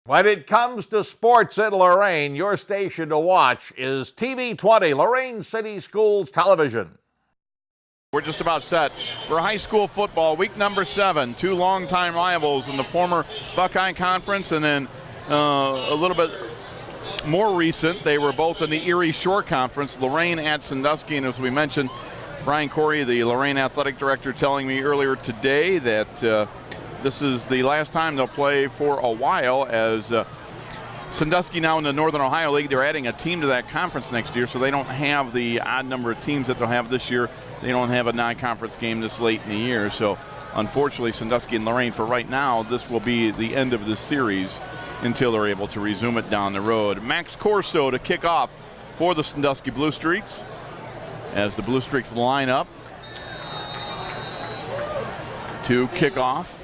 When it comes to sports in Lorain, your station to watch is TV 20, Lorain City Schools Television. We're just about set for high school football, week number 7. Two longtime rivals in the former Buckeye Conference, and then a little bit more recent, they were both in the Erie Shore Conference, Lorain at Sandusky. And as we mentioned, Brian Corey, the Lorain athletic director, telling me earlier today that this is the last time they'll play for a while, as Sandusky now in the Northern Ohio League. They're adding a team to that conference next year, so they don't have the odd number of teams that they'll have this year. They don't have a non-conference game this late in the year. So unfortunately, Sandusky and Lorain, for right now, this will be the end of this series until they're able to resume it down the road. Max Corso to kick off for the Sandusky Blue Streaks as the Blue Streaks line up to kick off.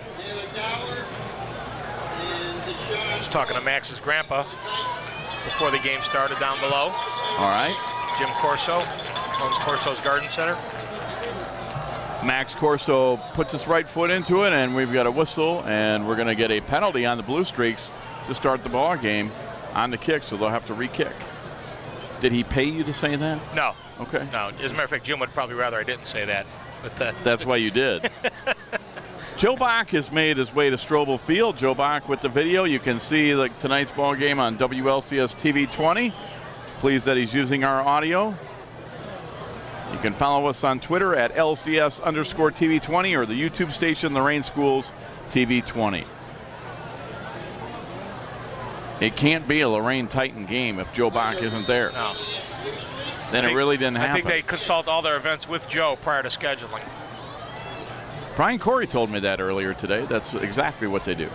Just talking to Max's grandpa before the game started down below. All right. Jim Corso owns Corso's Garden Center. Max Corso puts his right foot into it, and we've got a whistle, and we're going to get a penalty on the Blue Streaks to start the ball game on the kick, so they'll have to re-kick. Did he pay you to say that? No. Okay. No. As a matter of fact, Jim would probably rather I didn't say that. But that's why you did. Joe Bach has made his way to Strobel Field. Joe Bach with the video. You can see tonight's ball game on WLCS TV 20. Pleased that he's using our audio. You can follow us on Twitter at LCS_TV 20 or the YouTube station Lorain Schools TV 20. It can't be a Lorain Titan game if Joe Bach isn't there. No. Then it really didn't happen. I think they consult all their events with Joe prior to scheduling. Brian Corey told me that earlier today. That's exactly what they do.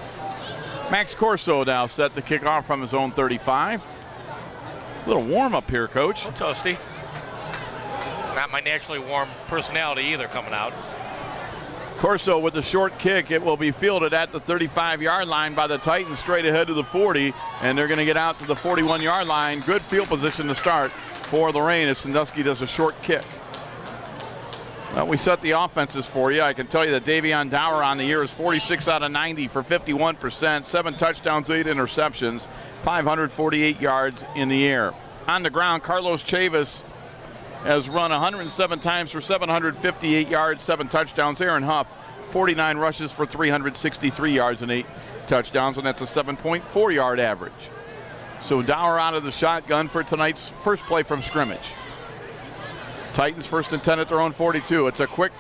Max Corso now set to kick off from his own 35. A little warm up here, Coach. A little toasty. It's not my naturally warm personality either coming out. Corso with the short kick. It will be fielded at the 35-yard line by the Titans, straight ahead to the 40, and they're going to get out to the 41-yard line. Good field position to start for Lorain as Sandusky does a short kick. Well, we set the offenses for you. I can tell you that Davion Dower on the year is 46 out of 90 for 51%, 7 touchdowns, 8 interceptions, 548 yards in the air. On the ground, Carlos Chavis has run 107 times for 758 yards, 7 touchdowns. Aaron Huff, 49 rushes for 363 yards and 8 touchdowns, and that's a 7.4-yard average. So Dower out of the shotgun for tonight's first play from scrimmage. Titans first and 10 at their own 42. It's a quick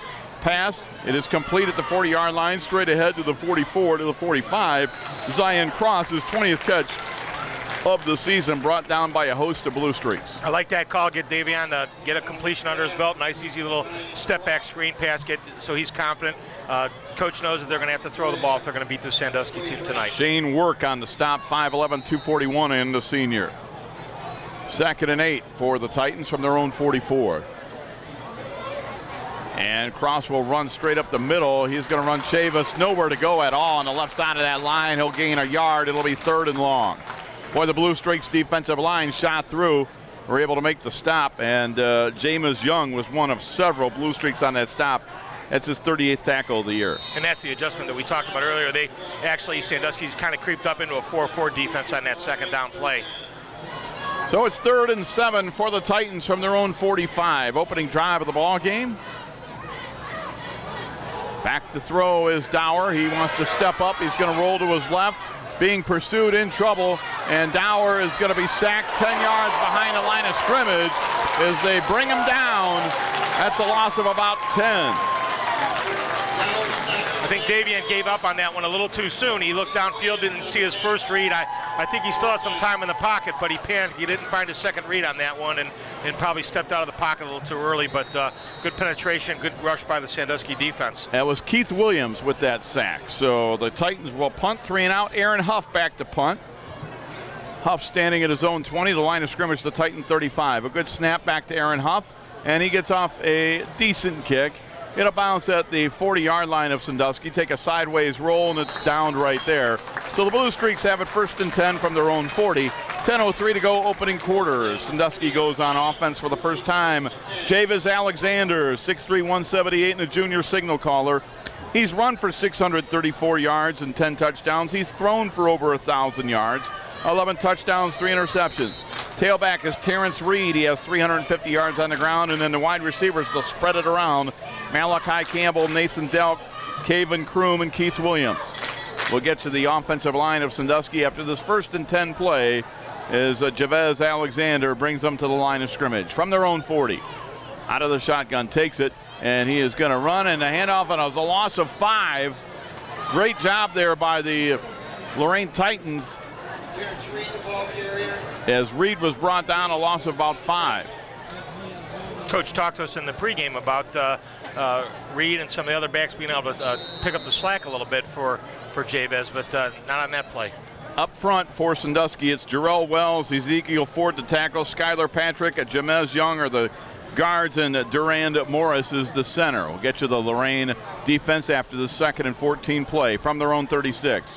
pass. It is complete at the 40-yard line, straight ahead to the 44, to the 45. Zion Cross, his 20th catch of the season, brought down by a host of Blue Streaks. I like that call. Get Davion to get a completion under his belt. Nice, easy little step-back screen pass. So he's confident. Coach knows that they're going to have to throw the ball if they're going to beat the Sandusky team tonight. Shane Work on the stop, 5'11", 241, and the senior. 2nd and 8 for the Titans from their own 44. And Cross will run straight up the middle. He's going to run Chavis. Nowhere to go at all on the left side of that line. He'll gain a yard. It'll be 3rd and long. Boy, the Blue Streaks defensive line shot through. Were able to make the stop. And Jameis Young was one of several Blue Streaks on that stop. That's his 38th tackle of the year. And that's the adjustment that we talked about earlier. They actually, Sandusky's kind of creeped up into a 4-4 defense on that second down play. So it's 3rd and 7 for the Titans from their own 45. Opening drive of the ball game. Back to throw is Dower. He wants to step up. He's going to roll to his left. Being pursued, in trouble. And Dower is going to be sacked 10 yards behind the line of scrimmage as they bring him down. That's a loss of about 10. I think Davion gave up on that one a little too soon. He looked downfield, didn't see his first read. I think he still had some time in the pocket, but he panicked. He didn't find his second read on that one and probably stepped out of the pocket a little too early, but good penetration, good rush by the Sandusky defense. That was Keith Williams with that sack. So the Titans will punt 3 and out. Aaron Huff back to punt. Huff standing at his own 20, the line of scrimmage, the Titan 35. A good snap back to Aaron Huff, and he gets off a decent kick. It'll bounce at the 40-yard line of Sandusky, take a sideways roll, and it's downed right there. So the Blue Streaks have it 1st and 10 from their own 40. 10:03 to go, opening quarter. Sandusky goes on offense for the first time. Javis Alexander, 6'3", 178, and a junior signal caller. He's run for 634 yards and 10 touchdowns. He's thrown for over 1,000 yards, 11 touchdowns, 3 interceptions. Tailback is Terrence Reed. He has 350 yards on the ground. And then the wide receivers, they'll spread it around. Malachi Campbell, Nathan Delk, Caven Kroom, and Keith Williams. We'll get to the offensive line of Sandusky after this 1st and 10 play as Javez Alexander brings them to the line of scrimmage from their own 40. Out of the shotgun, takes it, and he is going to run, and the handoff, and it was a loss of 5. Great job there by the Lorain Titans as Reed was brought down, a loss of about 5. Coach talked to us in the pregame about Reed and some of the other backs being able to pick up the slack a little bit for Javez, but not on that play. Up front for Sandusky, it's Jarrell Wells, Ezekiel Ford to tackle, Skylar Patrick, Jamez Young are the guards, and Durand Morris is the center. We'll get you the Lorain defense after the 2nd and 14 play from their own 36.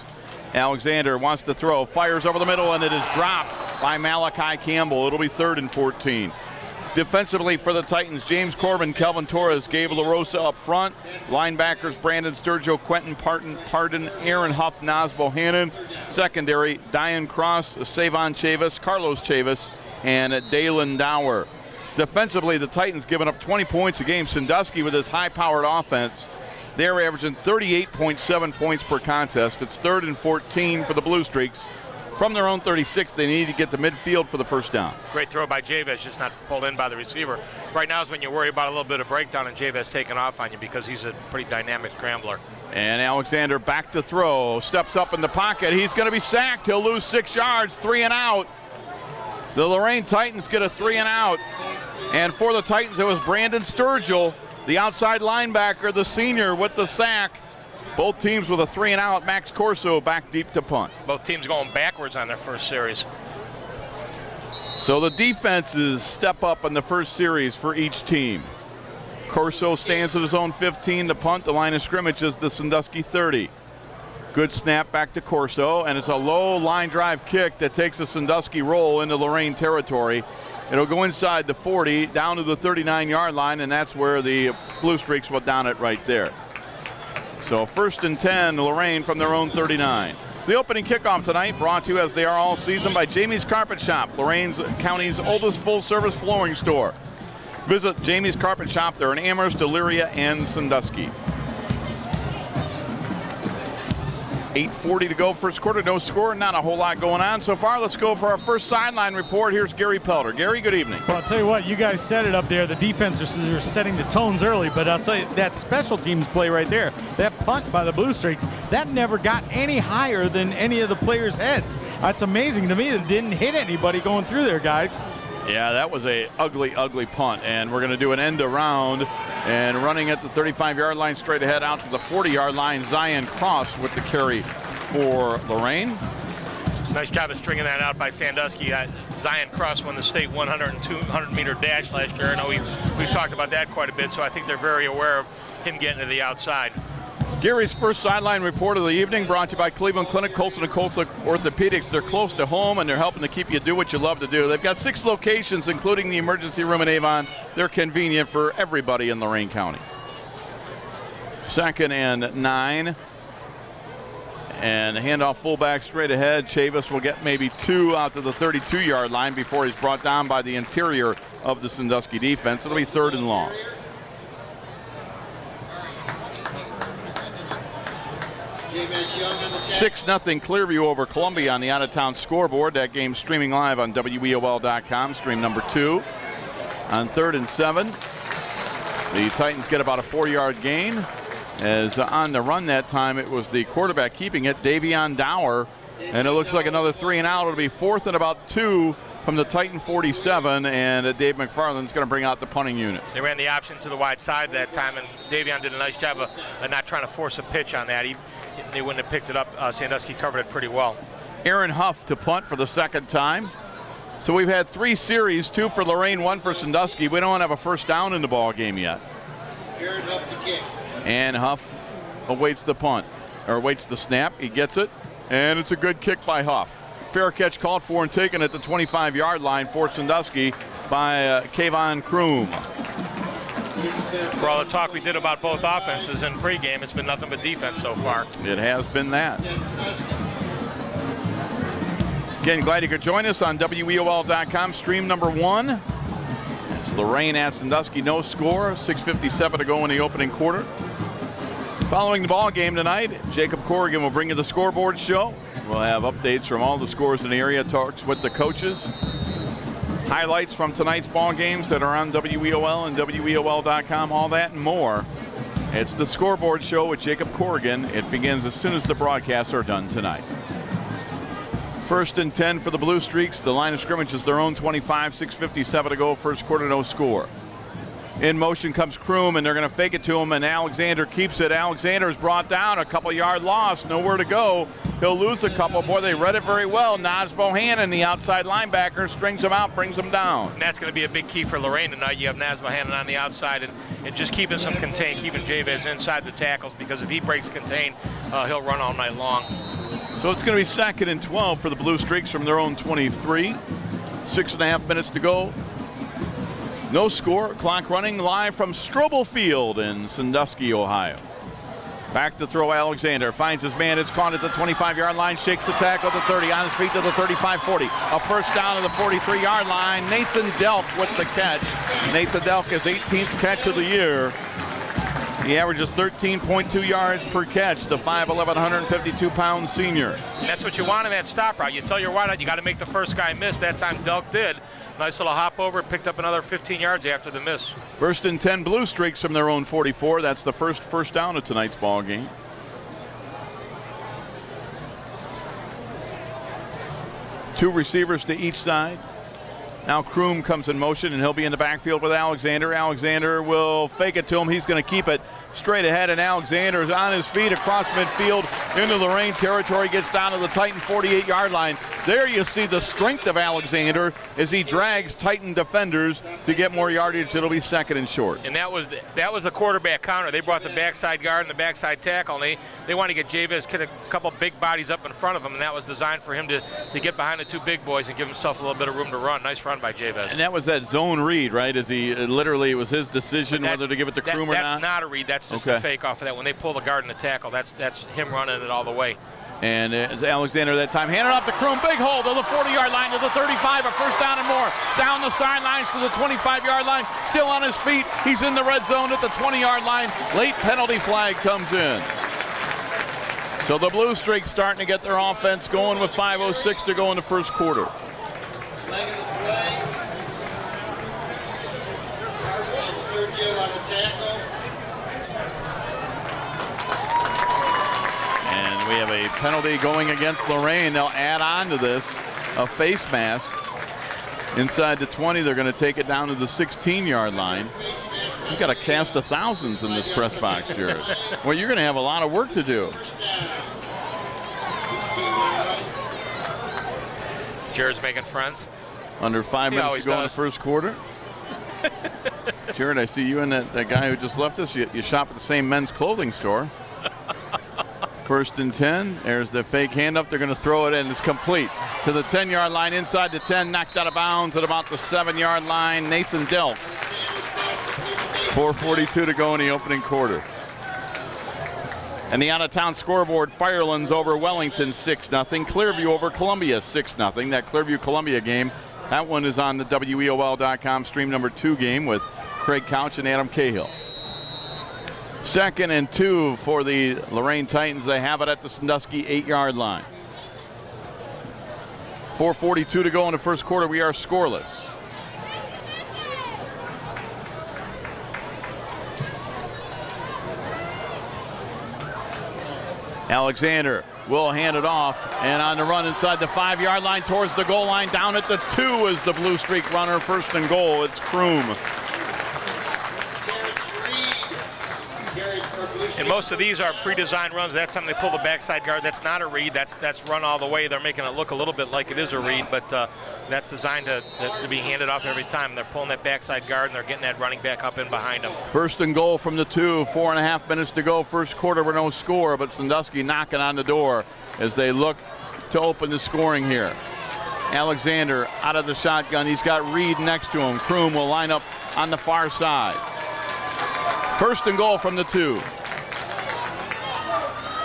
Alexander wants to throw, fires over the middle, and it is dropped by Malachi Campbell. It'll be 3rd and 14. Defensively for the Titans, James Corbin, Kelvin Torres, Gabe LaRosa up front. Linebackers, Brandon Sturgill, Quentin Pardon, Aaron Huff, Naz Bohannon. Secondary, Diane Cross, Savon Chavis, Carlos Chavis, and Dalen Dower. Defensively, the Titans giving up 20 points a game. Sandusky with his high-powered offense, they're averaging 38.7 points per contest. It's 3rd and 14 for the Blue Streaks. From their own 36, they need to get to midfield for the 1st down. Great throw by Javez, just not pulled in by the receiver. Right now is when you worry about a little bit of breakdown and Javez taking off on you because he's a pretty dynamic scrambler. And Alexander back to throw, steps up in the pocket. He's going to be sacked. He'll lose 6 yards, 3 and out. The Lorain Titans get a 3 and out. And for the Titans, it was Brandon Sturgill, the outside linebacker, the senior, with the sack. Both teams with a 3 and out. Max Corso back deep to punt. Both teams going backwards on their first series. So the defenses step up in the first series for each team. Corso stands at his own 15 to punt. The line of scrimmage is the Sandusky 30. Good snap back to Corso, and it's a low line drive kick that takes a Sandusky roll into Lorain territory. It'll go inside the 40, down to the 39-yard line, and that's where the Blue Streaks will down it right there. So 1st and 10, Lorain from their own 39. The opening kickoff tonight brought to you, as they are all season, by Jamie's Carpet Shop, Lorain County's oldest full-service flooring store. Visit Jamie's Carpet Shop. They're in Amherst, Elyria, and Sandusky. 8:40 to go, first quarter, no score, not a whole lot going on so far. Let's go for our first sideline report. Here's Gary Pelter. Gary, good evening. Well, I'll tell you what, you guys set it up there. The defenses are setting the tones early, but I'll tell you, that special teams play right there, that punt by the Blue Streaks, that never got any higher than any of the players' heads. That's amazing to me that it didn't hit anybody going through there, guys. Yeah, that was a ugly, ugly punt, and we're going to do an end around, and running at the 35-yard line straight ahead out to the 40-yard line, Zion Cross with the carry for Lorain. Nice job of stringing that out by Sandusky. Zion Cross won the state 100 and 200-meter dash last year. I know we've talked about that quite a bit, so I think they're very aware of him getting to the outside. Gary's first sideline report of the evening brought to you by Cleveland Clinic, Colson & Colson Orthopedics. They're close to home, and they're helping to keep you do what you love to do. They've got 6 locations, including the emergency room in Avon. They're convenient for everybody in Lorain County. 2nd and 9. And handoff fullback straight ahead. Chavis will get maybe 2 out to the 32-yard line before he's brought down by the interior of the Sandusky defense. It'll be 3rd and long. Six 0 Clearview over Columbia on the out-of-town scoreboard. That game streaming live on WEOL.com, stream number 2. On 3rd and 7, the Titans get about a 4-yard gain. As on the run that time, it was the quarterback keeping it, Davion Dower. And it looks like another 3 and out. It'll be 4th and about 2 from the Titan 47, and Dave McFarland's going to bring out the punting unit. They ran the option to the wide side that time, and Davion did a nice job of not trying to force a pitch on that. They wouldn't have picked it up. Sandusky covered it pretty well. Aaron Huff to punt for the 2nd time. So we've had 3 series, 2 for Lorain, 1 for Sandusky. We don't have a first down in the ball game yet. Aaron Huff to kick. And Huff awaits the punt, or awaits the snap. He gets it, and it's a good kick by Huff. Fair catch called for and taken at the 25-yard line for Sandusky by Caven Kroom. For all the talk we did about both offenses in pregame, it's been nothing but defense so far. It has been that. Again, glad you could join us on WEOL.com. Stream number 1. It's Lorain at Sandusky, no score. 6:57 to go in the opening quarter. Following the ball game tonight, Jacob Corrigan will bring you the scoreboard show. We'll have updates from all the scores in the area, talks with the coaches, highlights from tonight's ball games that are on WEOL and WEOL.com, all that and more. It's the scoreboard show with Jacob Corrigan. It begins as soon as the broadcasts are done tonight. 1st and 10 for the Blue Streaks. The line of scrimmage is their own 25, 6:57 to go. First quarter, no score. In motion comes Kroom, and they're going to fake it to him, and Alexander keeps it. Alexander is brought down, a couple-yard loss, nowhere to go. He'll lose a couple. Boy, they read it very well. Naz Bohannon, the outside linebacker, strings him out, brings him down. And that's going to be a big key for Lorain tonight. You have Naz Bohannon on the outside and just keeping some contain, keeping Javes inside the tackles, because if he breaks contain, he'll run all night long. So it's going to be 2nd and 12 for the Blue Streaks from their own 23. 6.5 minutes to go. No score. Clock running live from Strobel Field in Sandusky, Ohio. Back to throw. Alexander finds his man. It's caught at the 25-yard line. Shakes the tackle at the 30. On his feet to the 35-40. A first down to the 43-yard line. Nathan Delk with the catch. Nathan Delk, his 18th catch of the year. He averages 13.2 yards per catch, the 5'11", 152-pound senior. And that's what you want in that stop route. You tell your wideout you got to make the first guy miss. That time Delk did. Nice little hop over, picked up another 15 yards after the miss. 1st and 10 Blue Streaks from their own 44. That's the first down of tonight's ball game. Two receivers to each side. Now Kroom comes in motion, and he'll be in the backfield with Alexander. Alexander will fake it to him. He's going to keep it straight ahead, and Alexander is on his feet across midfield into Lorain territory, gets down to the Titan 48-yard line. There you see the strength of Alexander as he drags Titan defenders to get more yardage. It'll be 2nd and short. And that was the quarterback counter. They brought the backside guard and the backside tackle, and they want to get Javes, get a couple big bodies up in front of him, and that was designed for him to get behind the two big boys and give himself a little bit of room to run. Nice run by Javes. And that was that zone read, right? As he literally, it was his decision whether to give it to Kroom or not. That's not a read. That's just a fake off of that. When they pull the guard and the tackle, that's him running it all the way. And as Alexander that time handed off to Kroom, big hole to the 40-yard line, to the 35, a first down and more. Down the sidelines to the 25-yard line, still on his feet. He's in the red zone at the 20-yard line. Late penalty flag comes in. So the Blue Streaks starting to get their offense going with 5:06 to go in the first quarter. Flag of the play. Third deal on the tackle. And we have a penalty going against Lorraine. They'll add on to this a face mask. Inside the 20, they're going to take it down to the 16-yard line. You've got a cast of thousands in this press box, Jared. Well, you're going to have a lot of work to do. Jared's making friends. Under 5 minutes to go in the first quarter. Jared, I see you and that guy who just left us. You shop at the same men's clothing store. 1st and 10. There's the fake handoff. They're going to throw it in. It's complete to the 10-yard line, inside the 10, knocked out of bounds at about the 7-yard line. Nathan Delk. 4:42 to go in the opening quarter. And the out-of-town scoreboard, Firelands over Wellington 6-0. Clearview over Columbia 6-0. That Clearview-Columbia game, that one is on the WEOL.com stream number 2 game with Craig Couch and Adam Cahill. 2nd and 2 for the Lorain Titans. They have it at the Sandusky 8-yard line. 4:42 to go in the first quarter. We are scoreless. Alexander will hand it off, and on the run inside the 5-yard line towards the goal line. Down at the 2 is the Blue Streak runner. 1st and goal. It's Kroom. And most of these are pre-designed runs. That time they pull the backside guard. That's not a read. That's run all the way. They're making it look a little bit like it is a read, but that's designed to be handed off every time. They're pulling that backside guard, and they're getting that running back up in behind them. 1st and goal from the 2. 4.5 minutes to go. First quarter with no score, but Sandusky knocking on the door as they look to open the scoring here. Alexander out of the shotgun. He's got Reed next to him. Kroom will line up on the far side. First and goal from the 2.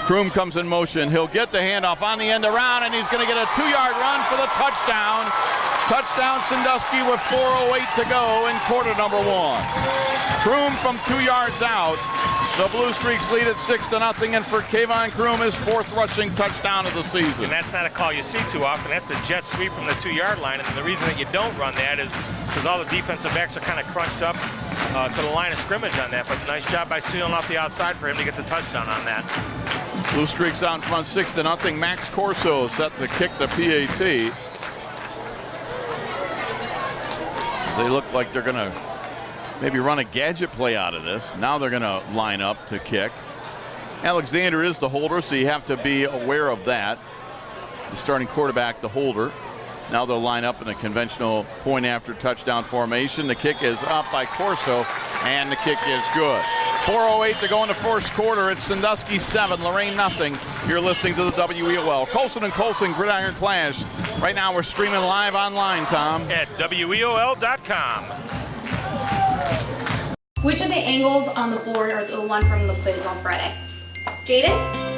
Kroom comes in motion. He'll get the handoff on the end around, and he's going to get a 2-yard run for the touchdown. Touchdown Sandusky with 4:08 to go in quarter number 1. Kroom from 2 yards out. The Blue Streaks lead at 6-0, and for Kayvon Kroom, his 4th rushing touchdown of the season. And that's not a call you see too often. That's the jet sweep from the 2-yard line, and the reason that you don't run that is because all the defensive backs are kind of crunched up to the line of scrimmage on that. But nice job by sealing off the outside for him to get the touchdown on that. Blue Streaks out in front 6-0. Max Corso set to kick the PAT. They look like they're going to maybe run a gadget play out of this. Now they're going to line up to kick. Alexander is the holder, so you have to be aware of that. The starting quarterback, the holder. Now they'll line up in a conventional point after touchdown formation. The kick is up by Corso, and the kick is good. 4:08 to go in the first quarter. It's Sandusky 7, Lorain nothing. You're listening to the WEOL Colson and Colson Gridiron Clash. Right now we're streaming live online, Tom. At WEOL.com. Which of the angles on the board are the one from the quiz on Friday? Jaden?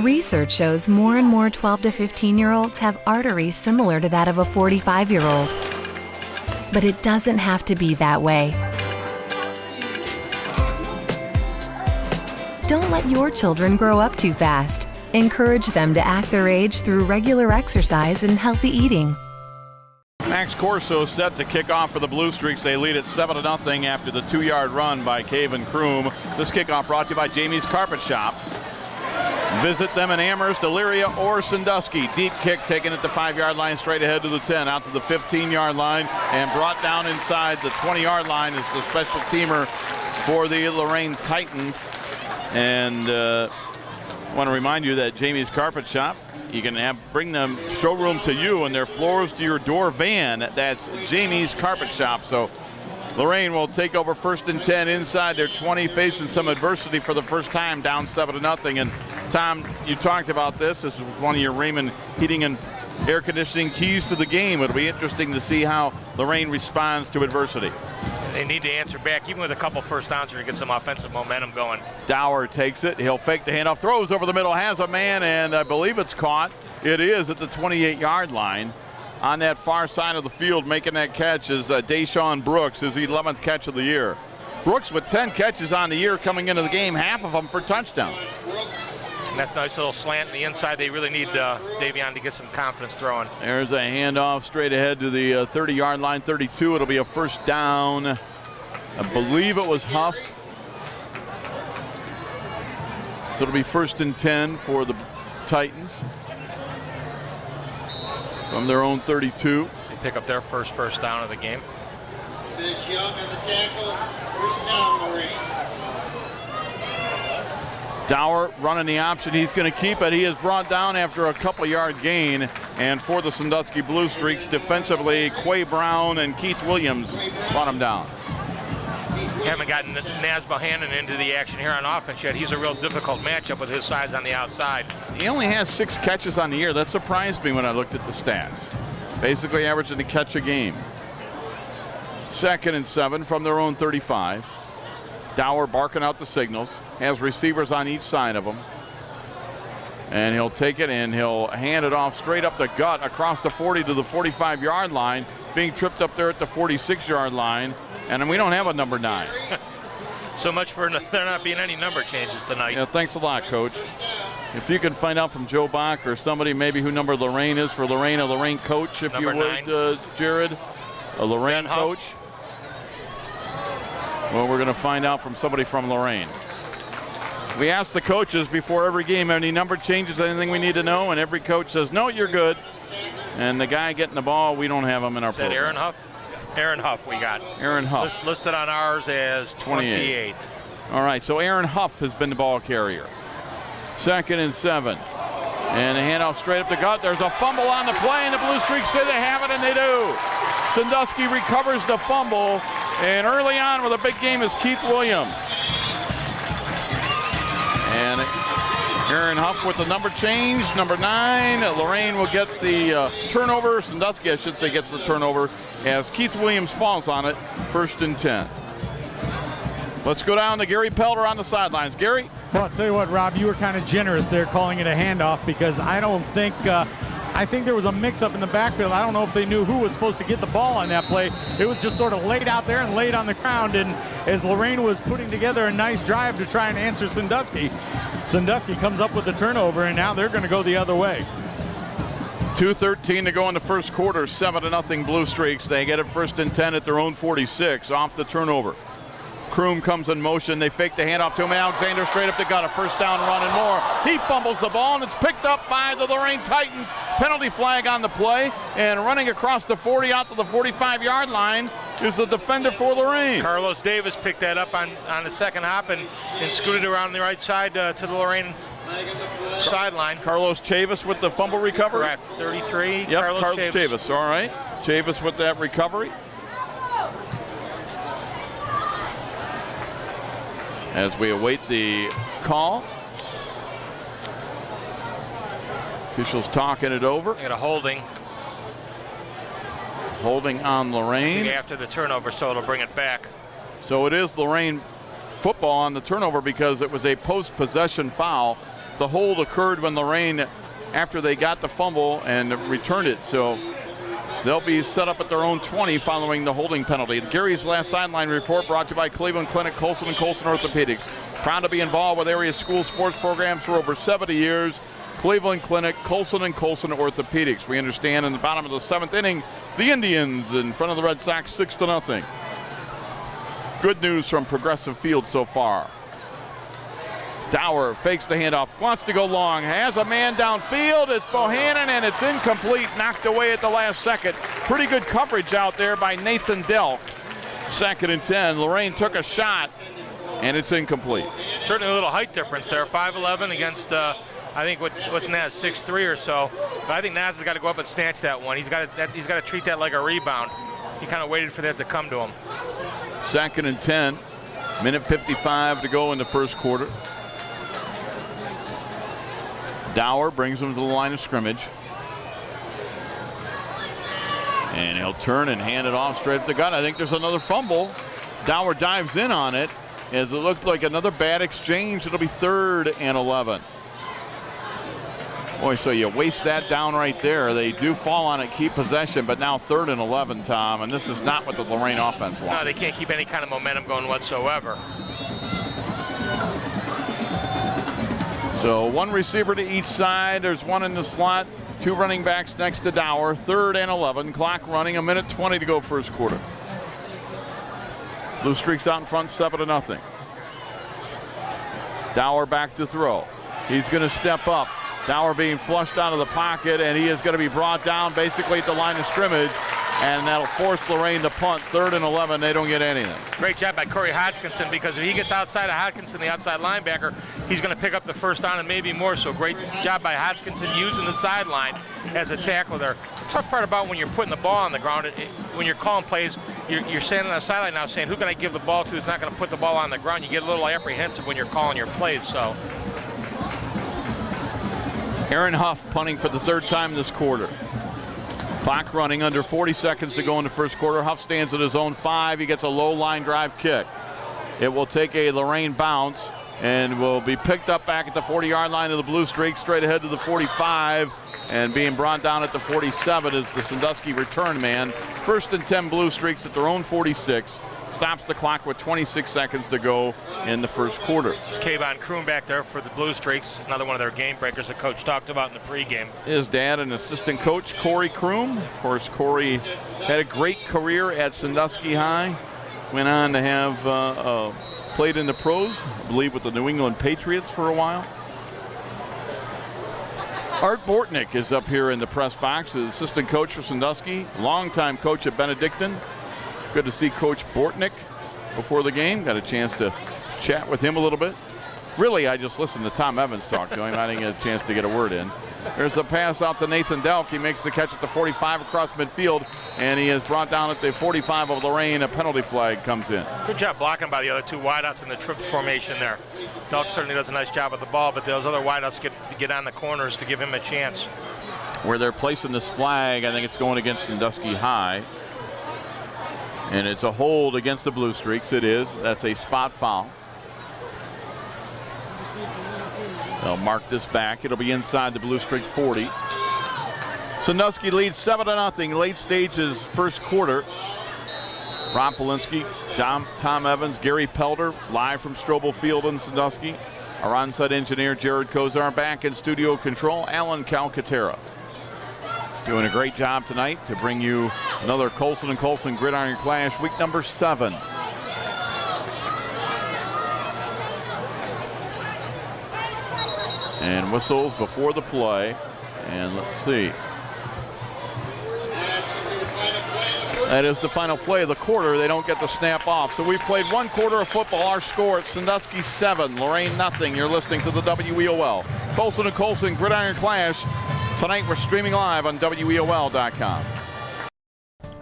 Research shows more and more 12 to 15-year-olds have arteries similar to that of a 45-year-old. But it doesn't have to be that way. Don't let your children grow up too fast. Encourage them to act their age through regular exercise and healthy eating. Max Corso set to kick off for the Blue Streaks. They lead at 7-0 after the 2-yard run by Kayvon Kroom. This kickoff brought to you by Jamie's Carpet Shop. Visit them in Amherst, Elyria, or Sandusky. Deep kick taken at the 5-yard line, straight ahead to the 10, out to the 15-yard line, and brought down inside the 20-yard line is the special teamer for the Lorain Titans. And I want to remind you that Jamie's Carpet Shop, you can bring them showroom to you and their floors to your door van. That's Jamie's Carpet Shop. So Lorain will take over 1st and 10 inside their 20, facing some adversity for the first time, down 7-0. And Tom, you talked about this. This is one of your Raymond Heating and Air Conditioning keys to the game. It'll be interesting to see how Lorain responds to adversity. They need to answer back, even with a couple first downs, to get some offensive momentum going. Dower takes it. He'll fake the handoff, throws over the middle, has a man, and I believe it's caught. It is at the 28-yard line. On that far side of the field, making that catch is Deshaun Brooks, his 11th catch of the year. Brooks with 10 catches on the year coming into the game, half of them for touchdowns. And that nice little slant in the inside. They really need Davion to get some confidence throwing. There's a handoff straight ahead to the 30-yard line, 32. It'll be a first down. I believe it was Huff. So it'll be 1st and 10 for the Titans from their own 32. They pick up their first down of the game. Fish Young on the tackle. 3 down, Lorraine. Dower running the option. He's going to keep it. He is brought down after a couple-yard gain. And for the Sandusky Blue Streaks, defensively, Quay Brown and Keith Williams brought him down. Haven't gotten Naz Bohannon into the action here on offense yet. He's a real difficult matchup with his size on the outside. He only has 6 catches on the year. That surprised me when I looked at the stats. Basically averaging a catch a game. 2nd and 7 from their own 35. Dower barking out the signals, has receivers on each side of him. And he'll take it and he'll hand it off straight up the gut across the 40 to the 45-yard line, being tripped up there at the 46-yard line. And we don't have a number 9. So much for there not being any number changes tonight. Yeah, thanks a lot, Coach. If you can find out from Joe Bach or somebody maybe who number Lorraine is for Lorraine, a Lorraine coach, if number you would, Jared, a Lorraine coach. Well, we're going to find out from somebody from Lorraine. We ask the coaches before every game, any number changes, anything we need to know, and every coach says, no, you're good. And the guy getting the ball, we don't have him in our program. Is that Aaron Huff? Aaron Huff we got. Aaron Huff. Listed on ours as 28. All right, so Aaron Huff has been the ball carrier. 2nd and 7. And a handoff straight up the gut. There's a fumble on the play, and the Blue Streaks say they have it, and they do. Sandusky recovers the fumble, and early on with a big game is Keith Williams. And Aaron Huff with the number change, number 9. Lorraine will get the turnover. Sandusky, I should say, gets the turnover as Keith Williams falls on it. 1st and 10. Let's go down to Gary Pelder on the sidelines. Gary? Well, I'll tell you what, Rob, you were kind of generous there calling it a handoff because I don't think I think there was a mix-up in the backfield. I don't know if they knew who was supposed to get the ball on that play. It was just sort of laid out there and laid on the ground, and as Lorraine was putting together a nice drive to try and answer Sandusky, Sandusky comes up with the turnover, and now they're going to go the other way. 2:13 to go in the first quarter, 7-0 Blue Streaks. They get it 1st and 10 at their own 46 off the turnover. Kroom comes in motion. They fake the handoff to him. Alexander straight up the gut. A 1st down run and more. He fumbles the ball, and it's picked up by the Lorain Titans. Penalty flag on the play, and running across the 40 out to the 45-yard line is the defender for Lorain. Carlos Davis picked that up on the second hop and scooted around the right side to the Lorain sideline. Carlos Chavis with the fumble recovery. Correct. 33. Yep, Carlos Chavis. All right. Chavis with that recovery. As we await the call. Officials talking it over. They got a holding. Holding on Lorain. After the turnover, so it'll bring it back. So it is Lorain football on the turnover because it was a post-possession foul. The hold occurred when Lorain, after they got the fumble and returned it. So they'll be set up at their own 20 following the holding penalty. Gary's last sideline report brought to you by Cleveland Clinic, Colson & Colson Orthopedics. Proud to be involved with area school sports programs for over 70 years. Cleveland Clinic, Colson & Colson Orthopedics. We understand in the bottom of the 7th inning, the Indians in front of the Red Sox 6-0. Good news from Progressive Field so far. Dower fakes the handoff, wants to go long, has a man downfield. It's Bohannon, and it's incomplete, knocked away at the last second. Pretty good coverage out there by Nathan Delk. 2nd and 10. Lorain took a shot, and it's incomplete. Certainly a little height difference there. 5'11" against, I think, what's Naz, 6'3" or so. But I think Naz has got to go up and snatch that one. He's got to treat that like a rebound. He kind of waited for that to come to him. 2nd and 10. Minute 55 to go in the first quarter. Dower brings him to the line of scrimmage. And he'll turn and hand it off straight at the gut. I think there's another fumble. Dower dives in on it as it looks like another bad exchange. It'll be 3rd and 11. Boy, so you waste that down right there. They do fall on it, keep possession, but now 3rd and 11, Tom, and this is not what the Lorain offense wants. No, they can't keep any kind of momentum going whatsoever. So 1 receiver to each side. There's 1 in the slot. 2 running backs next to Dower. 3rd and 11. Clock running. 1:20 to go first quarter. Blue Streaks out in front, 7-0. Dower back to throw. He's going to step up. Dower being flushed out of the pocket, and he is going to be brought down basically at the line of scrimmage, and that'll force Lorain to punt. 3rd and 11. They don't get anything. Great job by Corey Hodgkinson, because if he gets outside of Hodgkinson, the outside linebacker, he's going to pick up the 1st down and maybe more. So great job by Hodgkinson using the sideline as a tackle there. The tough part about when you're putting the ball on the ground, when you're calling plays, you're standing on the sideline now saying, who can I give the ball to? It's not going to put the ball on the ground. You get a little apprehensive when you're calling your plays. So Aaron Huff punting for the 3rd time this quarter. Clock running, under 40 seconds to go in the first quarter. Huff stands at his own 5. He gets a low line drive kick. It will take a Lorain bounce and will be picked up back at the 40-yard line of the Blue Streak, straight ahead to the 45, and being brought down at the 47 is the Sandusky return man. 1st and 10 Blue Streaks at their own 46. Stops the clock with 26 seconds to go in the first quarter. It's Kayvon Kroom back there for the Blue Streaks, another one of their game breakers the coach talked about in the pregame. His dad and assistant coach, Corey Kroom. Of course, Corey had a great career at Sandusky High. Went on to have played in the pros, I believe with the New England Patriots for a while. Art Bortnick is up here in the press box, the assistant coach for Sandusky, longtime coach at Benedictine. Good to see Coach Bortnick before the game. Got a chance to chat with him a little bit. Really, I just listened to Tom Evans talk to him. I didn't get a chance to get a word in. There's a pass out to Nathan Delk. He makes the catch at the 45 across midfield, and he is brought down at the 45 of Lorain. A penalty flag comes in. Good job blocking by the other two wideouts in the trip formation there. Delk certainly does a nice job with the ball, but those other wideouts get on the corners to give him a chance. Where they're placing this flag, I think it's going against Sandusky High. And it's a hold against the Blue Streaks. It is. That's a spot foul. They'll mark this back. It'll be inside the Blue Streak 40. Sandusky leads 7-0. Late stages, first quarter. Ron Polinsky, Tom Evans, Gary Pelder, live from Strobel Field in Sandusky. Our on-site engineer, Jared Kozar, back in studio control, Alan Calcaterra. Doing a great job tonight to bring you another Colson & Colson Gridiron Clash, week number 7. And whistles before the play. And let's see. That is the final play of the quarter. They don't get the snap off. So we've played one quarter of football. Our score at Sandusky 7, Lorain nothing. You're listening to the WEOL Colson & Colson Gridiron Clash. Tonight we're streaming live on WEOL.com.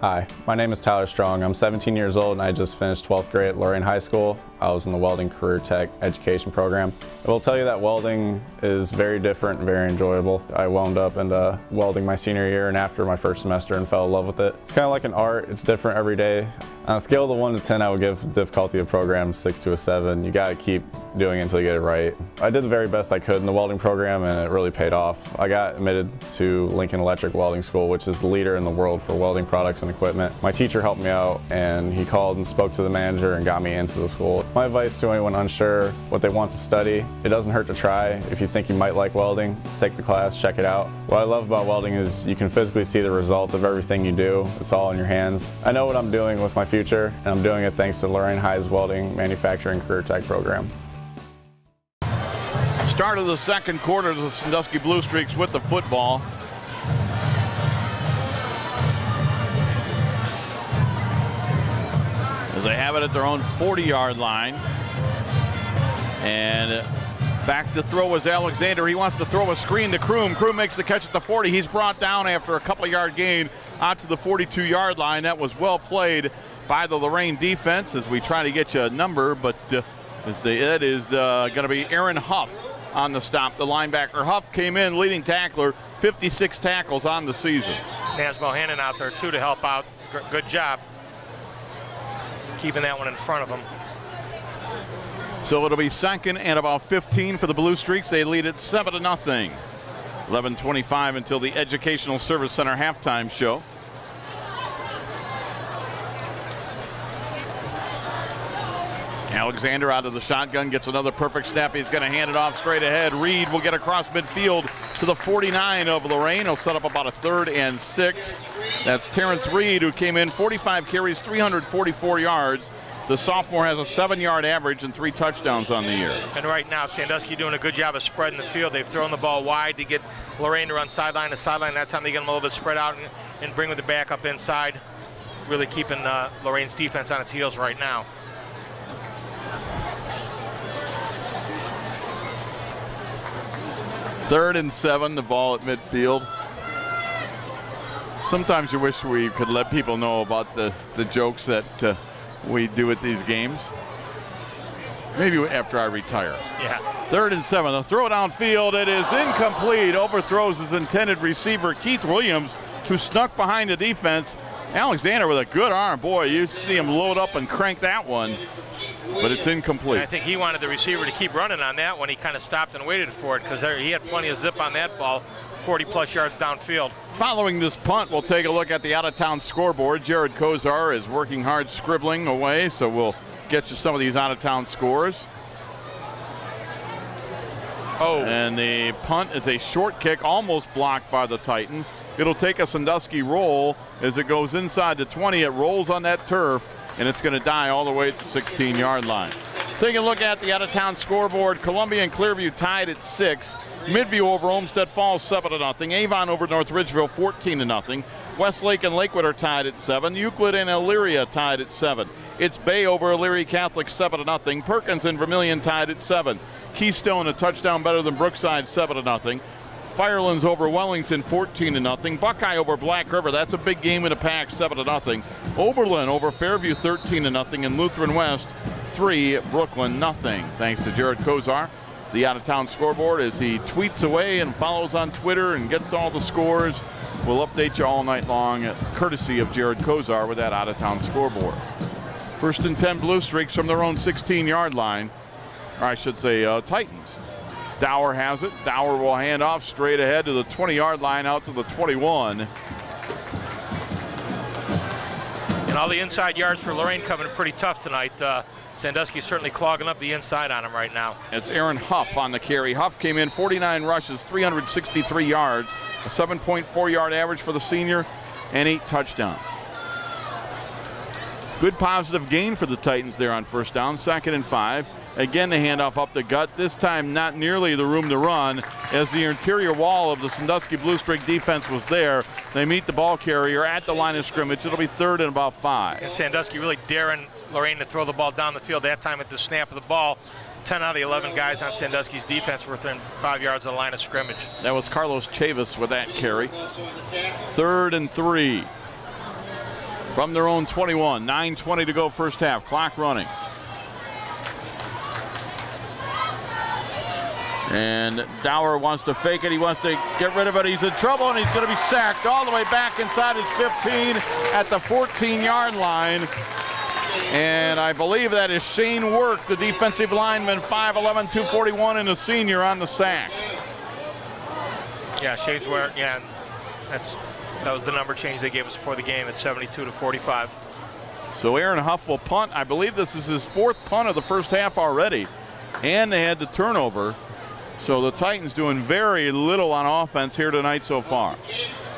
Hi, my name is Tyler Strong. I'm 17 years old and I just finished 12th grade at Lorain High School. I was in the Welding Career Tech Education Program. I will tell you that welding is very different and very enjoyable. I wound up into welding my senior year and after my first semester and fell in love with it. It's kind of like an art. It's different every day. On a scale of 1 to 10, I would give the difficulty of the program 6 to a 7. You got to keep doing it until you get it right. I did the very best I could in the welding program and it really paid off. I got admitted to Lincoln Electric Welding School, which is the leader in the world for welding products and equipment. My teacher helped me out and he called and spoke to the manager and got me into the school. My advice to anyone unsure what they want to study, it doesn't hurt to try. If you think you might like welding, take the class, check it out. What I love about welding is you can physically see the results of everything you do. It's all in your hands. I know what I'm doing with my future, and I'm doing it thanks to Lorain High's Welding Manufacturing Career Tech program. Start of the second quarter, the Sandusky Blue Streaks with the football. As they have it at their own 40-yard line. And back to throw is Alexander. He wants to throw a screen to Kroom. Kroom makes the catch at the 40. He's brought down after a couple-yard gain out to the 42-yard line. That was well played by the Lorain defense as we try to get you a number, but that is going to be Aaron Huff on the stop, the linebacker. Huff came in leading tackler, 56 tackles on the season. Has Bohannon out there too to help out. Good job keeping that one in front of him. So it'll be second and about 15 for the Blue Streaks. They lead it 7-0. 11:25 until the Educational Service Center halftime show. Alexander out of the shotgun gets another perfect snap. He's going to hand it off straight ahead. Reed will get across midfield to the 49 of Lorain. He'll set up about a 3rd and 6. That's Terrence Reed, who came in 45 carries, 344 yards. The sophomore has a 7-yard average and 3 touchdowns on the year. And right now, Sandusky doing a good job of spreading the field. They've thrown the ball wide to get Lorain to run sideline to sideline. That time they get them a little bit spread out and bring the back up inside. Really keeping Lorain's defense on its heels right now. Third and 7, the ball at midfield. Sometimes you wish we could let people know about the jokes that we do at these games. Maybe after I retire. Yeah. 3rd and 7. The throw downfield. It is incomplete. Overthrows his intended receiver, Keith Williams, who snuck behind the defense. Alexander with a good arm. Boy, you see him load up and crank that one. But it's incomplete. And I think he wanted the receiver to keep running on that one. He kind of stopped and waited for it because he had plenty of zip on that ball, 40-plus yards downfield. Following this punt, we'll take a look at the out-of-town scoreboard. Jared Kozar is working hard scribbling away, so we'll get you some of these out-of-town scores. Oh. And the punt is a short kick, almost blocked by the Titans. It'll take a Sandusky roll as it goes inside the 20. It rolls on that turf, and it's going to die all the way at the 16-yard line. Taking a look at the out-of-town scoreboard, Columbia and Clearview tied at 6. Midview over Olmsted Falls 7-0. Avon over North Ridgeville 14-0. Westlake and Lakewood are tied at 7. Euclid and Elyria tied at 7. It's Bay over Elyria Catholic 7-0. Perkins and Vermilion tied at 7. Keystone a touchdown better than Brookside 7-0. Firelands over Wellington 14-0. Buckeye over Black River. That's a big game in the pack, 7-0. Oberlin over Fairview 13-0. And Lutheran West 3, Brooklyn 0. Thanks to Jared Kozar, the out-of-town scoreboard, as he tweets away and follows on Twitter and gets all the scores. We'll update you all night long, courtesy of Jared Kozar with that out-of-town scoreboard. 1st and 10 Blue Streaks from their own 16-yard line. Or I should say Titans. Dower has it. Dower will hand off straight ahead to the 20-yard line, out to the 21. And all the inside yards for Lorain coming pretty tough tonight. Sandusky certainly clogging up the inside on him right now. It's Aaron Huff on the carry. Huff came in 49 rushes, 363 yards, a 7.4-yard average for the senior, and 8 touchdowns. Good positive gain for the Titans there on 1st down, 2nd and 5. Again, the handoff up the gut. This time not nearly the room to run, as the interior wall of the Sandusky Blue Streak defense was there. They meet the ball carrier at the line of scrimmage. It'll be 3rd and about 5. And Sandusky really daring Lorain to throw the ball down the field that time at the snap of the ball. 10 out of the 11 guys on Sandusky's defense were within 5 yards of the line of scrimmage. That was Carlos Chavis with that carry. 3rd and 3 from their own 21. 9:20 to go first half. Clock running. And Dower wants to fake it. He wants to get rid of it. He's in trouble, and he's going to be sacked all the way back inside his 15 at the 14-yard line. And I believe that is Shane Work, the defensive lineman, 5'11", 241, and a senior on the sack. Yeah, Shane's Work. Yeah, that was the number change they gave us before the game at 72-45. So Aaron Huff will punt. I believe this is his 4th punt of the first half already. And they had the turnover. So the Titans doing very little on offense here tonight so far.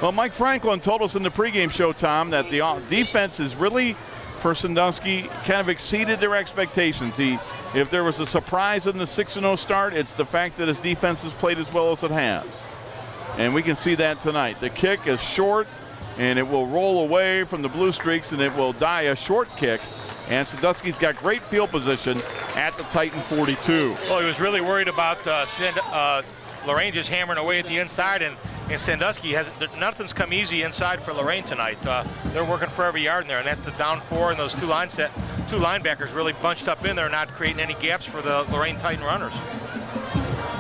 Well, Mike Franklin told us in the pregame show, Tom, that the defense is really, for Sandusky, kind of exceeded their expectations. If there was a surprise in the 6-0 start, it's the fact that his defense has played as well as it has. And we can see that tonight. The kick is short, and it will roll away from the Blue Streaks, and it will die a short kick. And Sandusky's got great field position at the Titan 42. Well, he was really worried about Lorain just hammering away at the inside, and Sandusky nothing's come easy inside for Lorain tonight. They're working for every yard in there, and that's the down 4, and those two linebackers really bunched up in there, not creating any gaps for the Lorain Titan runners.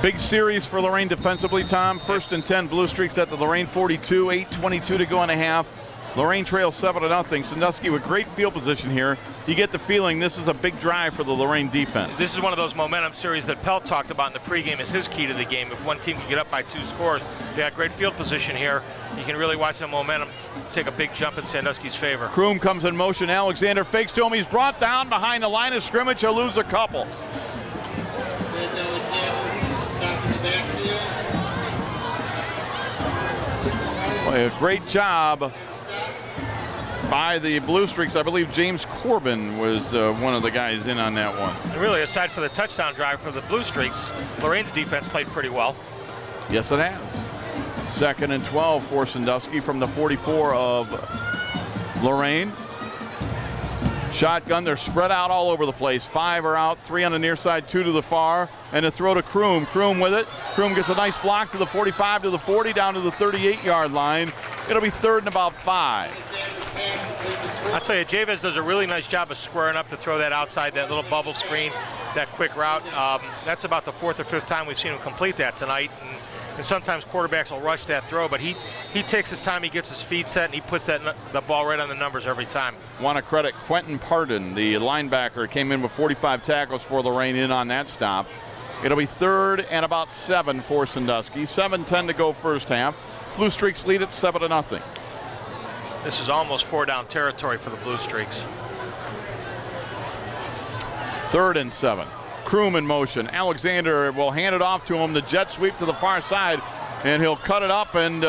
Big series for Lorain defensively, Tom. 1st and 10 Blue Streaks at the Lorain 42, 8:22 to go in a half. Lorain trails 7-0. Sandusky with great field position here. You get the feeling this is a big drive for the Lorain defense. This is one of those momentum series that Pelt talked about in the pregame as his key to the game. If one team can get up by 2 scores, they got great field position here. You can really watch the momentum take a big jump in Sandusky's favor. Kroom comes in motion. Alexander fakes to him. He's brought down behind the line of scrimmage. He'll lose a couple. Boy, a great job by the Blue Streaks. I believe James Corbin was one of the guys in on that one. And really, aside from the touchdown drive for the Blue Streaks, Lorain's defense played pretty well. Yes, it has. 2nd and 12 for Sandusky from the 44 of Lorain. Shotgun, they're spread out all over the place. 5 are out, 3 on the near side, 2 to the far, and a throw to Kroom. Kroom with it. Kroom gets a nice block to the 45, to the 40, down to the 38-yard line. It'll be 3rd and about 5. I'll tell you, Javis does a really nice job of squaring up to throw that outside, that little bubble screen, that quick route. That's about the 4th or 5th time we've seen him complete that tonight. And sometimes quarterbacks will rush that throw, but he takes his time, he gets his feet set, and he puts the ball right on the numbers every time. Want to credit Quentin Pardon, the linebacker, came in with 45 tackles for Lorain in on that stop. It'll be 3rd and about 7 for Sandusky. 7:10 to go first half. Blue Streaks lead at 7-0. This is almost 4-down territory for the Blue Streaks. 3rd and 7. Kroom in motion. Alexander will hand it off to him. The jet sweep to the far side, and he'll cut it up and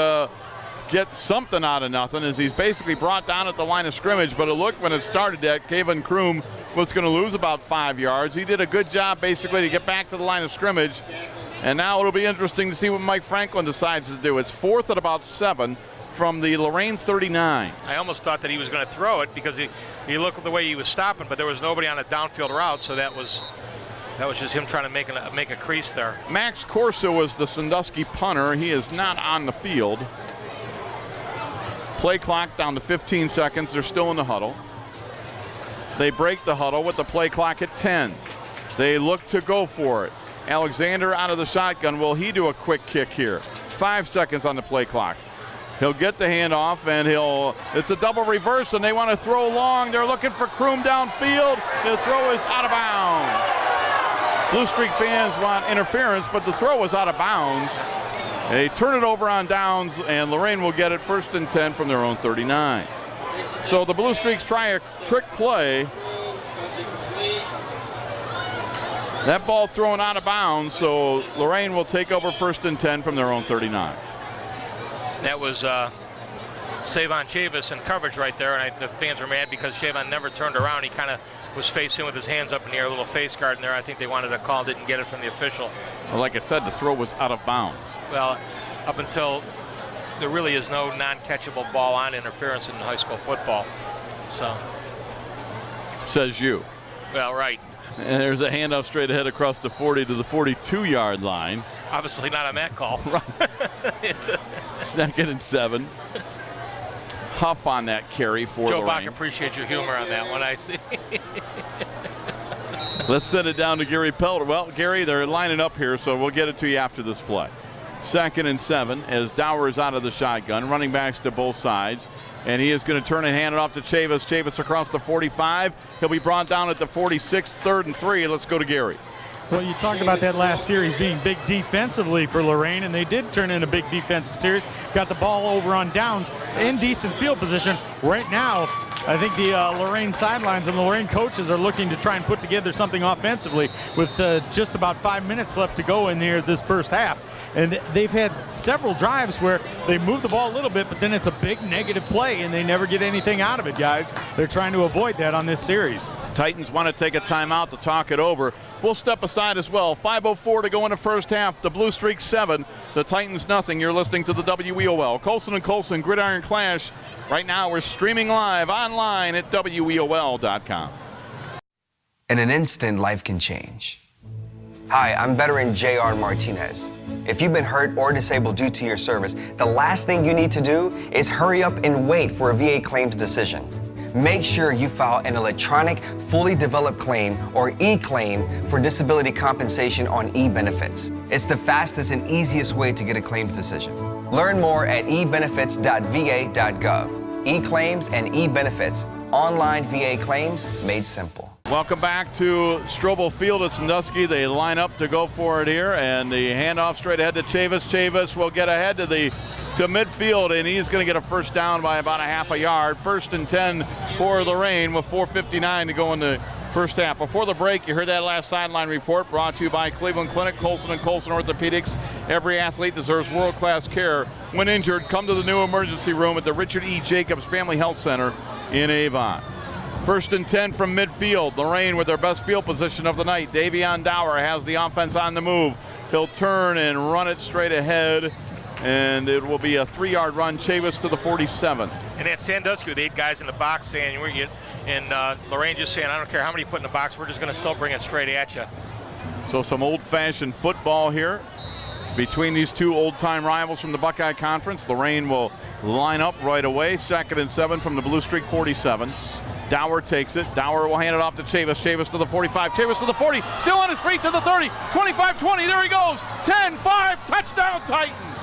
get something out of nothing, as he's basically brought down at the line of scrimmage. But it looked when it started that Kevin Kroom was going to lose about 5 yards. He did a good job basically to get back to the line of scrimmage. And now it'll be interesting to see what Mike Franklin decides to do. It's 4th at about 7 from the Lorain 39. I almost thought that he was going to throw it because he looked at the way he was stopping, but there was nobody on a downfield route, so that was That was just him trying to make a crease there. Max Corso was the Sandusky punter. He is not on the field. Play clock down to 15 seconds. They're still in the huddle. They break the huddle with the play clock at 10. They look to go for it. Alexander out of the shotgun. Will he do a quick kick here? 5 seconds on the play clock. He'll get the handoff, and it's a double reverse, and they want to throw long. They're looking for Kroom downfield. The throw is out of bounds. Blue Streak fans want interference, but the throw was out of bounds. They turn it over on downs, and Lorain will get it 1st and 10 from their own 39. So the Blue Streaks try a trick play. That ball thrown out of bounds, so Lorain will take over 1st and 10 from their own 39. That was Savon Chavis in coverage right there, and the fans were mad because Savon never turned around. He kind of was facing with his hands up in the air, a little face guard in there. I think they wanted a call, didn't get it from the official. Well, like I said, the throw was out of bounds. Well, up until there really is no non-catchable ball on interference in high school football. So. Says you. Well, right. And there's a handoff straight ahead across the 40 to the 42-yard line. Obviously not on that call. Right. 2nd and 7. Huff on that carry for Joe Lorain. Bach, appreciate your humor on that one, I see. Let's send it down to Gary Pelter. Well, Gary, they're lining up here, so we'll get it to you after this play. 2nd and 7 as Dower is out of the shotgun. Running backs to both sides. And he is going to turn and hand it off to Chavis. Chavis across the 45. He'll be brought down at the 46, 3rd and 3. Let's go to Gary. Well, you talked about that last series being big defensively for Lorain, and they did turn in a big defensive series. Got the ball over on downs in decent field position. Right now, I think the Lorain sidelines and the Lorain coaches are looking to try and put together something offensively with just about 5 minutes left to go in here this first half. And they've had several drives where they move the ball a little bit, but then it's a big negative play, and they never get anything out of it, guys. They're trying to avoid that on this series. Titans want to take a timeout to talk it over. We'll step aside as well. 5:04 to go in the first half. The Blue Streaks 7, the Titans nothing. You're listening to the WEOL. Colson & Colson Gridiron Clash. Right now we're streaming live online at WEOL.com. In an instant, life can change. Hi, I'm veteran J.R. Martinez. If you've been hurt or disabled due to your service, the last thing you need to do is hurry up and wait for a VA claims decision. Make sure you file an electronic, fully developed claim or e-claim for disability compensation on e-benefits. It's the fastest and easiest way to get a claims decision. Learn more at ebenefits.va.gov. E-claims and e-benefits. Online VA claims made simple. Welcome back to Strobel Field at Sandusky. They line up to go for it here, and the handoff straight ahead to Chavis. Chavis will get ahead to midfield, and he's going to get a first down by about a half a yard. 1st and 10 for Lorain with 4:59 to go in the first half. Before the break, you heard that last sideline report brought to you by Cleveland Clinic, Colson & Colson Orthopedics. Every athlete deserves world-class care. When injured, come to the new emergency room at the Richard E. Jacobs Family Health Center in Avon. 1st and 10 from midfield. Lorain with their best field position of the night. Davion Dower has the offense on the move. He'll turn and run it straight ahead, and it will be a 3-yard run. Chavis to the 47. And at Sandusky, with 8 guys in the box saying, Lorain just saying, I don't care how many you put in the box, we're just going to still bring it straight at you. So some old-fashioned football here between these two old-time rivals from the Buckeye Conference. Lorain will line up right away. 2nd and 7 from the Blue Streak 47. Dower takes it. Dower will hand it off to Chavis. Chavis to the 45. Chavis to the 40. Still on his feet to the 30. 25-20. There he goes. 10-5. Touchdown Titans.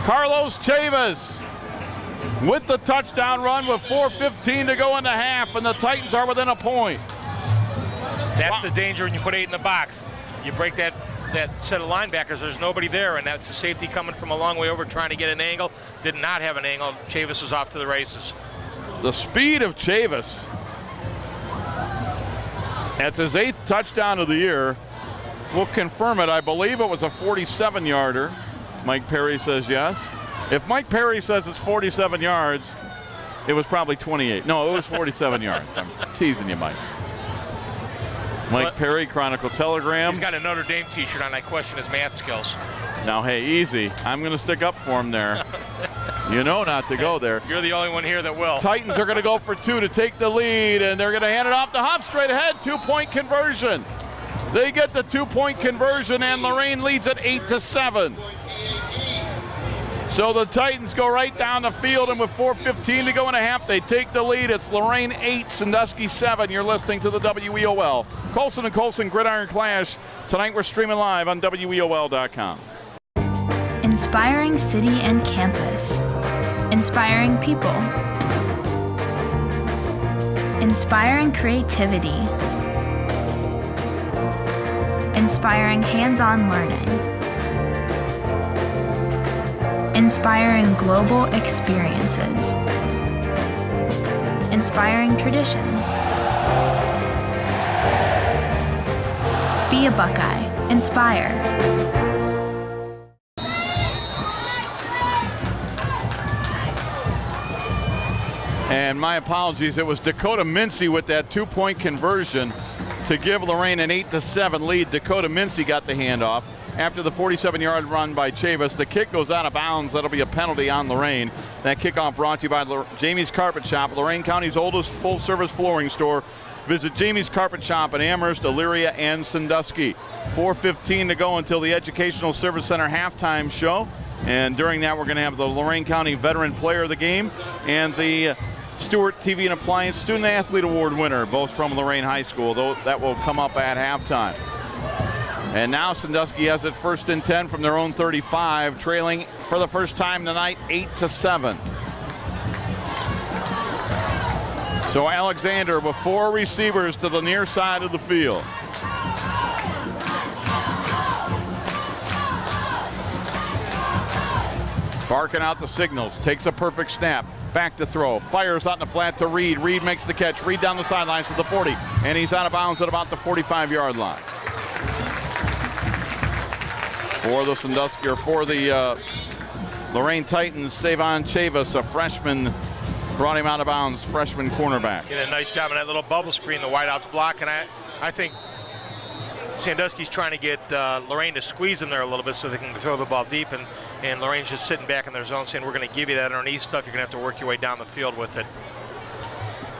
Carlos Chavis with the touchdown run with 4:15 to go in the half, and the Titans are within a point. That's the danger when you put 8 in the box. You break that set of linebackers. There's nobody there, and that's a safety coming from a long way over trying to get an angle. Did not have an angle. Chavis was off to the races. The speed of Chavis. That's his 8th touchdown of the year. We'll confirm it. I believe it was a 47-yarder. Mike Perry says yes. If Mike Perry says it's 47 yards, it was probably 28. No, it was 47 yards. I'm teasing you, Mike. Mike Perry, Chronicle Telegram. He's got a Notre Dame t-shirt on. I question his math skills. Now, hey, easy. I'm going to stick up for him there. You know not to go there. You're the only one here that will. Titans are going to go for 2 to take the lead, and they're going to hand it off to Huff straight ahead. 2-point conversion. They get the 2-point conversion, and Lorain leads at 8-7. So the Titans go right down the field, and with 4:15 to go in a half, they take the lead. It's Lorain 8, Sandusky 7. You're listening to the WEOL Colson and Colson Gridiron Clash. Tonight we're streaming live on WEOL.com. Inspiring city and campus. Inspiring people. Inspiring creativity. Inspiring hands-on learning. Inspiring global experiences. Inspiring traditions. Be a Buckeye. Inspire. And my apologies, it was Dakota Mincy with that 2-point conversion to give Lorain an 8-7 lead. Dakota Mincy got the handoff after the 47-yard run by Chavis. The kick goes out of bounds. That'll be a penalty on Lorain. That kickoff brought to you by Jamie's Carpet Shop, Lorain County's oldest full-service flooring store. Visit Jamie's Carpet Shop in Amherst, Elyria, and Sandusky. 4:15 to go until the Educational Service Center halftime show. And during that, we're going to have the Lorain County Veteran Player of the Game and the Stewart TV and Appliance Student Athlete Award winner, both from Lorain High School. Though that will come up at halftime. And now Sandusky has it 1st and 10 from their own 35, trailing for the first time tonight 8-7. So Alexander with 4 receivers to the near side of the field. Barking out the signals, takes a perfect snap. Back to throw, fires out in the flat to Reed. Reed makes the catch. Reed down the sidelines to the 40, and he's out of bounds at about the 45-yard line. For the Sandusky, or for the Lorain Titans, Savon Chavis, a freshman, brought him out of bounds. Freshman cornerback. Did a nice job on that little bubble screen. The wideouts block, and I think Sandusky's trying to get Lorain to squeeze them there a little bit so they can throw the ball deep, and Lorain's just sitting back in their zone saying, we're going to give you that underneath stuff. You're going to have to work your way down the field with it.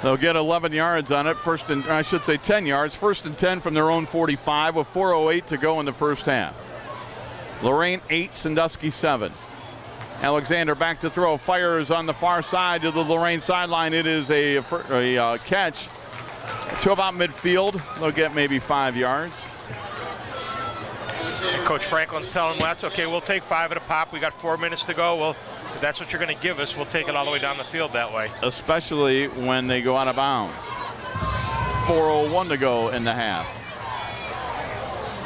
They'll get 11 yards on it. 10 yards. 1st and 10 from their own 45 with 4:08 to go in the first half. Lorain 8, Sandusky 7. Alexander back to throw. Fires on the far side to the Lorain sideline. It is a catch to about midfield. They'll get maybe 5 yards. And Coach Franklin's telling them, well, that's okay, we'll take 5 at a pop. We got 4 minutes to go. Well, if that's what you're going to give us, we'll take it all the way down the field that way. Especially when they go out of bounds. 4:01 to go in the half.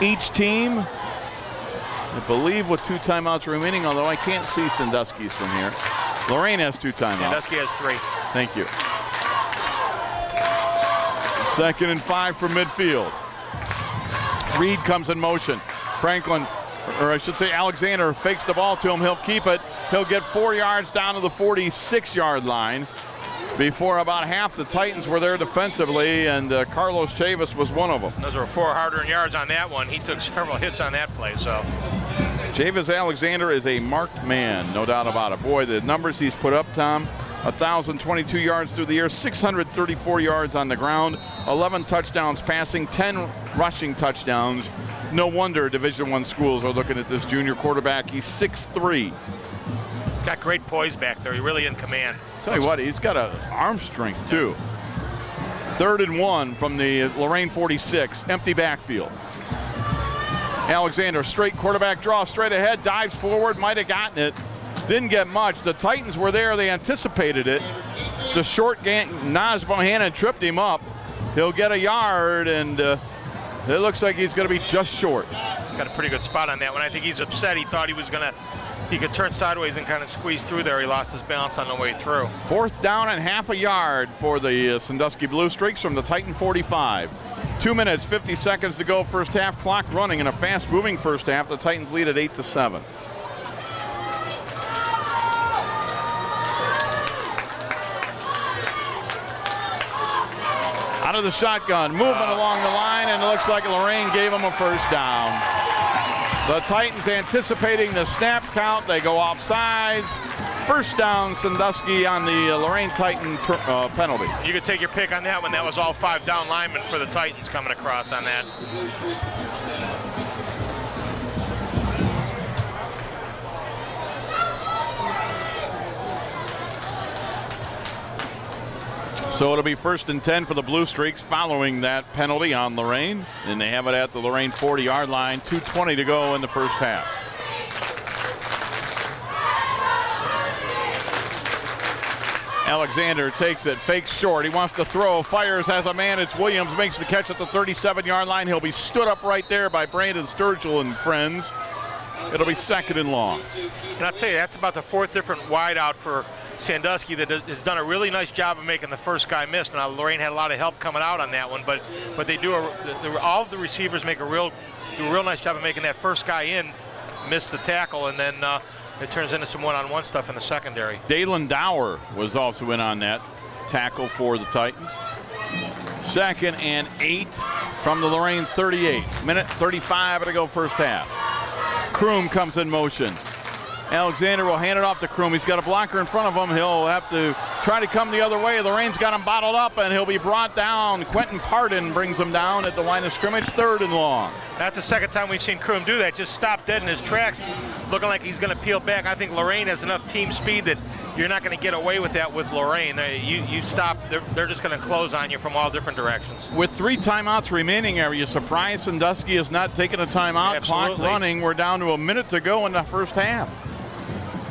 Each team, I believe, with 2 timeouts remaining, although I can't see Sandusky's from here. Lorain has 2 timeouts. Sandusky has 3. Thank you. 2nd and 5 from midfield. Reed comes in motion. Franklin, or I should say Alexander, fakes the ball to him. He'll keep it. He'll get 4 yards down to the 46-yard line. Before about half, the Titans were there defensively, and Carlos Chavis was one of them. Those were 4 hard-earned yards on that one. He took several hits on that play, so. Chavis Alexander is a marked man, no doubt about it. Boy, the numbers he's put up, Tom, 1,022 yards through the air, 634 yards on the ground, 11 touchdowns passing, 10 rushing touchdowns. No wonder Division I schools are looking at this junior quarterback. He's 6'3". He's got great poise back there. He's really in command. Tell you what, he's got an arm strength too. 3rd and 1 from the Lorain 46, empty backfield. Alexander, straight quarterback draw, straight ahead, dives forward, might have gotten it. Didn't get much. The Titans were there. They anticipated it. It's a short game. Naz Bohannon tripped him up. He'll get a yard, and it looks like he's going to be just short. Got a pretty good spot on that one. I think he's upset. He thought he could turn sideways and kind of squeeze through there. He lost his balance on the way through. 4th down and half a yard for the Sandusky Blue Streaks from the Titan 45. 2 minutes, 50 seconds to go. First half, clock running in a fast-moving first half. The Titans lead at 8-7. Out of the shotgun, movement along the line, and it looks like Lorraine gave him a first down. The Titans anticipating the snap count. They go off sides. First down, Sandusky on the Lorain Titan penalty. You could take your pick on that one. That was all 5 down linemen for the Titans coming across on that. So it'll be 1st and 10 for the Blue Streaks following that penalty on Lorain. And they have it at the Lorain 40-yard line. 2:20 to go in the first half. Alexander takes it, fakes short. He wants to throw, fires, has a man. It's Williams, makes the catch at the 37-yard line. He'll be stood up right there by Brandon Sturgill and friends. It'll be 2nd and long. And I'll tell you, that's about the 4th different wideout for Sandusky that has done a really nice job of making the first guy miss. Now, Lorain had a lot of help coming out on that one, but they do all of the receivers do a real nice job of making that first guy in miss the tackle, and then it turns into some one-on-one stuff in the secondary. Dalen Dower was also in on that tackle for the Titans. 2nd and 8 from the Lorain 38. Minute 35 to go first half. Kroom comes in motion. Alexander will hand it off to Kroom. He's got a blocker in front of him. He'll have to try to come the other way. Lorain's got him bottled up, and he'll be brought down. Quentin Pardon brings him down at the line of scrimmage, 3rd and long. That's the 2nd time we've seen Kroom do that. Just stop dead in his tracks, looking like he's going to peel back. I think Lorain has enough team speed that you're not going to get away with that with Lorain. You stop, they're just going to close on you from all different directions. With 3 timeouts remaining, are you surprised Sandusky has not taken a timeout? Absolutely. Clock running. We're down to a minute to go in the first half.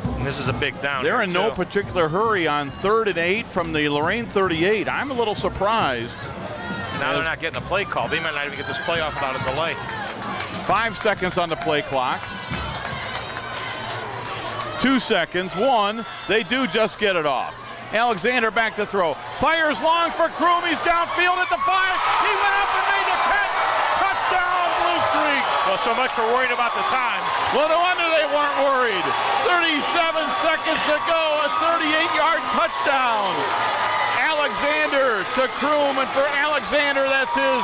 And this is a big down. They're in no too. particular hurry on 3rd and 8 from the Lorain 38. I'm a little surprised. Now they're not getting a play call. They might not even get this play off without a delay. 5 seconds on the play clock. 2 seconds. 1. They do just get it off. Alexander back to throw. Fires long for Kroom. He's downfield at the 5. He went up and made the catch. Touchdown, Blue Streak. Well, so much for worrying about the time. Well, no wonder they weren't worried. 37 seconds to go. A 38-yard touchdown. Alexander to Kroom, and for Alexander, that's his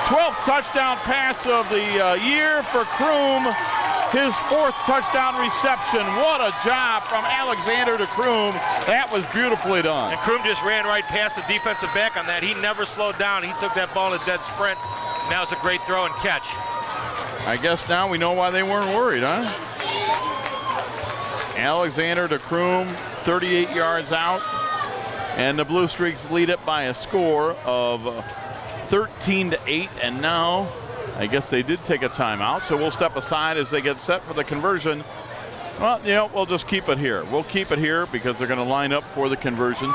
12th touchdown pass of the year. For Kroom, his 4th touchdown reception. What a job from Alexander to Kroom. That was beautifully done. And Kroom just ran right past the defensive back on that. He never slowed down. He took that ball in a dead sprint. Now it's a great throw and catch. I guess now we know why they weren't worried, huh? Alexander to Kroom, 38 yards out. And the Blue Streaks lead it by a score of 13-8. And now, I guess they did take a timeout, so we'll step aside as they get set for the conversion. Well, you know, we'll just keep it here. We'll keep it here because they're going to line up for the conversion.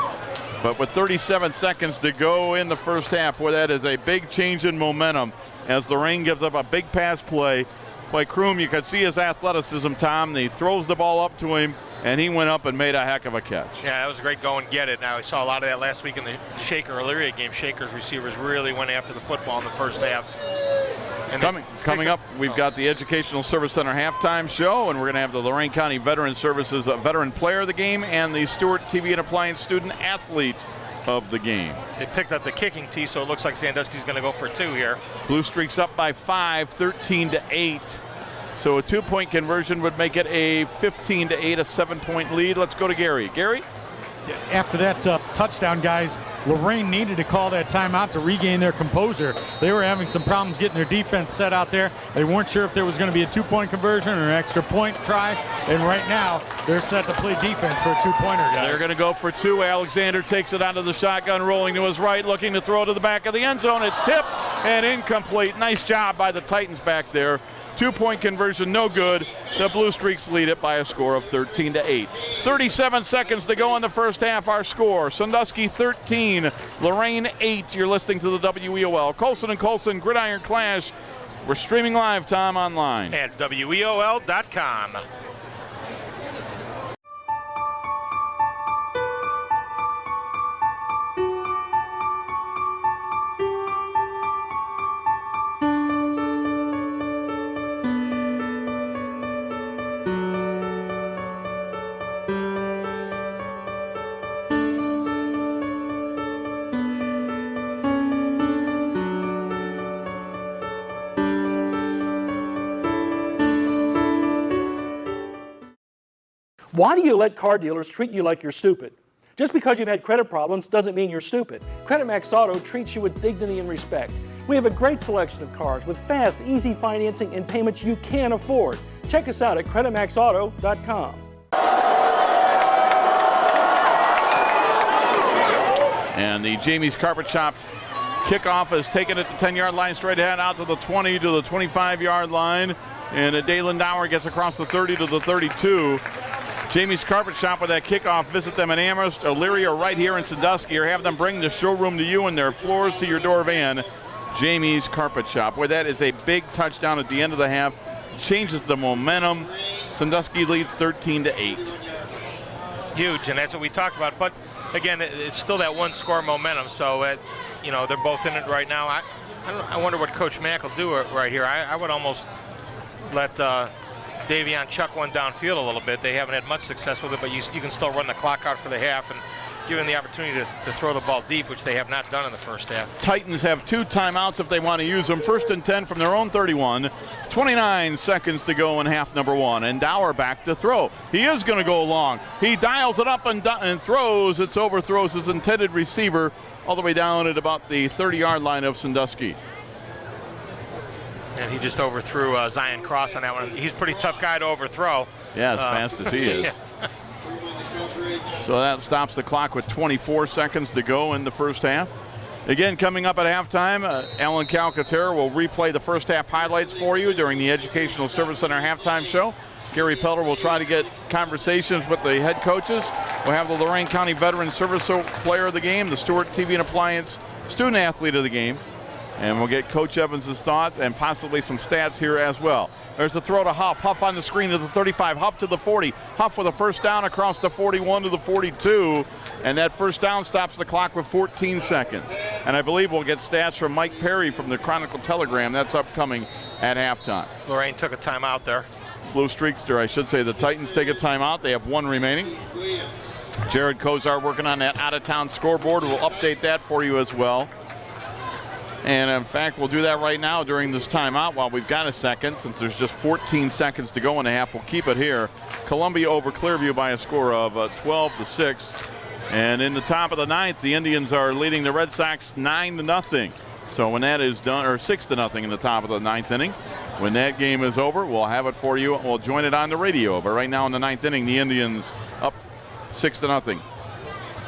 But with 37 seconds to go in the first half, boy, that is a big change in momentum as Lorain gives up a big pass play. By Kroom, you could see his athleticism, Tom. He throws the ball up to him, and he went up and made a heck of a catch. Yeah, that was a great go and get it. Now, I saw a lot of that last week in the Shaker-Elyria game. Shaker's receivers really went after the football in the first half. And Coming up, we've got the Educational Service Center halftime show, and we're going to have the Lorain County Veteran Services Veteran Player of the Game and the Stewart TV and Appliance Student Athlete of the game. They picked up the kicking tee, so it looks like Sandusky's going to go for 2 here. Blue Streaks up by 5, 13-8. So a 2-point conversion would make it a 15-8, a 7-point lead. Let's go to Gary. Gary? After that touchdown, guys, Lorain needed to call that timeout to regain their composure. They were having some problems getting their defense set out there. They weren't sure if there was going to be a 2-point conversion or an extra point try. And right now, they're set to play defense for a 2-pointer, guys. They're going to go for 2. Alexander takes it out of the shotgun, rolling to his right, looking to throw to the back of the end zone. It's tipped and incomplete. Nice job by the Titans back there. 2-point conversion, no good. The Blue Streaks lead it by a score of 13-8. 37 seconds to go in the first half. Our score: Sandusky 13, Lorain 8. You're listening to the WEOL Colson and Colson Gridiron Clash. We're streaming live, Tom, online at WEOL.com. Why do you let car dealers treat you like you're stupid? Just because you've had credit problems doesn't mean you're stupid. CreditMax Auto treats you with dignity and respect. We have a great selection of cars with fast, easy financing and payments you can afford. Check us out at creditmaxauto.com. And the Jamie's Carpet Shop kickoff is taken at the 10-yard line, straight ahead out to the 20 to the 25-yard line. And Dalen Dower gets across the 30 to the 32. Jamie's Carpet Shop with that kickoff. Visit them in Amherst, Elyria, right here in Sandusky, or have them bring the showroom to you and their floors to your door van. Jamie's Carpet Shop. Boy, that is a big touchdown at the end of the half. Changes the momentum. Sandusky leads 13-8. Huge, and that's what we talked about. But again, it's still that one-score momentum. So, you know, they're both in it right now. I wonder what Coach Mack will do right here. I would almost let Davion chuck one downfield a little bit. They haven't had much success with it, but you can still run the clock out for the half and give them the opportunity to throw the ball deep, which they have not done in the first half. Titans have 2 timeouts if they want to use them. 1st and 10 from their own 31. 29 seconds to go in half number 1. And Dower back to throw. He is going to go long. He dials it up and throws. It overthrows his intended receiver all the way down at about the 30-yard line of Sandusky. And he just overthrew Zion Cross on that one. He's a pretty tough guy to overthrow. Yeah, as fast as he is. Yeah. So that stops the clock with 24 seconds to go in the first half. Again, coming up at halftime, Alan Calcaterra will replay the first half highlights for you during the Educational Service Center halftime show. Gary Pelter will try to get conversations with the head coaches. We'll have the Lorain County Veteran Service Player of the game, the Stewart TV and Appliance Student Athlete of the game. And we'll get Coach Evans' thought and possibly some stats here as well. There's a throw to Huff. Huff on the screen to the 35. Huff to the 40. Huff with a first down across the 41 to the 42. And that first down stops the clock with 14 seconds. And I believe we'll get stats from Mike Perry from the Chronicle Telegram. That's upcoming at halftime. Lorraine took a timeout there. Blue Streakster, I should say. The Titans take a timeout. They have 1 remaining. Jared Kozar working on that out-of-town scoreboard. We'll update that for you as well. And in fact, we'll do that right now during this timeout while we've got a second. Since there's just 14 seconds to go in the half, we'll keep it here. Columbia over Clearview by a score of 12-6. And in the top of the 9th, the Indians are leading the Red Sox 9-0. So when that is done, or 6-0 in the top of the 9th inning. When that game is over, we'll have it for you. We'll join it on the radio. But right now in the 9th inning, the Indians up 6-0.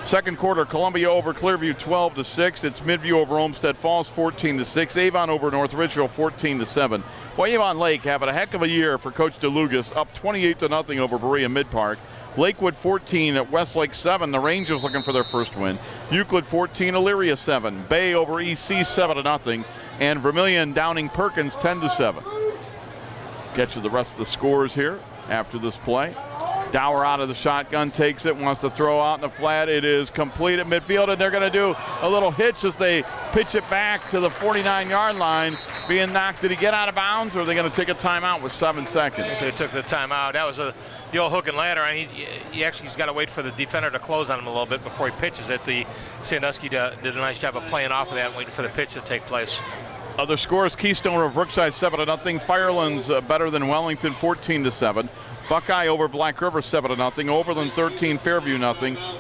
Second quarter, Columbia over Clearview 12-6. It's Midview over Olmsted Falls 14-6. Avon over North Ridgeville 14-7. Well, Avon Lake having a heck of a year for Coach DeLugas, up 28-0 over Berea Mid-Park. Lakewood 14 at Westlake 7. The Rangers looking for their first win. Euclid 14, Elyria 7. Bay over EC 7-0. And Vermilion downing Perkins 10-7. Get you the rest of the scores here after this play. Dower out of the shotgun, takes it, wants to throw out in the flat. It is complete at midfield, and they're going to do a little hitch as they pitch it back to the 49-yard line. Being knocked, did he get out of bounds, or are they going to take a timeout with 7 seconds? They took the timeout. That was the old hook and ladder, and he's got to wait for the defender to close on him a little bit before he pitches it. The Sandusky did a nice job of playing off of that, waiting for the pitch to take place. Other scores: Keystone over Brookside 7-0. Firelands better than Wellington 14-7. Buckeye over Black River 7-0. Oberlin 13, Fairview 0,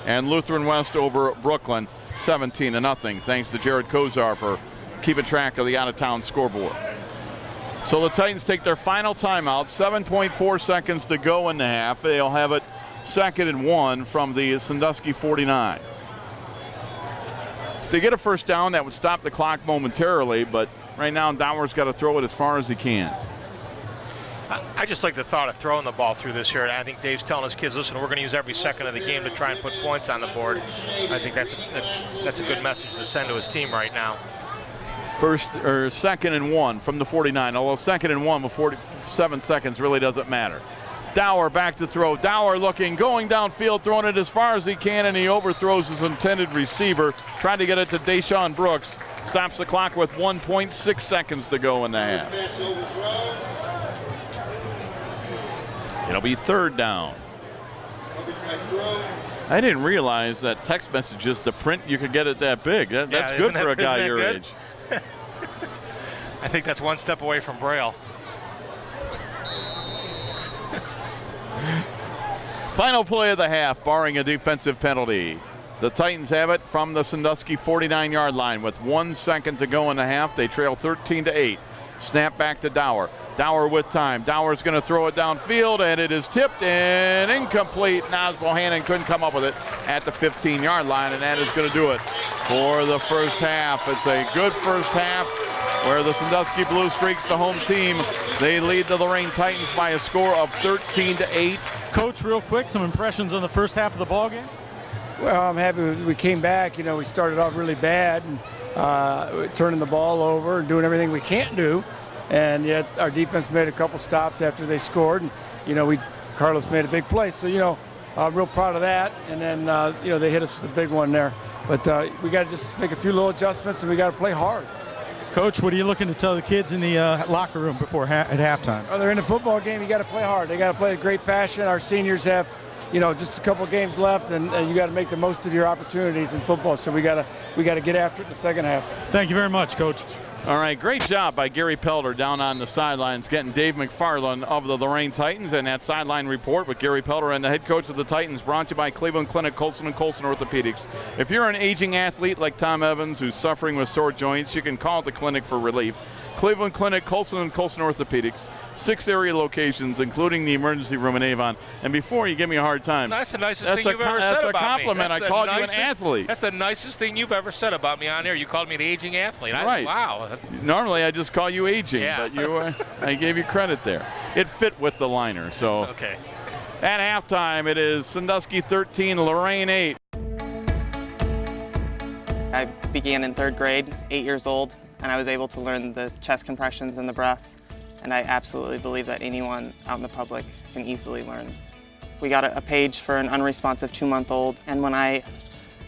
and Lutheran West over Brooklyn 17-0. Thanks to Jared Kozar for keeping track of the out-of-town scoreboard. So the Titans take their final timeout. 7.4 seconds to go in the half. They'll have it 2nd and 1 from the Sandusky 49. If they get a first down, that would stop the clock momentarily, but right now Dower's got to throw it as far as he can. I just like the thought of throwing the ball through this year. I think Dave's telling his kids, listen, we're going to use every second of the game to try and put points on the board. I think that's a good message to send to his team right now. 2nd and 1 from the 49, although 2nd and 1 with 47 seconds really doesn't matter. Dower back to throw. Dower looking, going downfield, throwing it as far as he can, and he overthrows his intended receiver. Trying to get it to Deshaun Brooks. Stops the clock with 1.6 seconds to go in the half. It'll be 3rd down. I didn't realize that text messages to print, you could get it that big. That's good for a guy your age. I think that's one step away from Braille. Final play of the half, barring a defensive penalty. The Titans have it from the Sandusky 49-yard line with 1 second to go in the half. They trail 13-8. Snap back to Dower. Dower with time. Dower's going to throw it downfield, and it is tipped and incomplete. Nas Bohannon couldn't come up with it at the 15-yard line, and that is going to do it for the first half. It's a good first half where the Sandusky Blue Streaks, the home team, they lead the Lorain Titans by a score of 13-8. Coach, real quick, some impressions on the first half of the ball game? Well, I'm happy we came back. You know, we started off really bad and turning the ball over and doing everything we can't do. And yet our defense made a couple stops after they scored. And, you know, Carlos made a big play. So, you know, I'm real proud of that. And then, you know, they hit us with a big one there. But we got to just make a few little adjustments, and we got to play hard. Coach, what are you looking to tell the kids in the locker room before at halftime? Oh, they're in a football game. You got to play hard. They got to play with great passion. Our seniors have, you know, just a couple games left, and you got to make the most of your opportunities in football. So we got to get after it in the second half. Thank you very much, Coach. All right, great job by Gary Pelder down on the sidelines, getting Dave McFarland of the Lorain Titans. And that sideline report with Gary Pelder and the head coach of the Titans, brought to you by Cleveland Clinic, Colson & Colson Orthopedics. If you're an aging athlete like Tom Evans who's suffering with sore joints, you can call the clinic for relief. Cleveland Clinic, Colson & Colson Orthopedics, 6 area locations, including the emergency room in Avon. And before you give me a hard time, that's the nicest thing you've ever said about me. That's a compliment. I called you an athlete. That's the nicest thing you've ever said about me on air. You called me an aging athlete. Right. Wow. Normally I just call you aging, yeah. But I gave you credit there. It fit with the liner. So okay. At halftime, it is Sandusky 13, Lorain 8. I began in 3rd grade, 8 years old, and I was able to learn the chest compressions and the breaths. And I absolutely believe that anyone out in the public can easily learn. We got a page for an unresponsive 2-month-old, and when I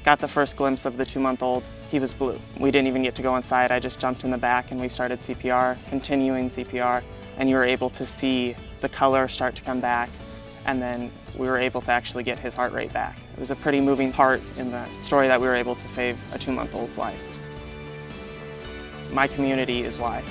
got the first glimpse of the 2-month-old, he was blue. We didn't even get to go inside. I just jumped in the back and we started CPR, continuing CPR, and you were able to see the color start to come back, and then we were able to actually get his heart rate back. It was a pretty moving part in the story that we were able to save a 2-month-old's life. My community is why.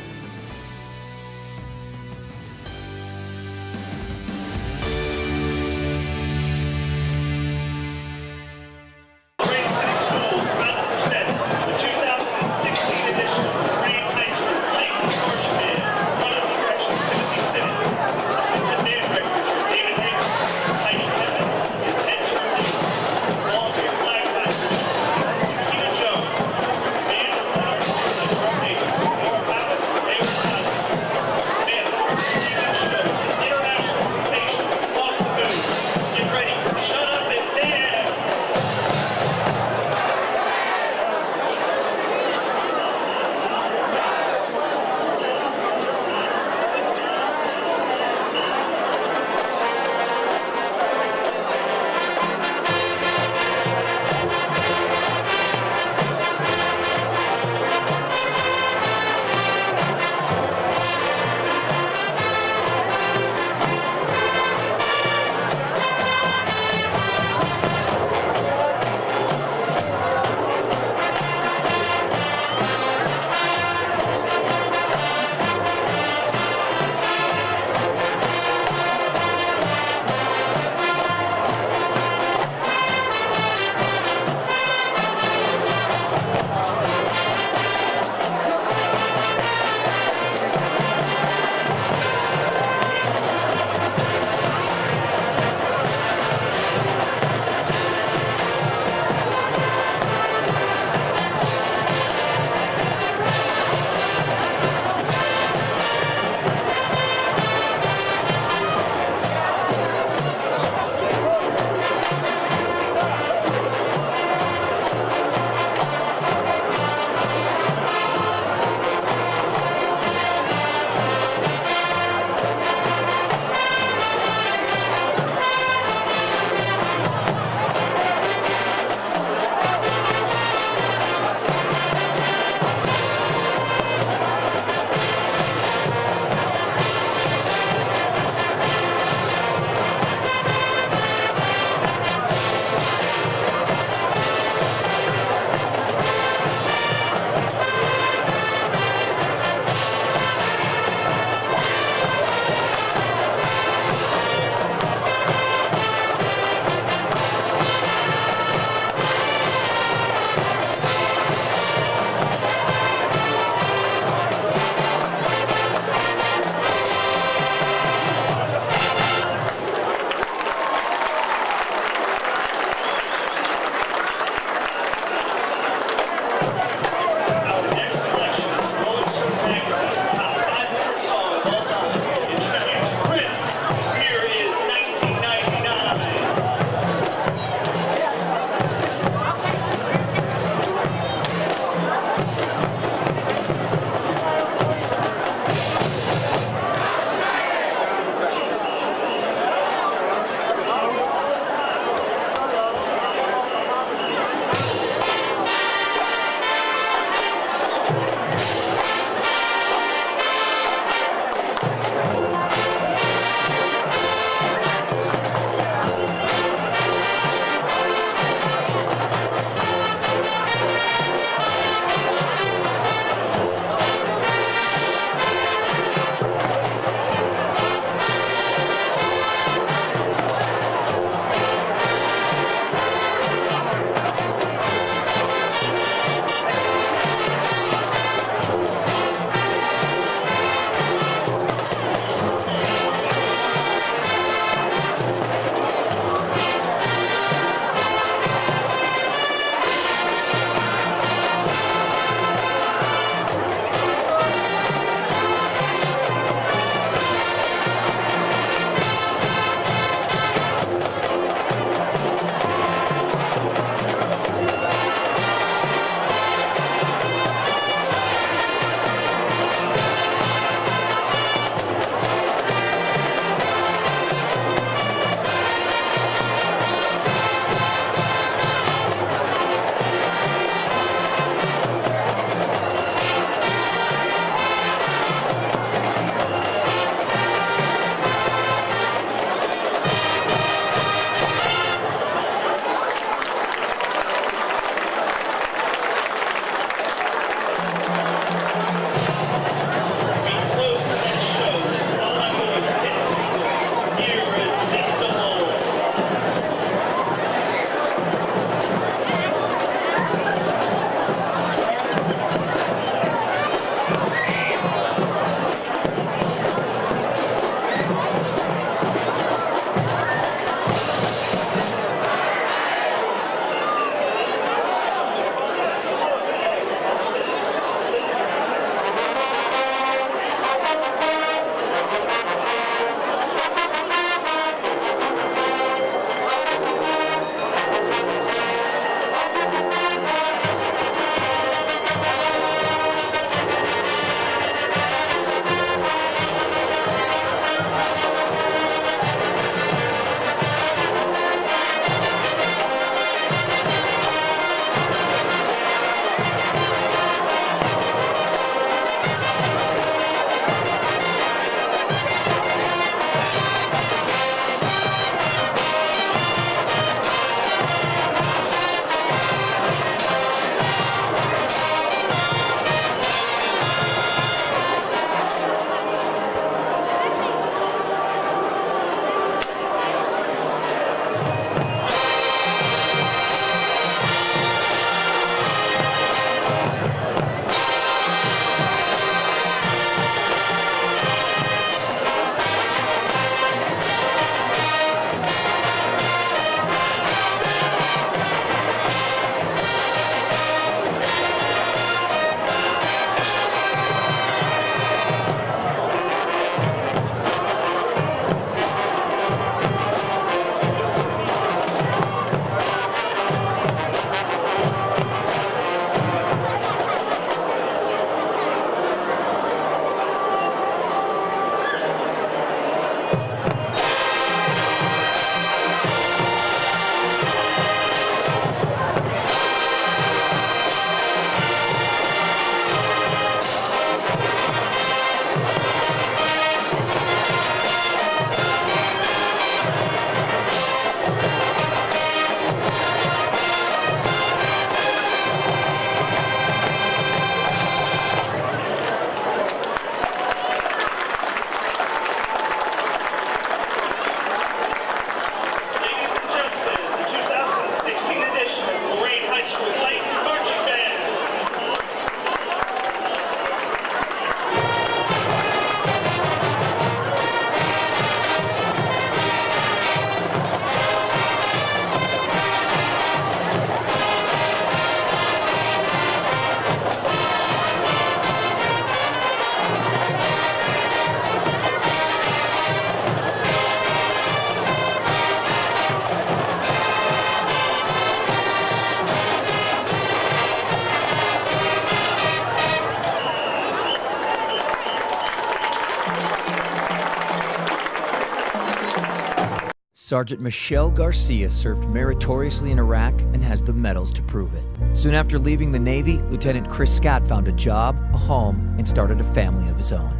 Sergeant Michelle Garcia served meritoriously in Iraq and has the medals to prove it. Soon after leaving the Navy, Lieutenant Chris Scott found a job, a home, and started a family of his own.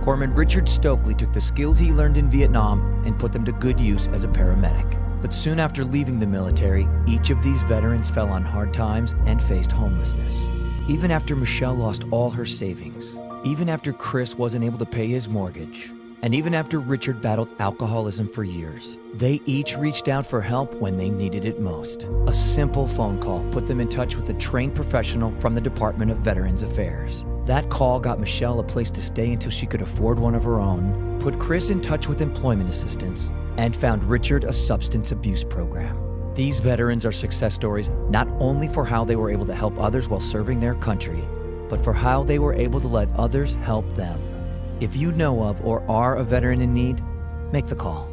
Corpsman Richard Stokely took the skills he learned in Vietnam and put them to good use as a paramedic. But soon after leaving the military, each of these veterans fell on hard times and faced homelessness. Even after Michelle lost all her savings, even after Chris wasn't able to pay his mortgage, and even after Richard battled alcoholism for years, they each reached out for help when they needed it most. A simple phone call put them in touch with a trained professional from the Department of Veterans Affairs. That call got Michelle a place to stay until she could afford one of her own, put Chris in touch with employment assistance, and found Richard a substance abuse program. These veterans are success stories not only for how they were able to help others while serving their country, but for how they were able to let others help them. If you know of or are a veteran in need, make the call.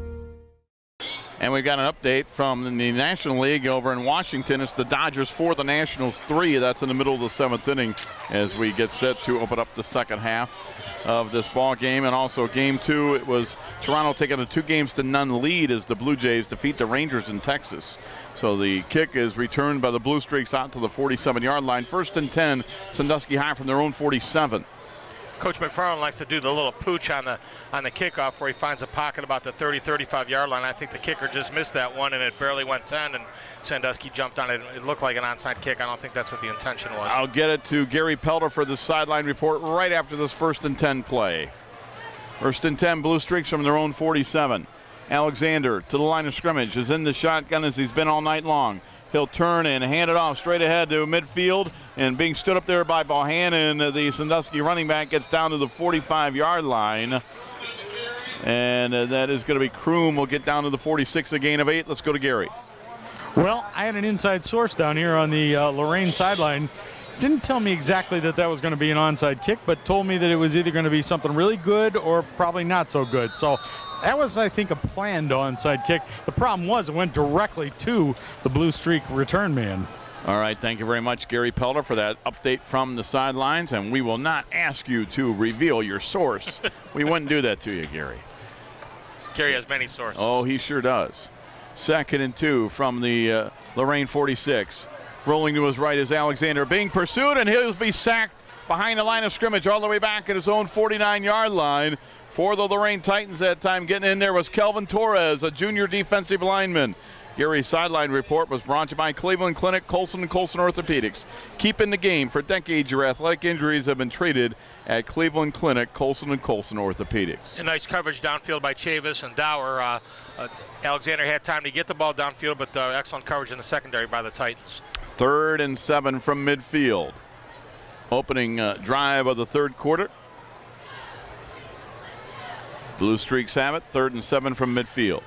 And we've got an update from the National League over in Washington. It's the Dodgers 4, the Nationals 3. That's in the middle of the 7th inning as we get set to open up the second half of this ball game. And also game 2, it was Toronto taking a 2-0 lead as the Blue Jays defeat the Rangers in Texas. So the kick is returned by the Blue Streaks out to the 47-yard line. 1st and 10, Sandusky High from their own 47. Coach McFarland likes to do the little pooch on the kickoff where he finds a pocket about the 30-35-yard line. I think the kicker just missed that one, and it barely went 10, and Sandusky jumped on it. It looked like an onside kick. I don't think that's what the intention was. I'll get it to Gary Pelder for the sideline report right after this 1st and 10 play. 1st and 10, Blue Streaks from their own 47. Alexander to the line of scrimmage, is in the shotgun as he's been all night long. He'll turn and hand it off straight ahead to midfield, and being stood up there by Bohannon, the Sandusky running back gets down to the 45-yard line. And that is going to be Kroom. Will get down to the 46, a gain of 8. Let's go to Gary. Well, I had an inside source down here on the Lorain sideline. Didn't tell me exactly that was going to be an onside kick, but told me that it was either going to be something really good or probably not so good. So that was, I think, a planned onside kick. The problem was it went directly to the Blue Streak return man. All right, thank you very much, Gary Pelder, for that update from the sidelines. And we will not ask you to reveal your source. We wouldn't do that to you, Gary. Gary has many sources. Oh, he sure does. 2nd and 2 from the Lorain 46. Rolling to his right is Alexander, being pursued, and he'll be sacked behind the line of scrimmage all the way back at his own 49-yard line. For the Lorain Titans that time, getting in there was Kelvin Torres, a junior defensive lineman. Gary's sideline report was brought to you by Cleveland Clinic, Colson & Colson Orthopedics. Keep in the game. For decades, your athletic injuries have been treated at Cleveland Clinic, Colson & Colson Orthopedics. A nice coverage downfield by Chavis and Dower. Alexander had time to get the ball downfield, but excellent coverage in the secondary by the Titans. 3rd and 7 from midfield. Opening drive of the 3rd quarter. Blue Streaks have it. 3rd and 7 from midfield.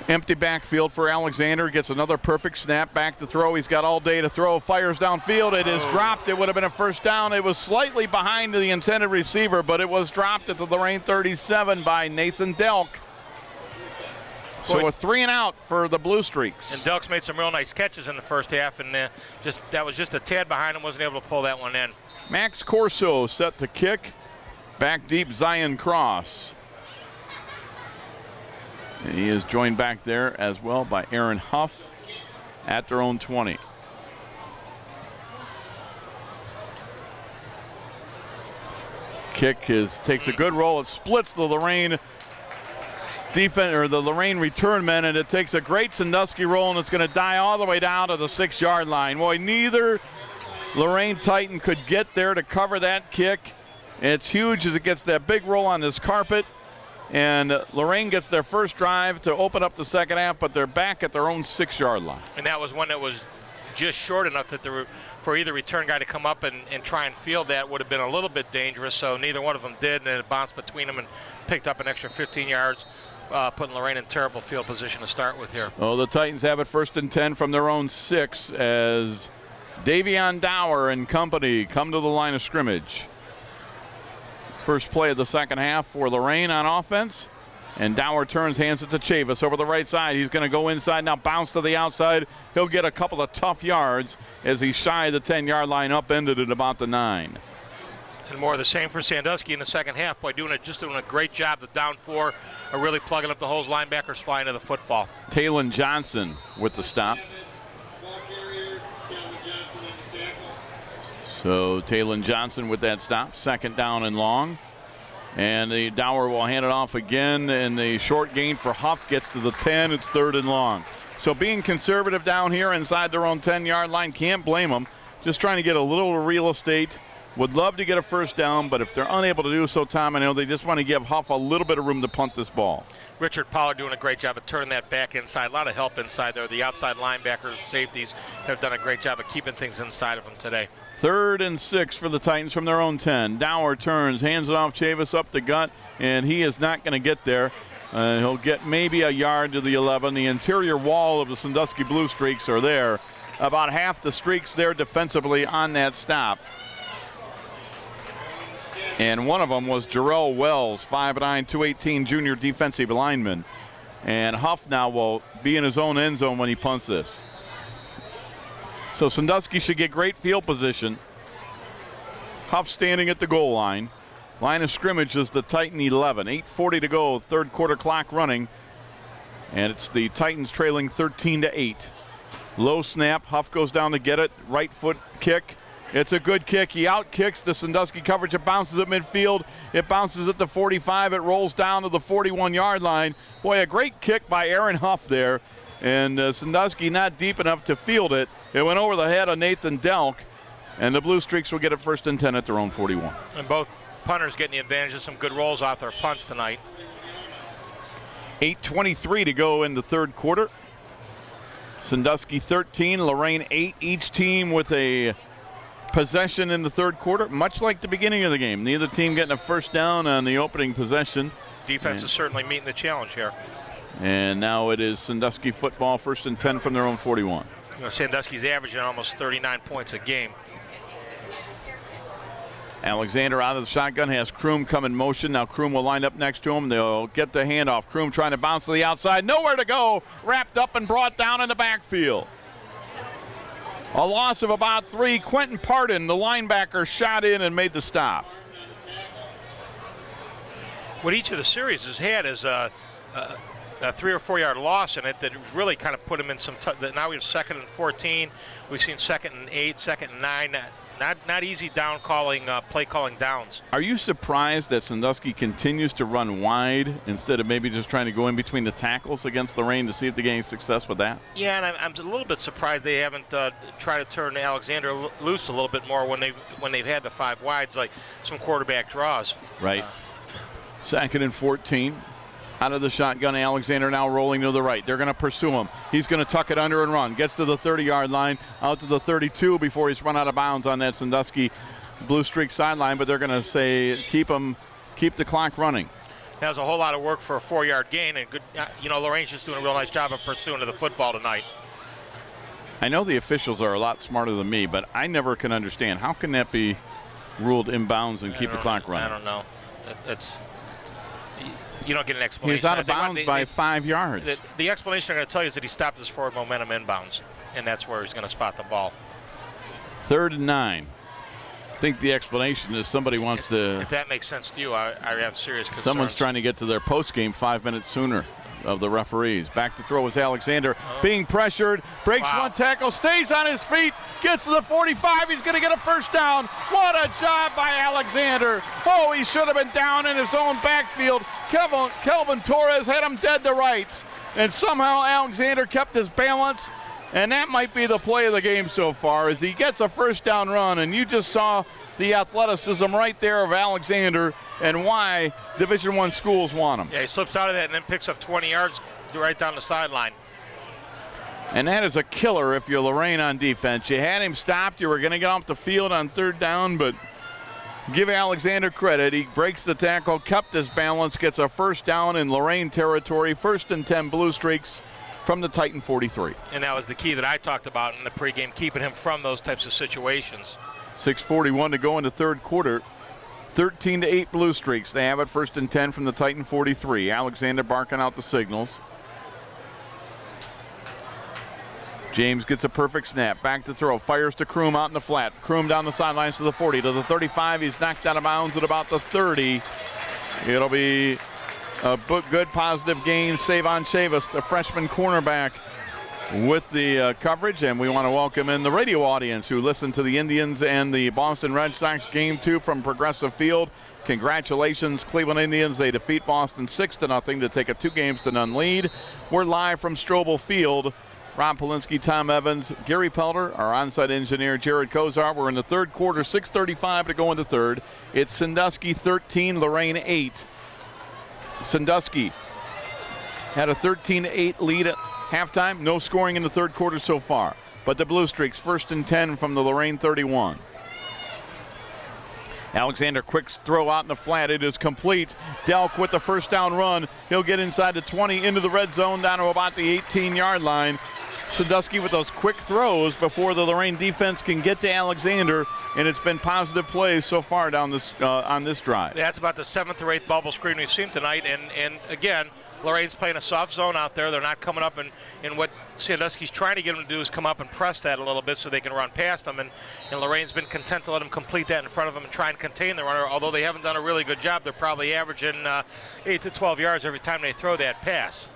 Empty backfield for Alexander. Gets another perfect snap. Back to throw. He's got all day to throw. Fires downfield. It is dropped. It would have been a 1st down. It was slightly behind the intended receiver, but it was dropped at the Lorain 37 by Nathan Delk. So a 3 and out for the Blue Streaks. And Delk's made some real nice catches in the first half, and that was just a tad behind him. Wasn't able to pull that one in. Max Corso set to kick. Back deep, Zion Cross. And he is joined back there as well by Aaron Huff at their own 20. Kick takes a good roll. It splits the Lorain defense, or the Lorain return men, and it takes a great Sandusky roll, and it's going to die all the way down to the 6-yard line. Boy, neither Lorain Titan could get there to cover that kick. And it's huge as it gets that big roll on this carpet. And Lorain gets their first drive to open up the second half, but they're back at their own 6-yard line. And that was one that was just short enough that for either return guy to come up and try and field that would have been a little bit dangerous. So neither one of them did, and it bounced between them and picked up an extra 15 yards. Putting Lorain in terrible field position to start with here. Oh, the Titans have it 1st and 10 from their own 6 as Davion Dower and company come to the line of scrimmage. First play of the second half for Lorain on offense. And Dower turns, hands it to Chavis over the right side. He's going to go inside now, bounce to the outside. He'll get a couple of tough yards as he's shy of the 10-yard line, upended at about the 9. And more of the same for Sandusky in the second half. Boy, doing a great job. The down four are really plugging up the holes. Linebackers flying to the football. Talon Johnson with the stop. So Talon Johnson with that stop. Second down and long. And the Dower will hand it off again. And the short gain for Huff gets to the 10. It's third and long. So being conservative down here inside their own 10-yard line, can't blame them. Just trying to get a little real estate. Would love to get a first down, but if they're unable to do so, Tom, I know they just want to give Huff a little bit of room to punt this ball. Richard Pollard doing a great job of turning that back inside. A lot of help inside there. The outside linebackers, safeties have done a great job of keeping things inside of them today. 3rd and 6 for the Titans from their own 10. Dower turns, hands it off Chavis up the gut, and he is not going to get there. He'll get maybe a yard to the 11. The interior wall of the Sandusky Blue Streaks are there. About half the streaks there defensively on that stop. And one of them was Jarrell Wells, 5'9", 218 junior defensive lineman. And Huff now will be in his own end zone when he punts this. So Sandusky should get great field position. Huff standing at the goal line. Line of scrimmage is the Titan 11. 8:40 to go, third quarter clock running. And it's the Titans trailing 13-8. Low snap, Huff goes down to get it. Right foot kick. It's a good kick. He out kicks the Sandusky coverage. It bounces at midfield. It bounces at the 45. It rolls down to the 41-yard line. Boy, a great kick by Aaron Huff there. And Sandusky not deep enough to field it. It went over the head of Nathan Delk. And the Blue Streaks will get it 1st and 10 at their own 41. And both punters getting the advantage of some good rolls off their punts tonight. 8:23 to go in the third quarter. Sandusky 13, Lorain 8. Each team with a possession in the third quarter, much like the beginning of the game. Neither team getting a first down on the opening possession. Defense is certainly meeting the challenge here. And now it is Sandusky football, 1st and 10 from their own 41. You know, Sandusky's averaging almost 39 points a game. Alexander out of the shotgun, has Kroom come in motion. Now Kroom will line up next to him. They'll get the handoff. Kroom trying to bounce to the outside. Nowhere to go. Wrapped up and brought down in the backfield. A loss of about 3. Quentin Pardon, the linebacker, shot in and made the stop. What each of the series has had is a 3 or 4 yard loss in it that really kind of put him in some now we have 2nd and 14. We've seen 2nd and 8, 2nd and 9. Not easy down calling, play calling downs. Are you surprised that Sandusky continues to run wide instead of maybe just trying to go in between the tackles against Lorraine to see if they gain success with that? Yeah, and I'm a little bit surprised they haven't tried to turn Alexander loose a little bit more when they've had the 5 wides, like some quarterback draws. Right. 2nd and 14. Out of the shotgun, Alexander now rolling to the right. They're going to pursue him. He's going to tuck it under and run. Gets to the 30-yard line, out to the 32 before he's run out of bounds on that Sandusky Blue Streak sideline, but they're going to say keep the clock running. That was a whole lot of work for a 4-yard gain, and good. Lorraine's just doing a real nice job of pursuing to the football tonight. I know the officials are a lot smarter than me, but I never can understand. How can that be ruled inbounds and keep the clock running? I don't know. You don't get an explanation. He's out of bounds by 5 yards. The explanation I'm going to tell you is that he stopped his forward momentum inbounds, and that's where he's going to spot the ball. 3rd and 9. I think the explanation is somebody wants to. If that makes sense to you, I have serious concerns. Someone's trying to get to their post game 5 minutes sooner of the referees. Back to throw is Alexander, being pressured, breaks one tackle, stays on his feet, gets to the 45. He's going to get a first down. What a job by Alexander. Oh, he should have been down in his own backfield. Kelvin Torres had him dead to rights, and somehow Alexander kept his balance, and that might be the play of the game so far as he gets a first down run, and you just saw the athleticism right there of Alexander and why Division I schools want him. Yeah, he slips out of that and then picks up 20 yards right down the sideline. And that is a killer if you're Lorraine on defense. You had him stopped. You were going to get off the field on 3rd down, but give Alexander credit. He breaks the tackle, kept his balance, gets a first down in Lorraine territory. 1st and 10 Blue Streaks from the Titan 43. And that was the key that I talked about in the pregame, keeping him from those types of situations. 6:41 to go in the third quarter. 13-8 Blue Streaks. They have it 1st and 10 from the Titan 43. Alexander barking out the signals. James gets a perfect snap. Back to throw. Fires to Kroom out in the flat. Kroom down the sidelines to the 40, to the 35. He's knocked out of bounds at about the 30. It'll be a good positive gain. Savon Chavis, the freshman cornerback, with the coverage. And we want to welcome in the radio audience who listened to the Indians and the Boston Red Sox game 2 from Progressive Field. Congratulations, Cleveland Indians. They defeat Boston 6-0 to take a 2-0 lead. We're live from Strobel Field. Rob Polinsky, Tom Evans, Gary Pelter, our on-site engineer, Jared Kozar. We're in the third quarter, 6:35 to go in the third. It's Sandusky 13, Lorain 8. Sandusky had a 13-8 lead at halftime. No scoring in the third quarter so far. But the Blue Streaks, 1st and 10 from the Lorain 31. Alexander, quick throw out in the flat. It is complete. Delk with the first down run. He'll get inside the 20, into the red zone, down to about the 18-yard line. Sandusky with those quick throws before the Lorain defense can get to Alexander, and it's been positive plays so far down this on this drive. That's about the 7th or 8th bubble screen we've seen tonight, and again, Lorain's playing a soft zone out there. They're not coming up, and what Sandusky's trying to get them to do is come up and press that a little bit so they can run past them, and Lorain's been content to let them complete that in front of them and try and contain the runner. Although they haven't done a really good job, they're probably averaging 8 to 12 yards every time they throw that pass.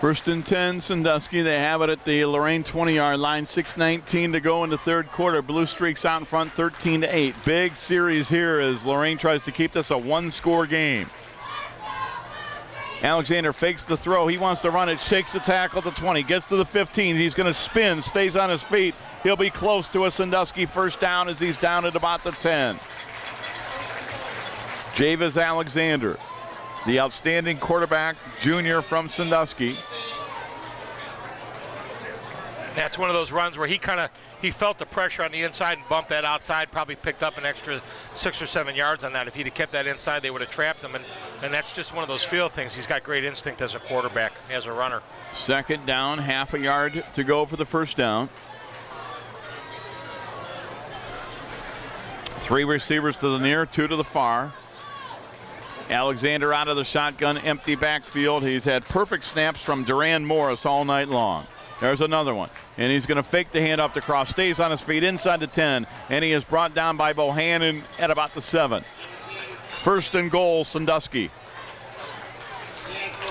1st and 10, Sandusky. They have it at the Lorain 20-yard line. 6:19 to go in the third quarter. Blue Streaks out in front, 13-8. Big series here as Lorain tries to keep this a one-score game. Alexander fakes the throw. He wants to run it, shakes the tackle to 20, gets to the 15. He's going to spin, stays on his feet. He'll be close to a Sandusky first down as he's down at about the 10. Javis Alexander, the outstanding quarterback, junior from Sandusky. That's one of those runs where he felt the pressure on the inside and bumped that outside, probably picked up an extra 6 or 7 yards on that. If he'd have kept that inside, they would have trapped him, and that's just one of those field things. He's got great instinct as a quarterback, as a runner. 2nd down, half a yard to go for the first down. 3 receivers to the near, 2 to the far. Alexander out of the shotgun, empty backfield. He's had perfect snaps from Duran Morris all night long. There's another one, and he's going to fake the handoff to Cross. Stays on his feet inside the 10, and he is brought down by Bohannon at about the 7. 1st and goal, Sandusky.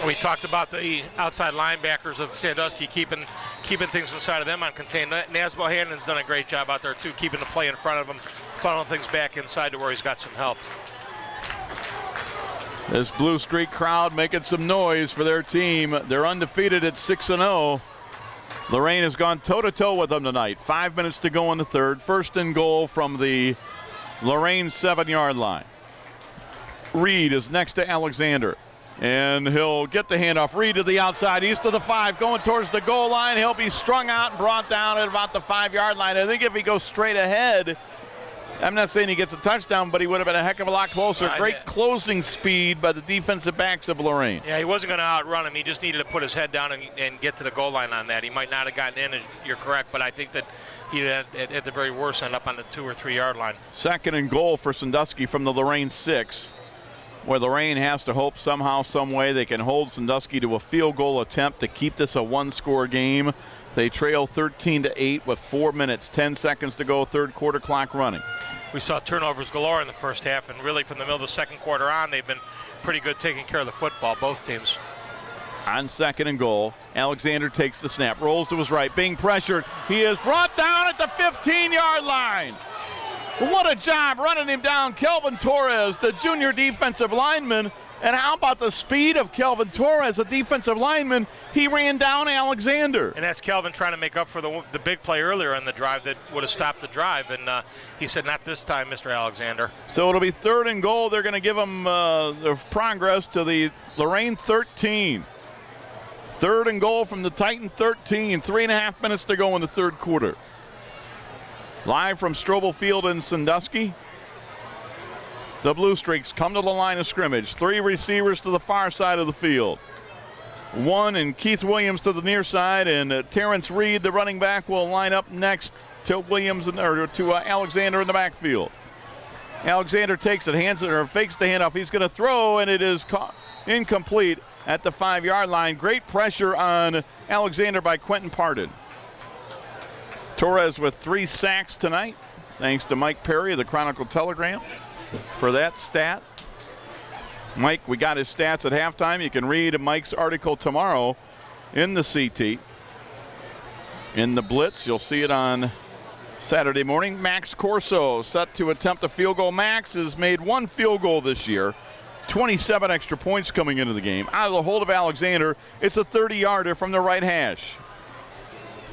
We talked about the outside linebackers of Sandusky keeping things inside of them on containment. Naz Bohannon's done a great job out there too, keeping the play in front of him, funneling things back inside to where he's got some help. This Blue Streak crowd making some noise for their team. They're undefeated at 6-0. Lorain has gone toe-to-toe with them tonight. 5 minutes to go in the third. 1st and goal from the Lorain 7-yard line. Reed is next to Alexander, and he'll get the handoff. Reed to the outside, east of the 5, going towards the goal line. He'll be strung out and brought down at about the 5-yard line. I think if he goes straight ahead, I'm not saying he gets a touchdown, but he would have been a heck of a lot closer. Great closing speed by the defensive backs of Lorain. Yeah, he wasn't going to outrun him. He just needed to put his head down and get to the goal line on that. He might not have gotten in, you're correct, but I think that he had, at the very worst, end up on the 2 or 3 yard line. 2nd and goal for Sandusky from the Lorain 6, where Lorain has to hope somehow, some way they can hold Sandusky to a field goal attempt to keep this a one-score game. They trail 13-8 with 4 minutes, 10 seconds to go, third quarter clock running. We saw turnovers galore in the first half, and really from the middle of the second quarter on, they've been pretty good taking care of the football, both teams. On 2nd and goal, Alexander takes the snap, rolls to his right, being pressured. He is brought down at the 15-yard line. What a job running him down, Kelvin Torres, the junior defensive lineman. And how about the speed of Kelvin Torres, a defensive lineman? He ran down Alexander. And that's Kelvin trying to make up for the big play earlier in the drive that would have stopped the drive. And he said, not this time, Mr. Alexander. So it'll be 3rd and goal. They're going to give him the progress to the Lorain 13. 3rd and goal from the Titan 13. 3.5 minutes to go in the third quarter. Live from Strobel Field in Sandusky. The Blue Streaks come to the line of scrimmage. 3 receivers to the far side of the field. 1 and Keith Williams to the near side, and Terrence Reed, the running back, will line up next to Alexander in the backfield. Alexander takes it, hands it, or fakes the handoff. He's going to throw, and it is incomplete at the 5-yard line. Great pressure on Alexander by Quentin Pardon. Torres with 3 sacks tonight, thanks to Mike Perry of the Chronicle Telegram for that stat. Mike, we got his stats at halftime. You can read Mike's article tomorrow in the CT. In the Blitz, you'll see it on Saturday morning. Max Corso set to attempt a field goal. Max has made 1 field goal this year. 27 extra points coming into the game. Out of the hold of Alexander, it's a 30-yarder from the right hash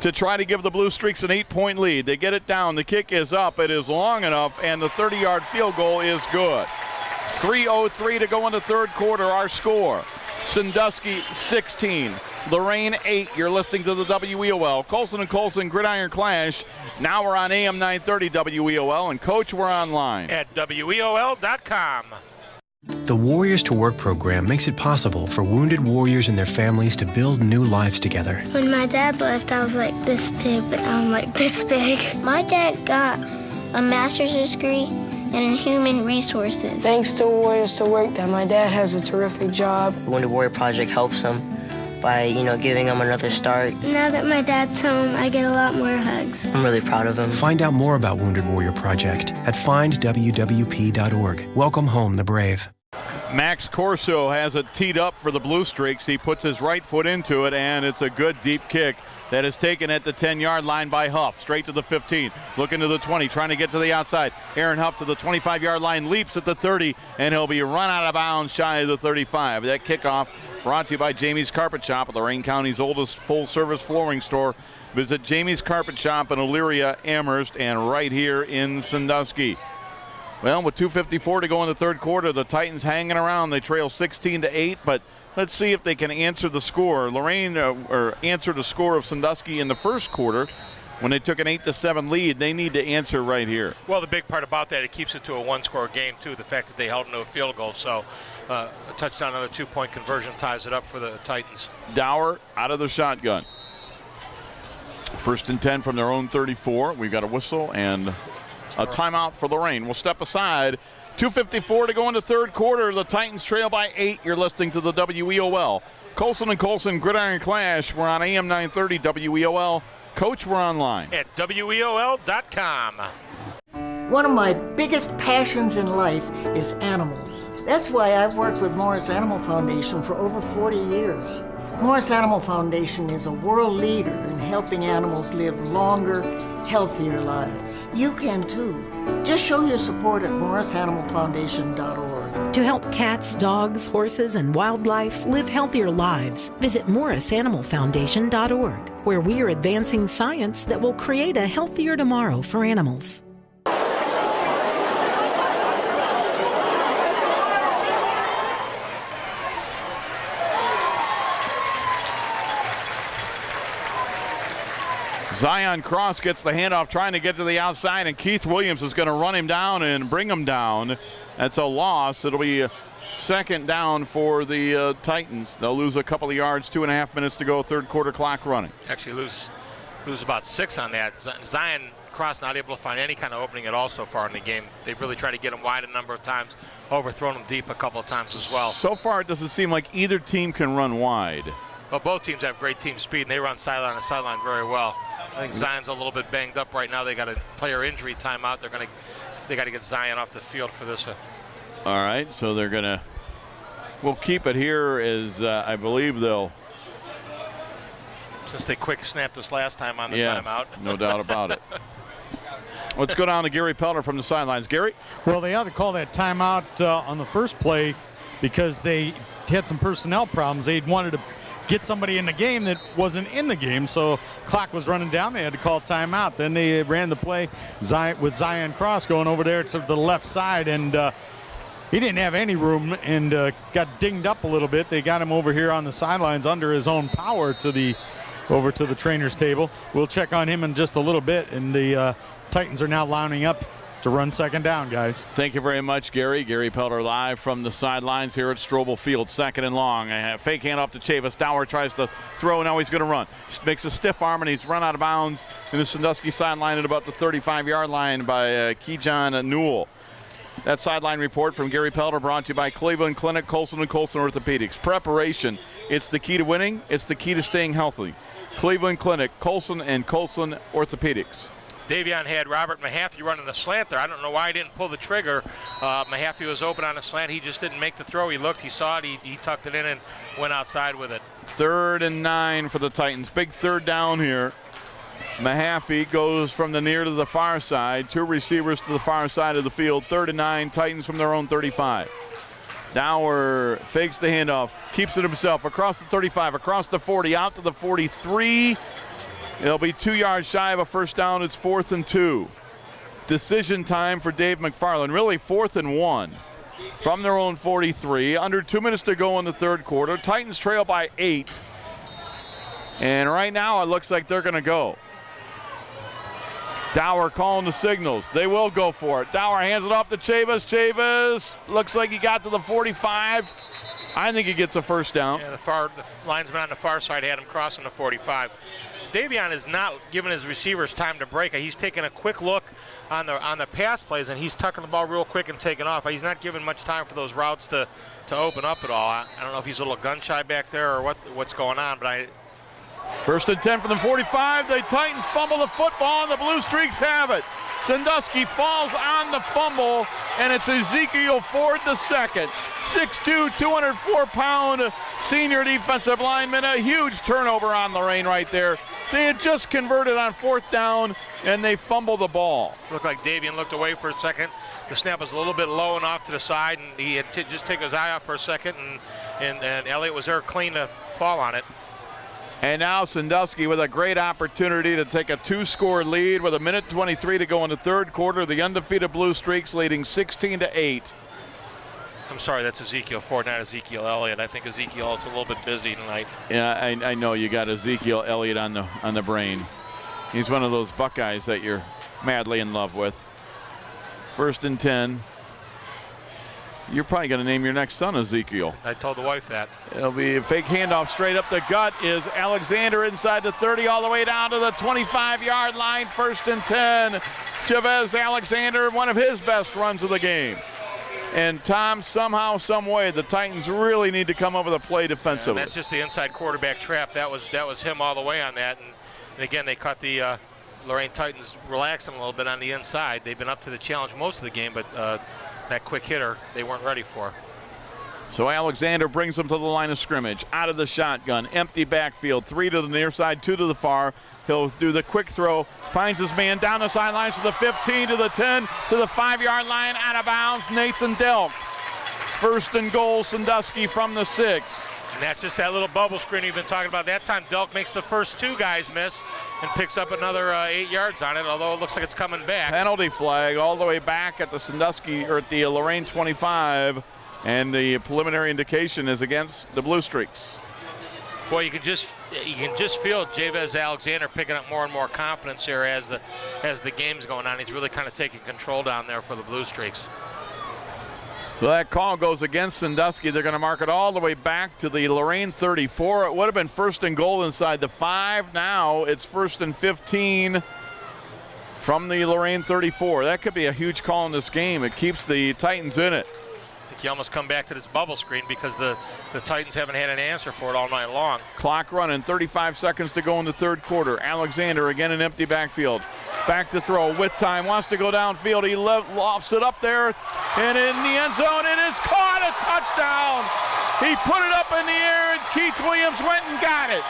to try to give the Blue Streaks an 8-point lead. They get it down. The kick is up. It is long enough, and the 30-yard field goal is good. 3:03 to go in the third quarter. Our score, Sandusky 16, Lorain 8. You're listening to the WEOL. Colson and Colson Gridiron Clash. Now we're on AM 930 WEOL, and Coach, we're online at WEOL.com. The Warriors to Work program makes it possible for wounded warriors and their families to build new lives together. When my dad left, I was like this big, but now I'm like this big. My dad got a master's degree in human resources. Thanks to Warriors to Work that my dad has a terrific job. The Wounded Warrior Project helps him by, giving him another start. Now that my dad's home, I get a lot more hugs. I'm really proud of him. Find out more about Wounded Warrior Project at findwwp.org. Welcome home the brave. Max Corso has it teed up for the Blue Streaks. He puts his right foot into it, and it's a good deep kick that is taken at the 10-yard line by Huff. Straight to the 15, looking to the 20, trying to get to the outside. Aaron Huff to the 25-yard line, leaps at the 30, and he'll be run out of bounds shy of the 35. That kickoff brought to you by Jamie's Carpet Shop, Lorain County's oldest full-service flooring store. Visit Jamie's Carpet Shop in Elyria, Amherst, and right here in Sandusky. Well, with 2:54 to go in the third quarter, the Titans hanging around. They trail 16-8, but let's see if they can answer the score. Lorain answered a score of Sandusky in the first quarter when they took an 8-7 lead. They need to answer right here. Well, the big part about that, it keeps it to a 1-score game, too, the fact that they held them to a field goal. So a touchdown, another 2-point conversion ties it up for the Titans. Dower out of the shotgun. 1st and 10 from their own 34. We've got a whistle and a timeout for Lorain. We'll step aside. 2:54 to go into third quarter. The Titans trail by 8. You're listening to the WEOL. Colson and Colson Gridiron Clash. We're on AM 930 WEOL. Coach, we're online at WEOL.com. One of my biggest passions in life is animals. That's why I've worked with Morris Animal Foundation for over 40 years. Morris Animal Foundation is a world leader in helping animals live longer, healthier lives. You can too. Just show your support at morrisanimalfoundation.org. To help cats, dogs, horses, and wildlife live healthier lives, visit morrisanimalfoundation.org, where we are advancing science that will create a healthier tomorrow for animals. Zion Cross gets the handoff, trying to get to the outside, and Keith Williams is going to run him down and bring him down. That's a loss. It'll be a 2nd down for the Titans. They'll lose a couple of yards, 2.5 minutes to go, third quarter clock running. Actually lose about 6 on that. Zion Cross not able to find any kind of opening at all so far in the game. They've really tried to get him wide a number of times, overthrown him deep a couple of times as well. So far it doesn't seem like either team can run wide. Well, both teams have great team speed, and they run sideline to sideline very well. I think Zion's a little bit banged up right now. They got a player injury timeout. They got to get Zion off the field for this. All right, so we'll keep it here as I believe they'll. Since they quick snapped us last time on the timeout. No doubt about it. Let's go down to Gary Pelter from the sidelines. Gary? Well, they ought to call that timeout on the first play because they had some personnel problems. They wanted to get somebody in the game that wasn't in the game, so clock was running down. They had to call timeout. Then they ran the play with Zion Cross going over there to the left side, and he didn't have any room and got dinged up a little bit. They got him over here on the sidelines under his own power over to the trainer's table. We'll check on him in just a little bit, and the Titans are now lining up to run 2nd down, guys. Thank you very much, Gary. Gary Pelter live from the sidelines here at Strobel Field. 2nd and long. Fake handoff to Chavis. Dower tries to throw. Now he's going to run. Makes a stiff arm, and he's run out of bounds in the Sandusky sideline at about the 35-yard line by Keejon Newell. That sideline report from Gary Pelter brought to you by Cleveland Clinic, Colson & Colson Orthopedics. Preparation, it's the key to winning. It's the key to staying healthy. Cleveland Clinic, Colson and Colson Orthopedics. Davion had Robert Mahaffey running a slant there. I don't know why he didn't pull the trigger. Mahaffey was open on a slant. He just didn't make the throw. He looked, he saw it, he tucked it in and went outside with it. 3rd and 9 for the Titans. Big third down here. Mahaffey goes from the near to the far side. 2 receivers to the far side of the field. 3rd and 9, Titans from their own 35. Dower fakes the handoff, keeps it himself across the 35, across the 40, out to the 43. It'll be 2 yards shy of a first down. It's 4th and 2. Decision time for Dave McFarland. Really 4th and 1 from their own 43. Under 2 minutes to go in the third quarter. Titans trail by 8. And right now it looks like they're going to go. Dower calling the signals. They will go for it. Dower hands it off to Chavis. Chavis looks like he got to the 45. I think he gets a first down. Yeah, the linesman on the far side had him crossing the 45. Davion is not giving his receivers time to break. He's taking a quick look on the pass plays, and he's tucking the ball real quick and taking off. He's not giving much time for those routes to open up at all. I don't know if he's a little gun shy back there or what's going on, but First and 10 from the 45. The Titans fumble the football, and the Blue Streaks have it. Sandusky falls on the fumble, and it's Ezekiel Ford the second. 6'2", 204-pound senior defensive lineman. A huge turnover on Lorraine right there. They had just converted on 4th down, and they fumble the ball. Looked like Davion looked away for a second. The snap was a little bit low and off to the side, and he had to just take his eye off for a second, and Elliott was there clean to fall on it. And now Sandusky with a great opportunity to take a 2-score lead with 1:23 to go in the third quarter. The undefeated Blue Streaks leading 16-8. I'm sorry, that's Ezekiel Ford, not Ezekiel Elliott. I think Ezekiel is a little bit busy tonight. Yeah, I know you got Ezekiel Elliott on the brain. He's one of those Buckeyes that you're madly in love with. 1st and 10. You're probably going to name your next son Ezekiel. I told the wife that. It'll be a fake handoff straight up the gut. Is Alexander inside the 30 all the way down to the 25-yard line. 1st and 10. Chavez Alexander, one of his best runs of the game. And Tom, somehow, some way, the Titans really need to come up with a play defensively. And that's just the inside quarterback trap. That was him all the way on that. And again, they caught the Lorain Titans relaxing a little bit on the inside. They've been up to the challenge most of the game, but that quick hitter they weren't ready for. So Alexander brings them to the line of scrimmage. Out of the shotgun, empty backfield, 3 to the near side, 2 to the far. He'll do the quick throw, finds his man down the sidelines to the 15, to the 10, to the 5-yard line, out of bounds, Nathan Delk. 1st and goal, Sandusky from the 6. And that's just that little bubble screen you've been talking about. That time Delk makes the first 2 guys miss and picks up another 8 yards on it, although it looks like it's coming back. Penalty flag all the way back at the Sandusky, or at the Lorain 25, and the preliminary indication is against the Blue Streaks. Boy, you can just feel Chavez Alexander picking up more and more confidence here as the game's going on. He's really kind of taking control down there for the Blue Streaks. So that call goes against Sandusky. They're going to mark it all the way back to the Lorain 34. It would have been 1st and goal inside the 5. Now it's 1st and 15 from the Lorain 34. That could be a huge call in this game. It keeps the Titans in it. I think you almost come back to this bubble screen because the Titans haven't had an answer for it all night long. Clock running, 35 seconds to go in the third quarter. Alexander again in empty backfield. Back to throw with time, wants to go downfield. He lofts it up there, and in the end zone, it is caught, a touchdown. He put it up in the air, and Keith Williams went and got it.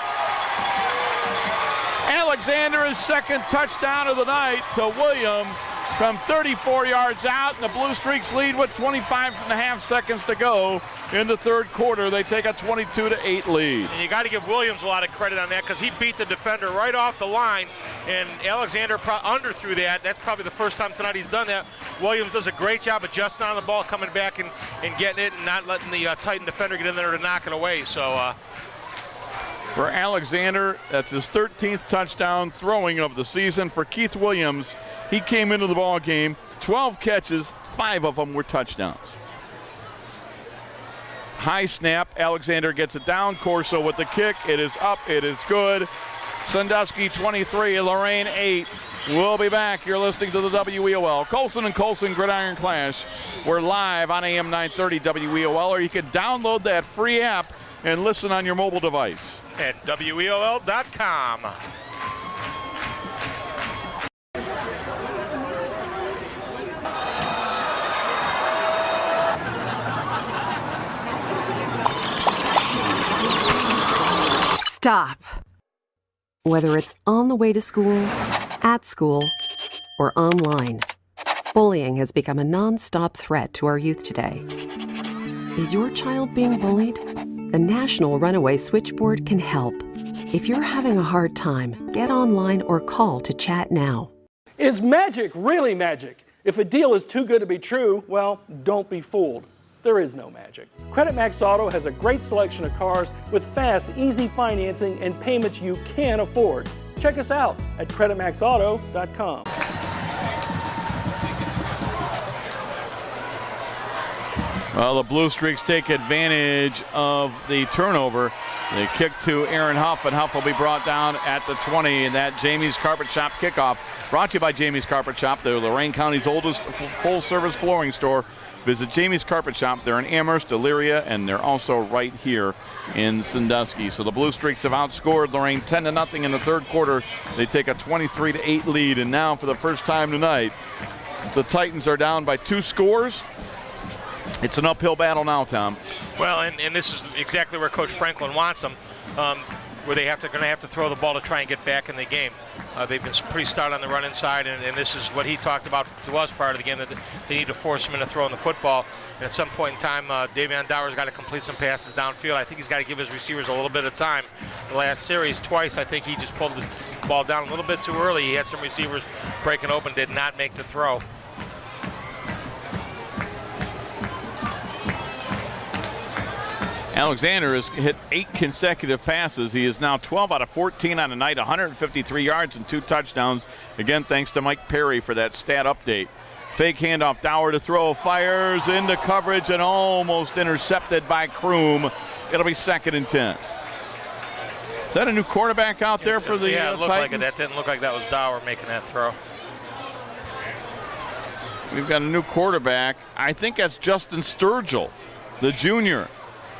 Alexander, his 2nd touchdown of the night to Williams from 34 yards out, and the Blue Streaks lead with 25.5 seconds to go in the third quarter. They take a 22-8 lead. And you got to give Williams a lot of credit on that because he beat the defender right off the line, and Alexander underthrew that. That's probably the first time tonight he's done that. Williams does a great job adjusting on the ball, coming back and getting it and not letting the Titan defender get in there to knock it away. So for Alexander, that's his 13th touchdown throwing of the season. For Keith Williams, he came into the ball game, 12 catches, 5 of them were touchdowns. High snap, Alexander gets it down. Corso with the kick, it is up, it is good. Sandusky 23, Lorain 8. We'll be back. You're listening to the WEOL Colson and Colson Gridiron Clash. We're live on AM 930 WEOL, or you can download that free app and listen on your mobile device. At WEOL.com. Stop. Whether it's on the way to school, at school, or online, bullying has become a non-stop threat to our youth today. Is your child being bullied? The National Runaway Switchboard can help. If you're having a hard time, get online or call to chat now. Is magic really magic? If a deal is too good to be true, well, don't be fooled. There is no magic. Credit Max Auto has a great selection of cars with fast, easy financing and payments you can afford. Check us out at creditmaxauto.com. Well, the Blue Streaks take advantage of the turnover. They kick to Aaron Huff, and Huff will be brought down at the 20, and that Jamie's Carpet Shop kickoff. Brought to you by Jamie's Carpet Shop, the Lorain County's oldest full-service flooring store. Visit Jamie's Carpet Shop. They're in Amherst, Elyria, and they're also right here in Sandusky. So the Blue Streaks have outscored Lorain 10-0 in the third quarter. They take a 23-8 lead, and now for the first time tonight, the Titans are down by 2 scores. It's an uphill battle now, Tom. Well, and this is exactly where Coach Franklin wants them, where they're going to have to throw the ball to try and get back in the game. They've been pretty stout on the run inside, and this is what he talked about to us part of the game, that they need to force him into throwing the football. And at some point in time, Davion Dower's got to complete some passes downfield. I think he's got to give his receivers a little bit of time. The last series, twice, I think he just pulled the ball down a little bit too early. He had some receivers breaking open, did not make the throw. Alexander has hit 8 consecutive passes. He is now 12 out of 14 on the night, 153 yards and 2 touchdowns. Again, thanks to Mike Perry for that stat update. Fake handoff, Dower to throw, fires into coverage and almost intercepted by Kroom. It'll be 2nd and 10. Is that a new quarterback out there for the Yeah, it looked Titans? like it. That didn't look like that was Dower making that throw. We've got a new quarterback. I think that's Justin Sturgill, the junior.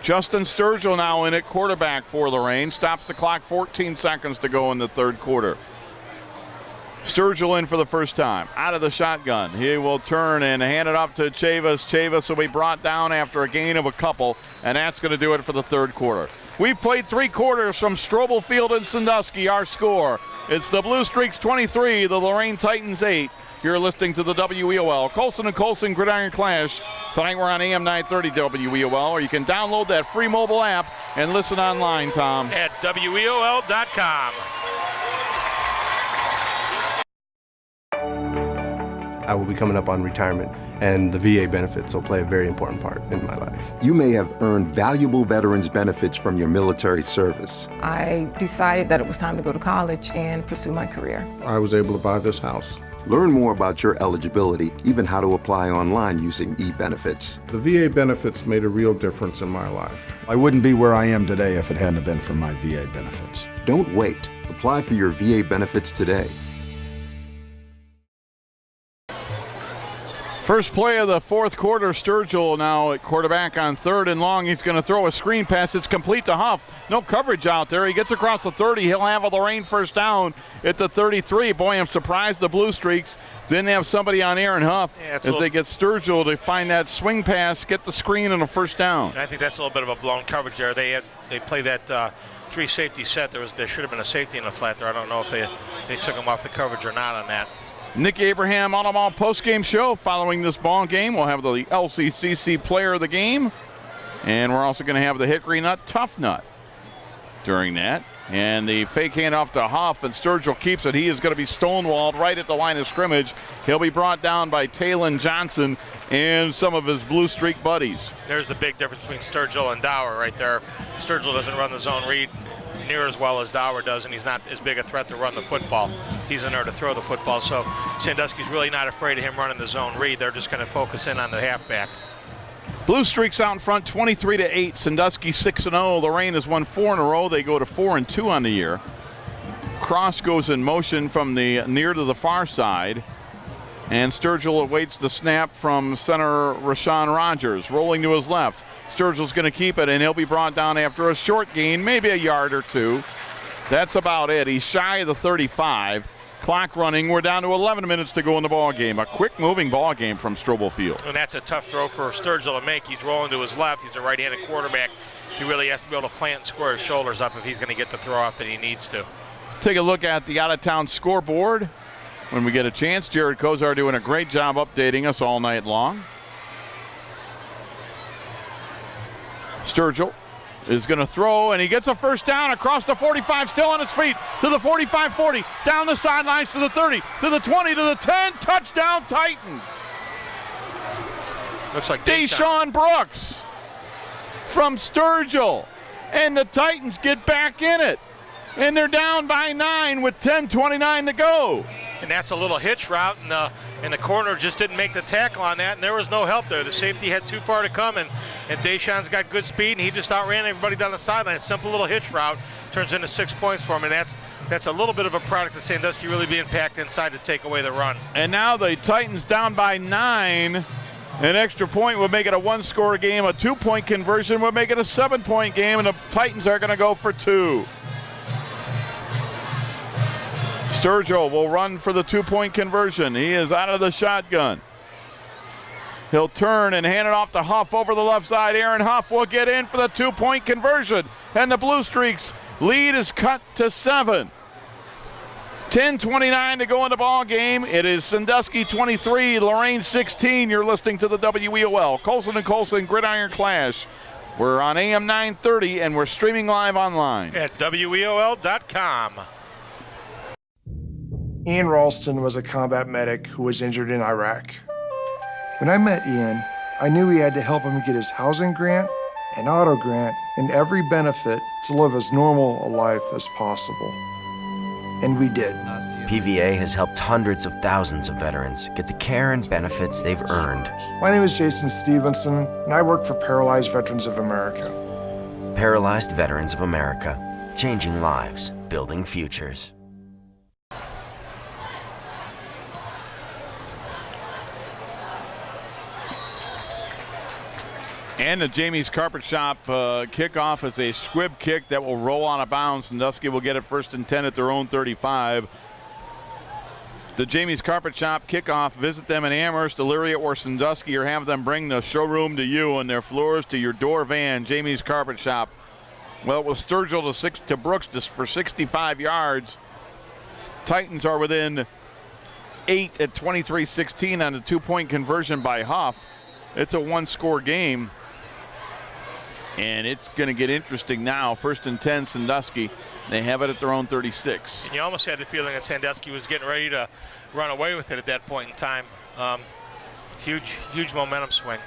Justin Sturgill now in at quarterback for Lorain. Stops the clock, 14 seconds to go in the third quarter. Sturgill in for the first time. Out of the shotgun. He will turn and hand it off to Chavis. Chavis will be brought down after a gain of a couple, and that's going to do it for the third quarter. We've played 3 quarters from Strobel Field in Sandusky. Our score, it's the Blue Streaks 23, the Lorain Titans 8. You're listening to the WEOL Colson and Colson Gridiron Clash. Tonight we're on AM 930 WEOL, or you can download that free mobile app and listen online, Tom. At WEOL.com. I will be coming up on retirement, and the VA benefits will play a very important part in my life. You may have earned valuable veterans benefits from your military service. I decided that it was time to go to college and pursue my career. I was able to buy this house. Learn more about your eligibility, even how to apply online using e-benefits. The VA benefits made a real difference in my life. I wouldn't be where I am today if it hadn't been for my VA benefits. Don't wait. Apply for your VA benefits today. First play of the fourth quarter, Sturgill now at quarterback on 3rd and long. He's going to throw a screen pass. It's complete to Huff. No coverage out there. He gets across the 30. He'll have a Lorain first down at the 33. Boy, I'm surprised the Blue Streaks didn't have somebody on Aaron Huff as they get Sturgill to find that swing pass, get the screen, and a first down. And I think that's a little bit of a blown coverage there. They play that 3 safety set. There should have been a safety in the flat there. I don't know if they took him off the coverage or not on that. Nick Abraham on a ball postgame show following this ball game. We'll have the LCCC player of the game, and we're also going to have the Hickory Nut Tough Nut during that. And the fake handoff to Huff, and Sturgill keeps it. He is going to be stonewalled right at the line of scrimmage. He'll be brought down by Talon Johnson and some of his Blue Streak buddies. There's the big difference between Sturgill and Dower right there. Sturgill doesn't run the zone read near as well as Dower does, and he's not as big a threat to run the football. He's in there to throw the football, so Sandusky's really not afraid of him running the zone read. They're just going to focus in on the halfback. Blue Streaks out in front, 23-8. Sandusky 6-0. Lorain has won 4 in a row. They go to 4-2 on the year. Cross goes in motion from the near to the far side. And Sturgill awaits the snap from center Rashawn Rogers. Rolling to his left. Sturgill's going to keep it, and he'll be brought down after a short gain, maybe a yard or two. That's about it. He's shy of the 35. Clock running. We're down to 11 minutes to go in the ball game. A quick-moving ball game from Strobel Field. And that's a tough throw for Sturgill to make. He's rolling to his left. He's a right-handed quarterback. He really has to be able to plant and square his shoulders up if he's going to get the throw off that he needs to. Take a look at the out-of-town scoreboard when we get a chance. Jared Kozar doing a great job updating us all night long. Sturgill is going to throw, and he gets a first down across the 45, still on his feet, to the 45-40, down the sidelines to the 30, to the 20, to the 10, touchdown Titans. Looks like Deshaun Brooks from Sturgill, and the Titans get back in it. And they're down by 9 with 10:29 to go. And that's a little hitch route, and the corner just didn't make the tackle on that, and there was no help there. The safety had too far to come, and Deshaun's got good speed, and he just outran everybody down the sideline. A simple little hitch route turns into 6 points for him, and that's a little bit of a product of Sandusky really being packed inside to take away the run. And now the Titans down by 9. An extra point would make it a one-score game. A 2-point conversion would make it a 7-point game, and the Titans are going to go for 2. Sturgill will run for the 2-point conversion. He is out of the shotgun. He'll turn and hand it off to Huff over the left side. Aaron Huff will get in for the 2-point conversion. And the Blue Streaks lead is cut to 7. 10:29 to go in the ball game. It is Sandusky 23, Lorain 16. You're listening to the WEOL Colson and Colson Gridiron Clash. We're on AM 930 and we're streaming live online at WEOL.com. Ian Ralston was a combat medic who was injured in Iraq. When I met Ian, I knew we had to help him get his housing grant, an auto grant, and every benefit to live as normal a life as possible. And we did. PVA has helped hundreds of thousands of veterans get the care and benefits they've earned. My name is Jason Stevenson, and I work for Paralyzed Veterans of America. Paralyzed Veterans of America, changing lives, building futures. And the Jamie's Carpet Shop kickoff is a squib kick that will roll on a bounce. Sandusky will get it 1st and 10 at their own 35. The Jamie's Carpet Shop kickoff, visit them in Amherst, Elyria, or Sandusky, or have them bring the showroom to you and their floors to your door van. Jamie's Carpet Shop. Well, it was Sturgill to Brooks for 65 yards. Titans are within 8 at 23-16 on the 2-point conversion by Huff. It's a one-score game. And it's going to get interesting now. 1st and 10, Sandusky. They have it at their own 36. And you almost had the feeling that Sandusky was getting ready to run away with it at that point in time. Huge momentum swing.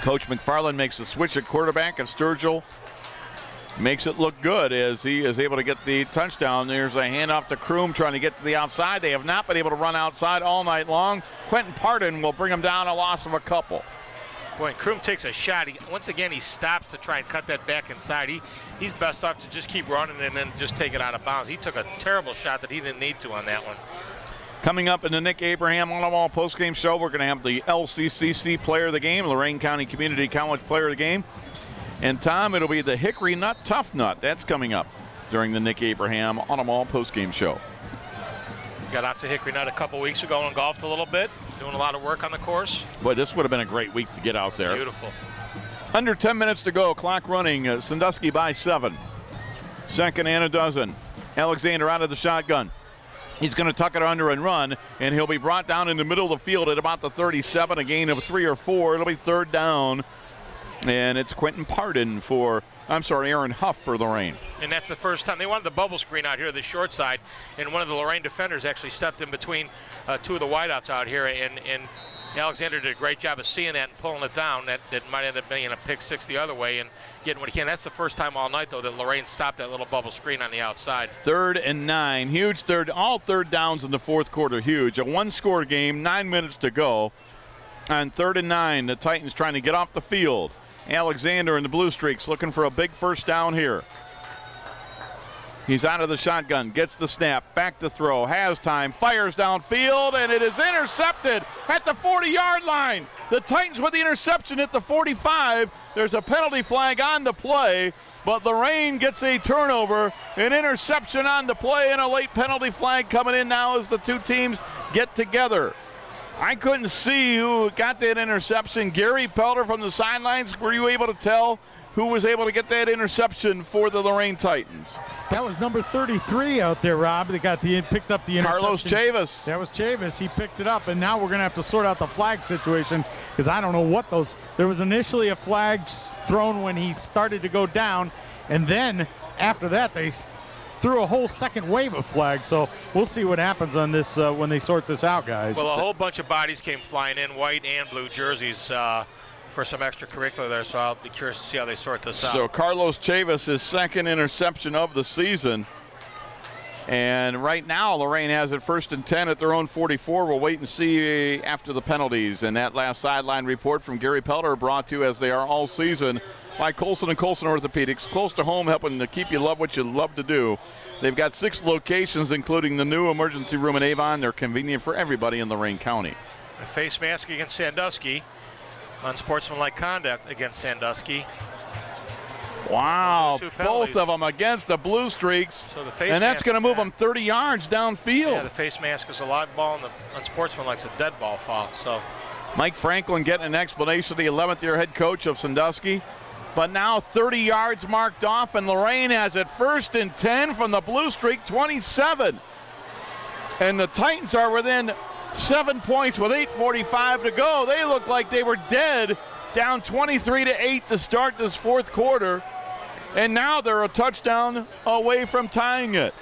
Coach McFarland makes the switch at quarterback, and Sturgill makes it look good as he is able to get the touchdown. There's a handoff to Kroom trying to get to the outside. They have not been able to run outside all night long. Quentin Pardon will bring them down, a loss of a couple. Boy, Kroom takes a shot. Once again, he stops to try and cut that back inside. He's best off to just keep running and then just take it out of bounds. He took a terrible shot that he didn't need to on that one. Coming up in the Nick Abraham On-the-Wall postgame show, we're going to have the LCCC Player of the Game, Lorain County Community College Player of the Game. And Tom, it'll be the Hickory Nut Tough Nut. That's coming up during the Nick Abraham On-the-Wall postgame show. Got out to Hickory Nut a couple weeks ago and golfed a little bit, doing a lot of work on the course. Boy, this would have been a great week to get out there. Beautiful. Under 10 minutes to go, clock running. Sandusky by 7. 2nd and a dozen. Alexander out of the shotgun. He's going to tuck it under and run, and he'll be brought down in the middle of the field at about the 37, a gain of 3 or 4. It'll be 3rd down, and it's Quentin Pardon Aaron Huff for Lorain. And that's the first time. They wanted the bubble screen out here, the short side, and one of the Lorain defenders actually stepped in between 2 of the wideouts out here, and Alexander did a great job of seeing that and pulling it down. That might end up being a pick 6 the other way and getting what he can. That's the first time all night, though, that Lorain stopped that little bubble screen on the outside. 3rd and 9. Huge all third downs in the fourth quarter. Huge. A one-score game, 9 minutes to go. On 3rd and 9, the Titans trying to get off the field. Alexander and the Blue Streaks looking for a big first down here. He's out of the shotgun, gets the snap, back to throw, has time, fires downfield, and it is intercepted at the 40-yard line. The Titans with the interception at the 45. There's a penalty flag on the play, but Lorraine gets a turnover, an interception on the play, and a late penalty flag coming in now as the two teams get together. I couldn't see who got that interception. Gary Pelter from the sidelines, were you able to tell who was able to get that interception for the Lorain Titans? That was number 33 out there, Rob. They picked up the interception. Carlos Chavis. That was Chavis. He picked it up, and now we're going to have to sort out the flag situation because I don't know what those. There was initially a flag thrown when he started to go down, and then after that they threw a whole second wave of flags. So we'll see what happens on this when they sort this out, guys. Well, a whole bunch of bodies came flying in, white and blue jerseys. For some extracurricular there, so I'll be curious to see how they sort this out. So Carlos Chavis, his second interception of the season. And right now, Lorraine has it 1st and 10 at their own 44. We'll wait and see after the penalties. And that last sideline report from Gary Pelter brought to you, as they are all season, by Colson & Colson Orthopedics. Close to home, helping to keep you love what you love to do. They've got 6 locations, including the new emergency room in Avon. They're convenient for everybody in Lorain County. A face mask against Sandusky. Unsportsmanlike conduct against Sandusky. Wow, both of them against the Blue Streaks, so the face and that's mask, going to move them 30 yards downfield. Yeah, the face mask is a live ball, and the unsportsmanlike's a dead ball foul. So Mike Franklin getting an explanation, the 11th-year head coach of Sandusky. But now 30 yards marked off, and Lorraine has it 1st and 10 from the Blue Streak 27. And the Titans are within 7 points with 8:45 to go. They look like they were dead, down 23-8 to start this 4th quarter. And now they're a touchdown away from tying it.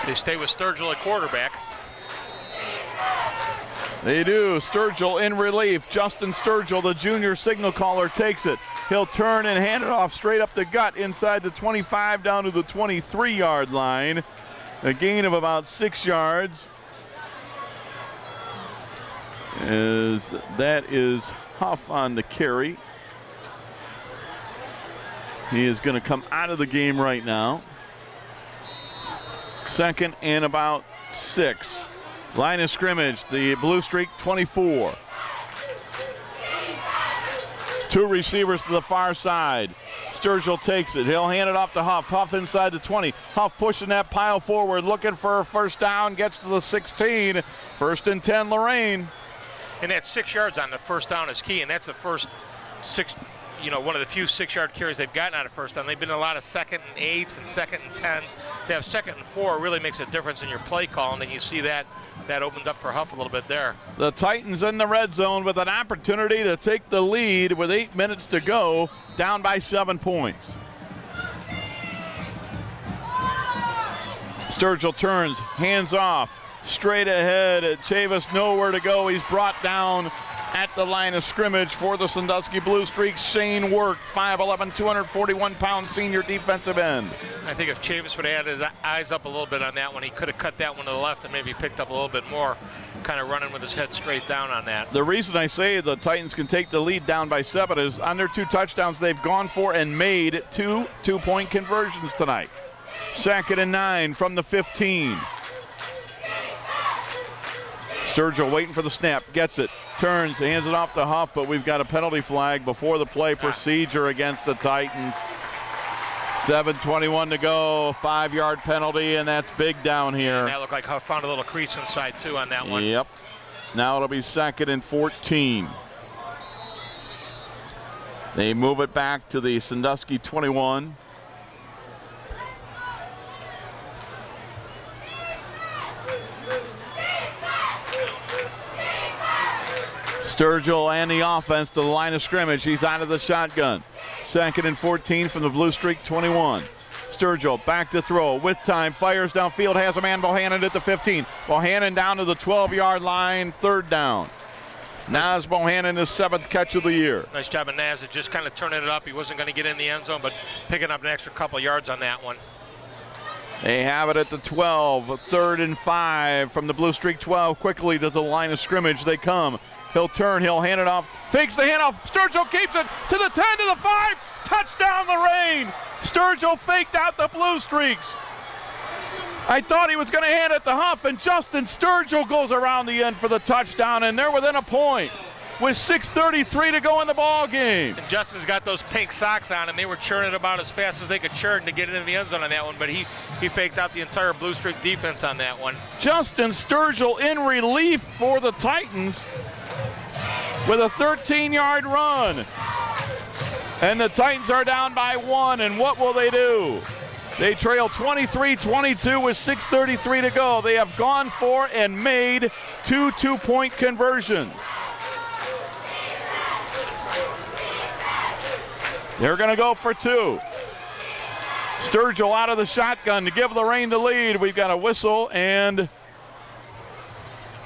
They stay with Sturgill at quarterback. They do. Sturgill in relief. Justin Sturgill, the junior signal caller, takes it. He'll turn and hand it off straight up the gut inside the 25 down to the 23-yard line. A gain of about 6 yards. That is Huff on the carry. He is going to come out of the game right now. 2nd and about 6. Line of scrimmage, the Blue Streak 24. 2 receivers to the far side. Sturgill takes it. He'll hand it off to Huff. Huff inside the 20. Huff pushing that pile forward, looking for a first down, gets to the 16. 1st and 10, Lorain. And that 6 yards on the first down is key, and that's the first 6, one of the few 6-yard carries they've gotten out of first down. They've been in a lot of 2nd and 8s and 2nd and 10s. To have 2nd and 4 really makes a difference in your play call, and then you see that opened up for Huff a little bit there. The Titans in the red zone with an opportunity to take the lead with 8 minutes to go, down by 7 points. Sturgill turns, hands off, straight ahead. Chavis nowhere to go. He's brought down at the line of scrimmage for the Sandusky Blue Streaks. Shane Work, 5'11", 241-pound senior defensive end. I think if Chavis would have had his eyes up a little bit on that one, he could have cut that one to the left and maybe picked up a little bit more, kind of running with his head straight down on that. The reason I say the Titans can take the lead down by 7 is on their 2 touchdowns, they've gone for and made 2 two-point conversions tonight. 2nd and 9 from the 15. Sturgill waiting for the snap, gets it, turns, hands it off to Huff, but we've got a penalty flag before the play. Procedure against the Titans. 7:21 to go, 5-yard penalty, and that's big down here. And that looked like Huff found a little crease inside too on that one. Yep. Now it'll be 2nd and 14. They move it back to the Sandusky 21. Sturgill and the offense to the line of scrimmage. He's out of the shotgun. 2nd and 14 from the Blue Streak 21. Sturgill back to throw with time, fires downfield, has a man, Bohannon at the 15. Bohannon down to the 12-yard line, 3rd down. Naz Bohannon, his 7th catch of the year. Nice job of Naz at just kind of turning it up. He wasn't going to get in the end zone, but picking up an extra couple yards on that one. They have it at the 12, 3rd and 5 from the Blue Streak 12. Quickly to the line of scrimmage they come. He'll turn, he'll hand it off, fakes the handoff, Sturgill keeps it to the 10, to the 5, touchdown Lorain. Sturgill faked out the Blue Streaks. I thought he was going to hand it to Huff, and Justin Sturgill goes around the end for the touchdown, and they're within a point with 6:33 to go in the ball game. And Justin's got those pink socks on, and they were churning about as fast as they could churn to get it in the end zone on that one, but he faked out the entire Blue Streak defense on that one. Justin Sturgill in relief for the Titans with a 13-yard run. And the Titans are down by 1, and what will they do? They trail 23-22 with 6:33 to go. They have gone for and made 2 two-point conversions. They're going to go for 2. Sturgill out of the shotgun to give Lorain the lead. We've got a whistle and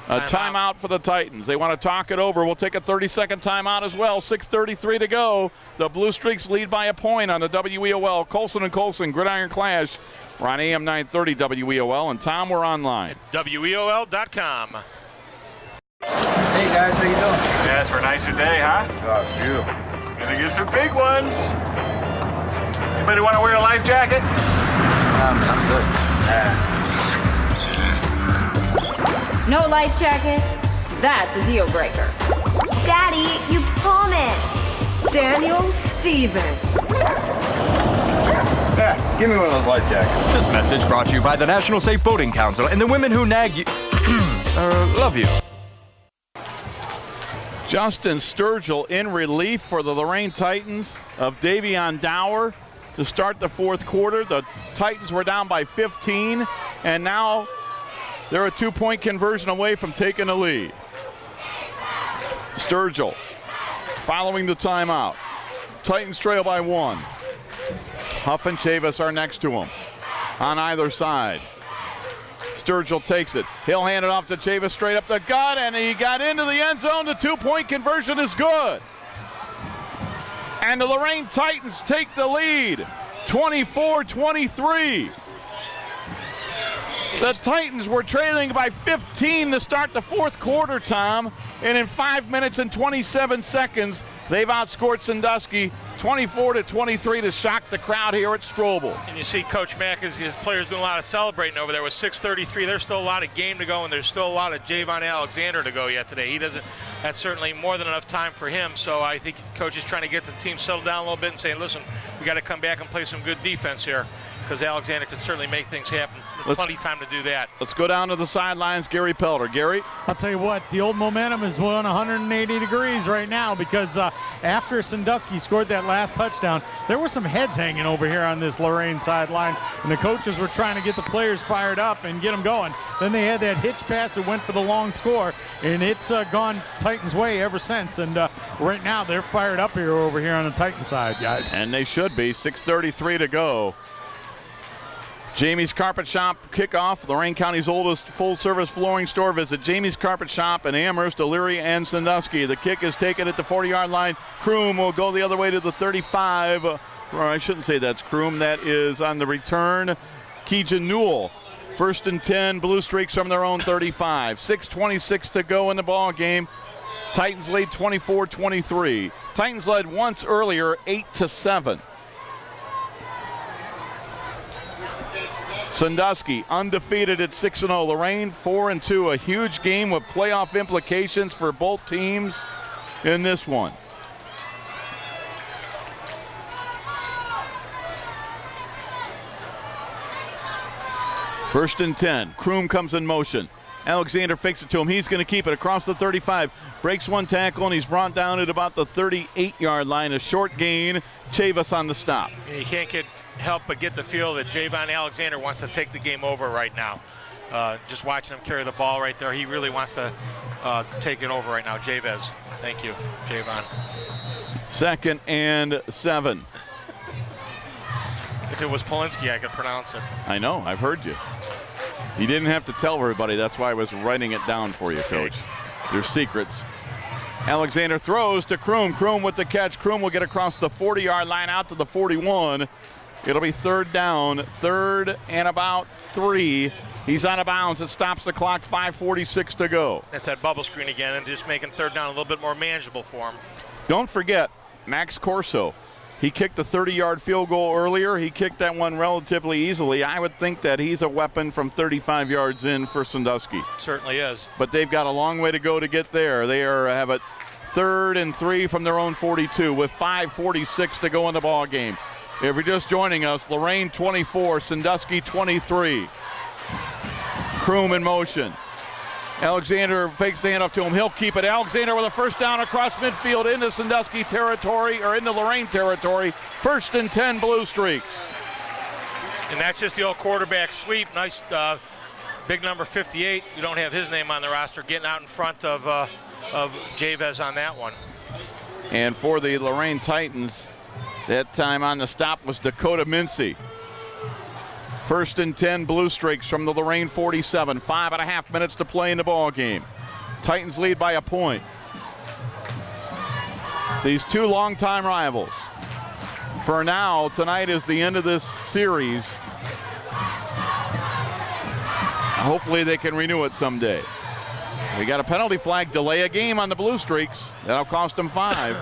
a timeout for the Titans. They want to talk it over. We'll take a 30-second timeout as well. 6:33 to go. The Blue Streaks lead by a point on the WEOL. Colson and Colson, Gridiron Clash. We're on AM 930 WEOL. And Tom, we're online. WEOL.com. Hey guys, how you doing? Yes, for a nicer day, huh? Oh, it's beautiful. Gonna get some big ones. Anybody want to wear a life jacket? I'm good. No life jacket? That's a deal breaker. Daddy, you promised. Daniel Stevens. Yeah, give me one of those life jackets. This message brought to you by the National Safe Boating Council and the women who nag you. Love you. Justin Sturgill in relief for the Lorain Titans of Davion Dower to start the fourth quarter. The Titans were down by 15, and now they're a 2-point conversion away from taking the lead. Sturgill following the timeout. Titans trail by 1. Huff and Chavis are next to him on either side. Sturgill takes it. He'll hand it off to Chavis straight up the gut, and he got into the end zone. The 2-point conversion is good. And the Lorain Titans take the lead, 24-23. The Titans were trailing by 15 to start the fourth quarter, Tom, and in 5 minutes and 27 seconds, they've outscored Sandusky 24-23 to shock the crowd here at Strobel. And you see Coach Mack, his players doing a lot of celebrating over there with 6:33. There's still a lot of game to go, and there's still a lot of Javon Alexander to go yet today. That's certainly more than enough time for him. So I think Coach is trying to get the team settled down a little bit and saying, listen, we got to come back and play some good defense here, because Alexander can certainly make things happen. There's plenty of time to do that. Let's go down to the sidelines. Gary Pelter. Gary? I'll tell you what, the old momentum is 180 degrees right now, because after Sandusky scored that last touchdown, there were some heads hanging over here on this Lorain sideline, and the coaches were trying to get the players fired up and get them going. Then they had that hitch pass that went for the long score, and it's gone Titans' way ever since. And right now they're fired up here over here on the Titan side, guys. And they should be. 6:33 to go. Jamie's Carpet Shop kickoff, Lorain County's oldest full-service flooring store. Visit Jamie's Carpet Shop in Amherst, Elyria, and Sandusky. The kick is taken at the 40-yard line. Kroom will go the other way to the 35. Or I shouldn't say that's Kroom. That is on the return. Keegan Newell. 1st and 10, Blue Streaks from their own 35. 6:26 to go in the ball game. Titans lead 24-23. Titans led once earlier, 8-7. Sandusky undefeated at 6-0. Lorain 4-2. A huge game with playoff implications for both teams in this one. First and 10. Kroom comes in motion. Alexander fakes it to him. He's going to keep it across the 35. Breaks one tackle, and he's brought down at about the 38-yard line. A short gain. Chavis on the stop. You can't help but get the feel that Javon Alexander wants to take the game over right now. Just watching him carry the ball right there, he really wants to take it over right now. Javez. Thank you, Javon. 2nd and 7. If it was Polinsky, I could pronounce it. I know, I've heard you. You didn't have to tell everybody. That's why I was writing it down for you, Coach. There's secrets. Alexander throws to Kroom. Kroom with the catch. Kroom will get across the 40-yard line out to the 41. It'll be 3rd down, 3rd and about 3. He's out of bounds. It stops the clock, 5:46 to go. That's that bubble screen again, and just making 3rd down a little bit more manageable for him. Don't forget, Max Corso He kicked a 30-yard field goal earlier. He kicked that one relatively easily. I would think that he's a weapon from 35 yards in for Sandusky. Certainly is. But they've got a long way to go to get there. They have a 3rd and 3 from their own 42 with 5:46 to go in the ball game. If you're just joining us, Lorain 24, Sandusky 23. Kroom in motion. Alexander fakes the handoff to him. He'll keep it. Alexander with a first down across midfield into Sandusky territory, or into Lorain territory. 1st and 10, Blue Streaks. And that's just the old quarterback sweep. Nice big number 58. You don't have his name on the roster, getting out in front of Javez on that one. And for the Lorain Titans, that time on the stop was Dakota Mincy. 1st and 10, Blue Streaks from the Lorain 47. 5.5 minutes to play in the ball game. Titans lead by a point. These two longtime rivals. For now, tonight is the end of this series. Hopefully they can renew it someday. We got a penalty flag, delay a game on the Blue Streaks. That'll cost them 5.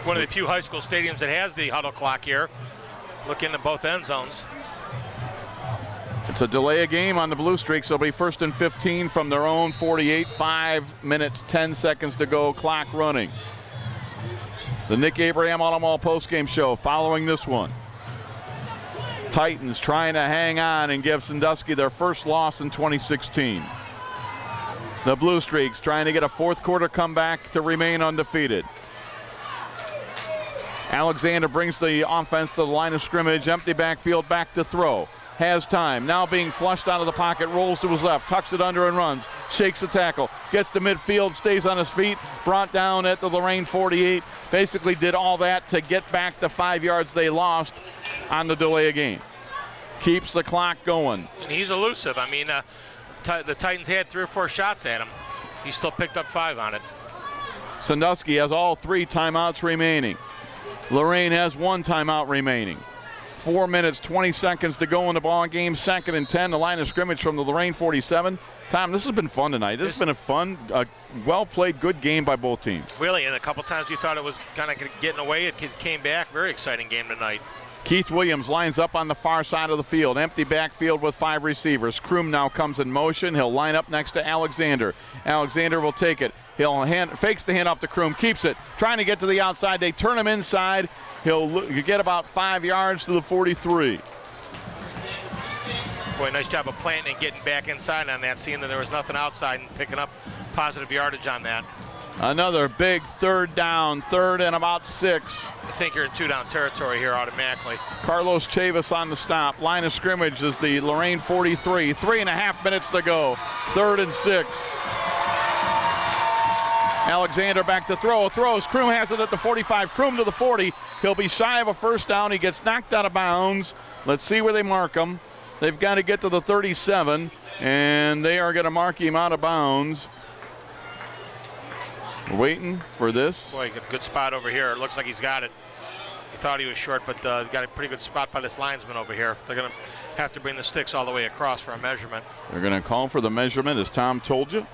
One of the few high school stadiums that has the huddle clock here. Look into both end zones. It's a delay a game on the Blue Streaks. It'll be 1st and 15 from their own 48. 5 minutes, 10 seconds to go, clock running. The Nick Abraham Auto Mall postgame show following this one. Titans trying to hang on and give Sandusky their first loss in 2016. The Blue Streaks trying to get a 4th quarter comeback to remain undefeated. Alexander brings the offense to the line of scrimmage, empty backfield, back to throw. Has time, now being flushed out of the pocket, rolls to his left, tucks it under and runs, shakes the tackle, gets to midfield, stays on his feet, brought down at the Lorain 48. Basically did all that to get back the 5 yards they lost on the delay of game. Keeps the clock going. And he's elusive. I mean, the Titans had 3 or 4 shots at him. He still picked up 5 on it. Sandusky has all 3 timeouts remaining. Lorain has 1 timeout remaining. 4 minutes, 20 seconds to go in the ball game. 2nd and 10, the line of scrimmage from the Lorain 47. Tom, this has been fun tonight. This has been a fun, well-played, good game by both teams. Really, and a couple times we thought it was kind of getting away. It came back. Very exciting game tonight. Keith Williams lines up on the far side of the field. Empty backfield with 5 receivers. Kroom now comes in motion. He'll line up next to Alexander. Alexander will take it. He'll fakes the handoff to Kroom, keeps it. Trying to get to the outside. They turn him inside. He'll get about 5 yards to the 43. Boy, nice job of planting and getting back inside on that, seeing that there was nothing outside and picking up positive yardage on that. Another big 3rd down, 3rd and about 6. I think you're in 2-down territory here automatically. Carlos Chavis on the stop. Line of scrimmage is the Lorain 43. 3.5 minutes to go. 3rd and 6. Alexander back to throw. Throws. Kroom has it at the 45. Kroom to the 40. He'll be shy of a first down. He gets knocked out of bounds. Let's see where they mark him. They've got to get to the 37, and they are going to mark him out of bounds. We're waiting for this. Boy, good spot over here. It looks like he's got it. He thought he was short, but got a pretty good spot by this linesman over here. They're going to have to bring the sticks all the way across for a measurement. They're going to call for the measurement, as Tom told you.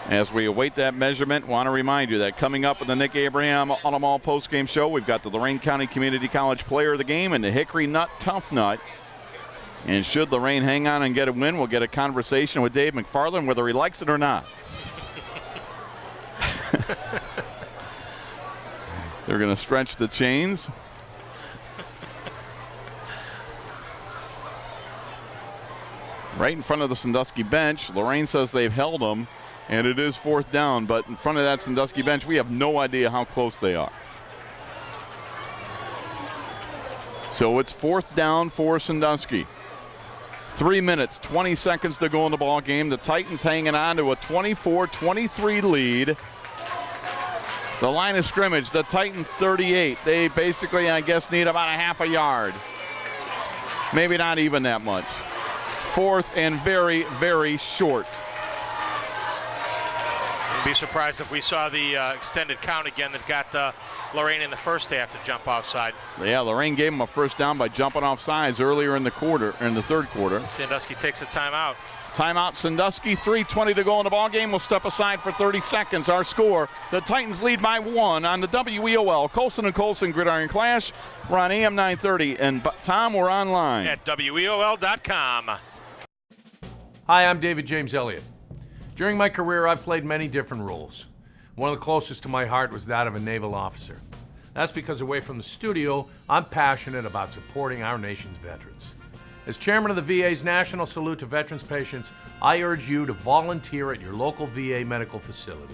As we await that measurement, want to remind you that coming up in the Nick Abraham Auto Mall postgame show, we've got the Lorain County Community College Player of the Game and the Hickory Nut Tough Nut. And should Lorain hang on and get a win, we'll get a conversation with Dave McFarland whether he likes it or not. They're going to stretch the chains. Right in front of the Sandusky bench, Lorain says they've held them, and it is 4th down, but in front of that Sandusky bench, we have no idea how close they are. So it's 4th down for Sandusky. 3 minutes, 20 seconds to go in the ball game. The Titans hanging on to a 24-23 lead. The line of scrimmage, the Titans 38. They basically, I guess, need about a half a yard. Maybe not even that much. 4th and very, very short. I'd be surprised if we saw the extended count again that got Lorain in the first half to jump offside. Yeah, Lorain gave him a first down by jumping off sides earlier in the 3rd quarter. Sandusky takes a timeout. Timeout Sandusky, 3:20 to go in the ball game. We'll step aside for 30 seconds. Our score, the Titans lead by 1 on the WEOL Colson and Colson Gridiron Clash. We're on AM 930, and Tom, we're online at WEOL.com. Hi, I'm David James Elliott. During my career, I've played many different roles. One of the closest to my heart was that of a naval officer. That's because away from the studio, I'm passionate about supporting our nation's veterans. As chairman of the VA's National Salute to Veterans Patients, I urge you to volunteer at your local VA medical facility.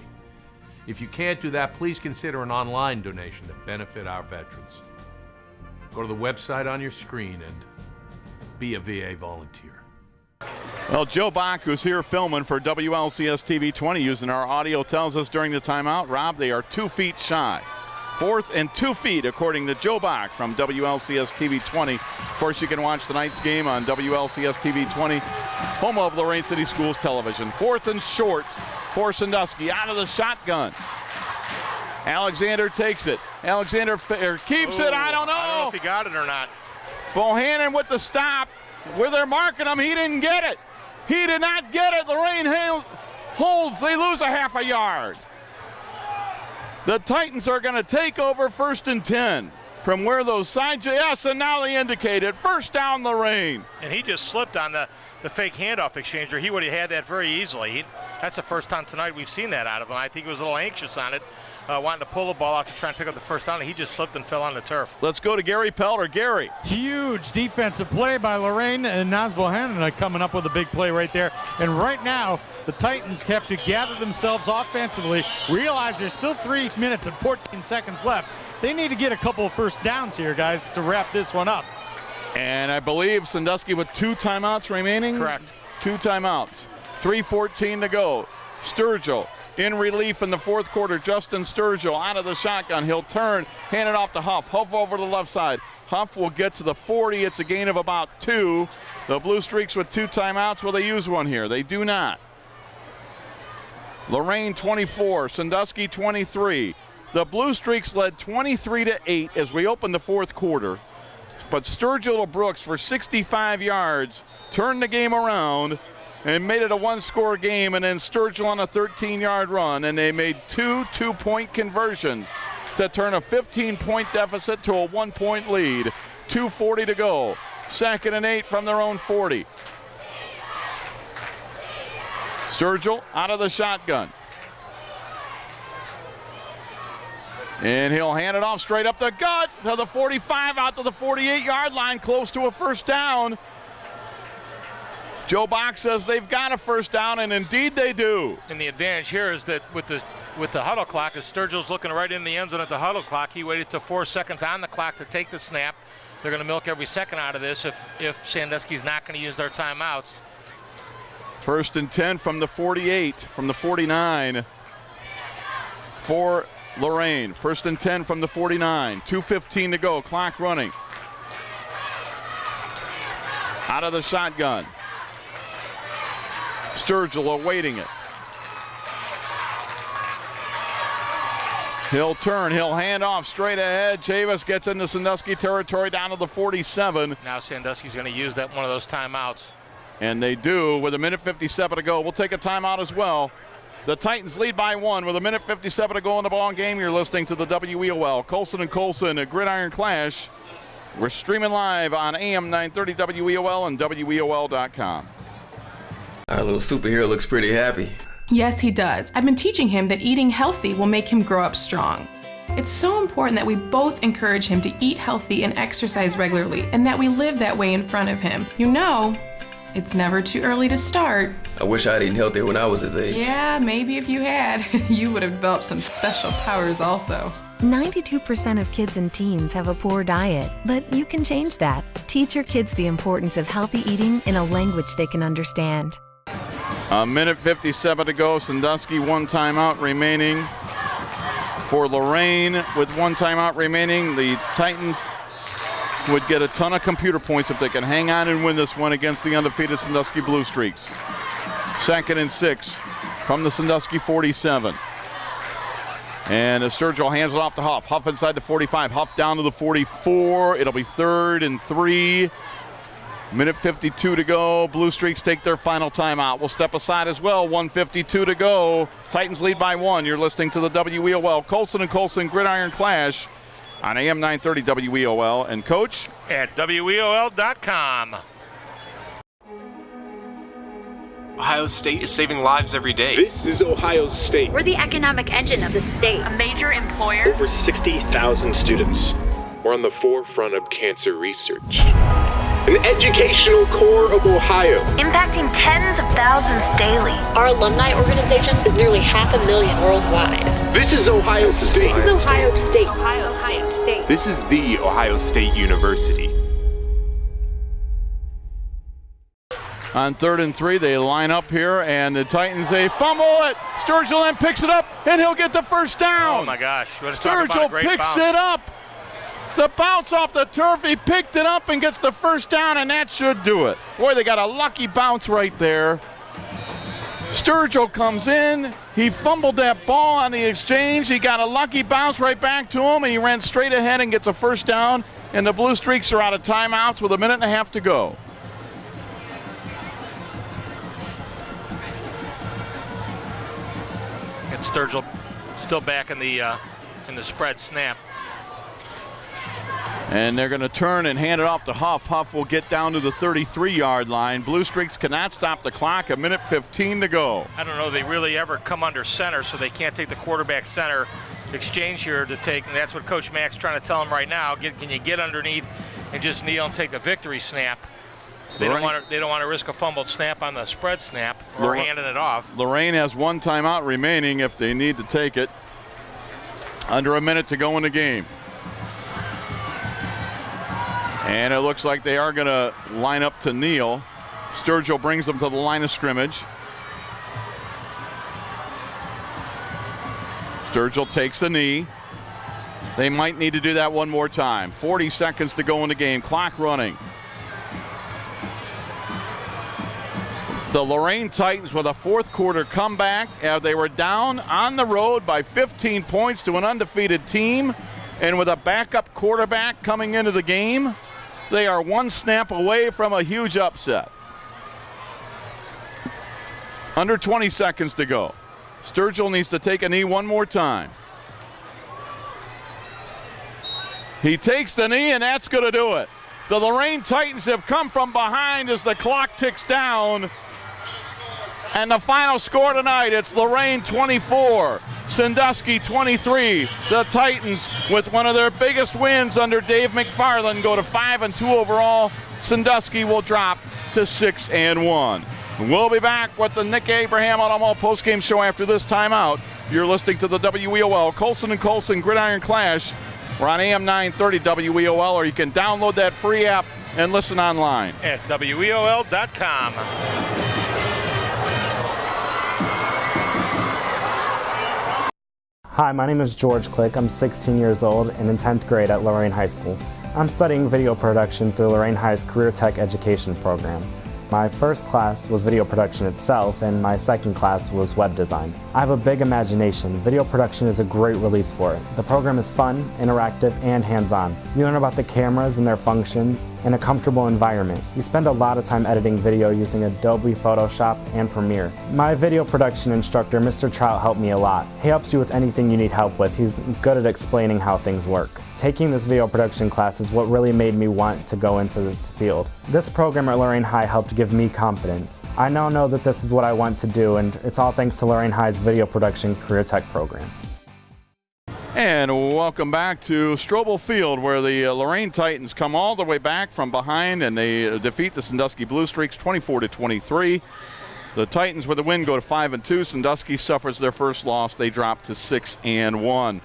If you can't do that, please consider an online donation to benefit our veterans. Go to the website on your screen and be a VA volunteer. Well, Joe Bach, who's here filming for WLCS TV 20, using our audio, tells us during the timeout, Rob, they are 2 feet shy. 4th and 2 feet, according to Joe Bach from WLCS TV 20. Of course, you can watch tonight's game on WLCS TV 20, home of Lorain City Schools Television. 4th and short for Sandusky, out of the shotgun. Alexander takes it. Alexander keeps it. I don't know. I don't know if he got it or not. Bohannon with the stop. Where they're marking him, he didn't get it. He did not get it. Lorain holds. They lose a half a yard. The Titans are going to take over 1st and 10 from where those sides. Yes, and now they indicate it. First down, Lorain. And he just slipped on the fake handoff exchanger. He would have had that very easily. That's the first time tonight we've seen that out of him. I think he was a little anxious on it, wanting to pull the ball out to try and pick up the first down. He just slipped and fell on the turf. Let's go to Gary Pelter. Gary. Huge defensive play by Lorraine, and Naz Bohannon coming up with a big play right there. And right now, the Titans have to gather themselves offensively, realize there's still 3 minutes and 14 seconds left. They need to get a couple of first downs here, guys, to wrap this one up. And I believe Sandusky with 2 timeouts remaining. Correct. 2 timeouts. 3:14 to go. Sturgill in relief in the 4th quarter. Justin Sturgill out of the shotgun. He'll turn, hand it off to Huff. Huff over to the left side. Huff will get to the 40. It's a gain of about 2. The Blue Streaks with 2 timeouts. Will they use one here? They do not. Lorain 24, Sandusky 23. The Blue Streaks led 23-8 as we open the 4th quarter. But Sturgill to Brooks for 65 yards turned the game around and made it a 1-score game, and then Sturgill on a 13-yard run, and they made 2 two-point conversions to turn a 15-point deficit to a 1-point lead. 2:40 to go. 2nd and 8 from their own 40. Sturgill out of the shotgun. And he'll hand it off straight up the gut to the 45, out to the 48-yard line, close to a first down. Joe Bach says they've got a first down, and indeed they do. And the advantage here is that with the huddle clock, as Sturgill's looking right in the end zone at the huddle clock, he waited till 4 seconds on the clock to take the snap. They're going to milk every second out of this if Sandusky's not going to use their timeouts. 1st and 10 from the 48, from the 49 for Lorain. 1st and 10 from the 49. 2:15 to go, clock running. Out of the shotgun. Sturgill awaiting it. He'll turn, he'll hand off straight ahead. Chavis gets into Sandusky territory down to the 47. Now Sandusky's going to use one of those timeouts. And they do with 1:57 to go. We'll take a timeout as well. The Titans lead by 1 with 1:57 to go in the ball game. You're listening to the WEOL Colson and Colson, a Gridiron Clash. We're streaming live on AM 930 WEOL and WEOL.com. Our little superhero looks pretty happy. Yes, he does. I've been teaching him that eating healthy will make him grow up strong. It's so important that we both encourage him to eat healthy and exercise regularly, and that we live that way in front of him. You know, it's never too early to start. I wish I'd eaten healthier when I was his age. Yeah, maybe if you had, you would have developed some special powers also. 92% of kids and teens have a poor diet, but you can change that. Teach your kids the importance of healthy eating in a language they can understand. 1:57 to go. Sandusky 1 timeout remaining for Lorain. With 1 timeout remaining, the Titans would get a ton of computer points if they can hang on and win this one against the undefeated Sandusky Blue Streaks. 2nd and 6 from the Sandusky 47. And Sturgill hands it off to Huff. Huff inside the 45. Huff down to the 44. It'll be 3rd and 3. Minute 52 to go. Blue Streaks take their final timeout. We'll step aside as well. 1:52 to go. Titans lead by 1. You're listening to the WEOL Colson and Colson Gridiron Clash on AM 930 WEOL. And Coach at WEOL.com. Ohio State is saving lives every day. This is Ohio State. We're the economic engine of the state. A major employer. Over 60,000 students. We're on the forefront of cancer research. An educational core of Ohio. Impacting tens of thousands daily. Our alumni organization is nearly 500,000 worldwide. This is Ohio State. This is Ohio State. Ohio State. This is the Ohio State University. On 3rd and 3, they line up here, and the Titans, they fumble it. Sturgill then picks it up, and he'll get the first down. Oh, my gosh. Sturgill picks it up. The bounce off the turf, he picked it up and gets the first down, and that should do it. Boy, they got a lucky bounce right there. Sturgill comes in. He fumbled that ball on the exchange. He got a lucky bounce right back to him, and he ran straight ahead and gets a first down, and the Blue Streaks are out of timeouts with 1.5 minutes to go. And Sturgill still back in the spread snap. And they're going to turn and hand it off to Huff. Huff will get down to the 33-yard line. Blue Streaks cannot stop the clock. 1:15 to go. I don't know they really ever come under center, so they can't take the quarterback center exchange here to take, and that's what Coach Mack's trying to tell them right now. Can you get underneath and just kneel and take the victory snap? They don't want to risk a fumbled snap on the spread snap or handing it off. Lorraine has 1 timeout remaining if they need to take it. Under 1 minute to go in the game. And it looks like they are going to line up to kneel. Sturgill brings them to the line of scrimmage. Sturgill takes the knee. They might need to do that one more time. 40 seconds to go in the game. Clock running. The Lorain Titans with a fourth quarter comeback. They were down on the road by 15 points to an undefeated team. And with a backup quarterback coming into the game, they are 1 snap away from a huge upset. Under 20 seconds to go. Sturgill needs to take a knee one more time. He takes the knee, and that's going to do it. The Lorain Titans have come from behind as the clock ticks down. And the final score tonight, it's Lorain 24, Sandusky 23. The Titans, with one of their biggest wins under Dave McFarland, go to 5-2 overall. Sandusky will drop to 6-1. We'll be back with the Nick Abraham Automall postgame show after this timeout. You're listening to the WEOL Colson and Colson Gridiron Clash. We're on AM 930 WEOL, or you can download that free app and listen online at WEOL.com. Hi, my name is George Click. I'm 16 years old and in 10th grade at Lorain High School. I'm studying video production through Lorain High's Career Tech Education program. My first class was video production itself, and my second class was web design. I have a big imagination. Video production is a great release for it. The program is fun, interactive, and hands-on. You learn about the cameras and their functions in a comfortable environment. You spend a lot of time editing video using Adobe Photoshop and Premiere. My video production instructor, Mr. Trout, helped me a lot. He helps you with anything you need help with. He's good at explaining how things work. Taking this video production class is what really made me want to go into this field. This program at Lorain High helped give me confidence. I now know that this is what I want to do, and it's all thanks to Lorain High's Video Production Career Tech program. And welcome back to Strobel Field, where the Lorain Titans come all the way back from behind, and they defeat the Sandusky Blue Streaks 24-23. The Titans with a win go to 5-2. Sandusky suffers their first loss. They drop to 6-1.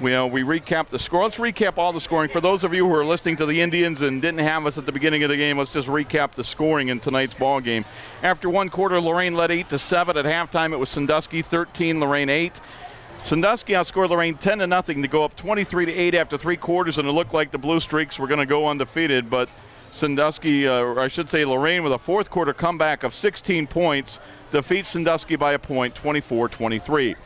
We recap the score. Let's recap all the scoring. For those of you who are listening to the Indians and didn't have us at the beginning of the game, let's just recap the scoring in tonight's ball game. After one quarter, Lorain led 8-7. At halftime, it was Sandusky 13, Lorain 8. Sandusky outscored Lorain 10-0 to go up 23-8 after 3 quarters, and it looked like the Blue Streaks were going to go undefeated, but Sandusky, or I should say Lorain, with a fourth quarter comeback of 16 points, defeats Sandusky by a point, 24-23.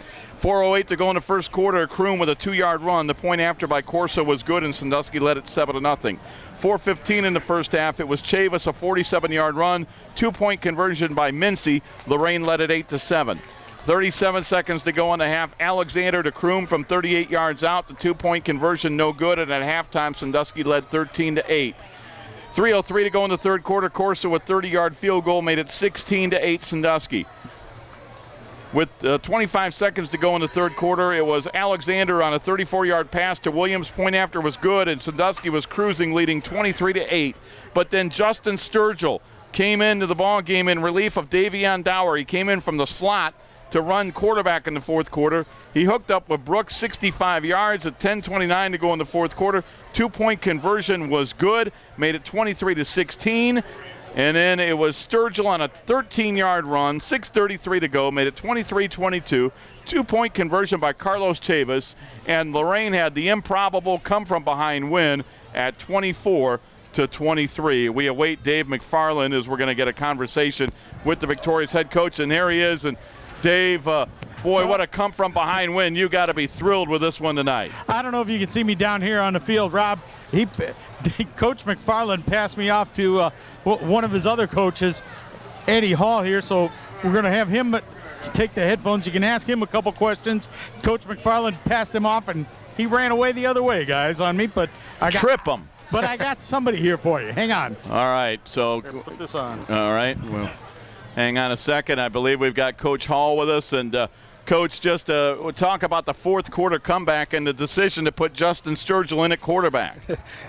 4:08 to go in the first quarter. Kroom with a 2-yard run. The point after by Corso was good, and Sandusky led it 7-0. 4:15 in the first half. It was Chavis, a 47-yard run. 2-point conversion by Mincy. Lorraine led it 8-7. 37 seconds to go in the half. Alexander to Kroom from 38 yards out. The 2-point conversion no good, and at halftime Sandusky led 13-8. 3:03 to go in the third quarter. Corso, a 30-yard field goal, made it 16-8 Sandusky. With 25 seconds to go in the third quarter, it was Alexander on a 34-yard pass to Williams. Point after was good, and Sandusky was cruising, leading 23-8. But then Justin Sturgill came into the ball game in relief of Davion Dower. He came in from the slot to run quarterback in the fourth quarter. He hooked up with Brooks, 65 yards at 10:29 to go in the fourth quarter. 2-point conversion was good, made it 23-16. And then it was Sturgill on a 13-yard run, 6:33 to go, made it 23-22. 2-point conversion by Carlos Chavis, and Lorraine had the improbable come-from-behind win at 24-23. We await Dave McFarland as we're going to get a conversation with the victorious head coach, and there he is. And Dave, boy, what a come-from-behind win. You got to be thrilled with this one tonight. I don't know if you can see me down here on the field, Rob. Coach McFarland passed me off to one of his other coaches, Eddie Hall here, so we're going to have him take the headphones. You can ask him a couple questions. Coach McFarland passed him off, and he ran away the other way, guys, on me. But trip him. But I got somebody here for you. Hang on. All right, so put this on. All right, well, hang on a second. I believe we've got Coach Hall with us, and Coach, just we'll talk about the fourth quarter comeback and the decision to put Justin Sturgill in at quarterback.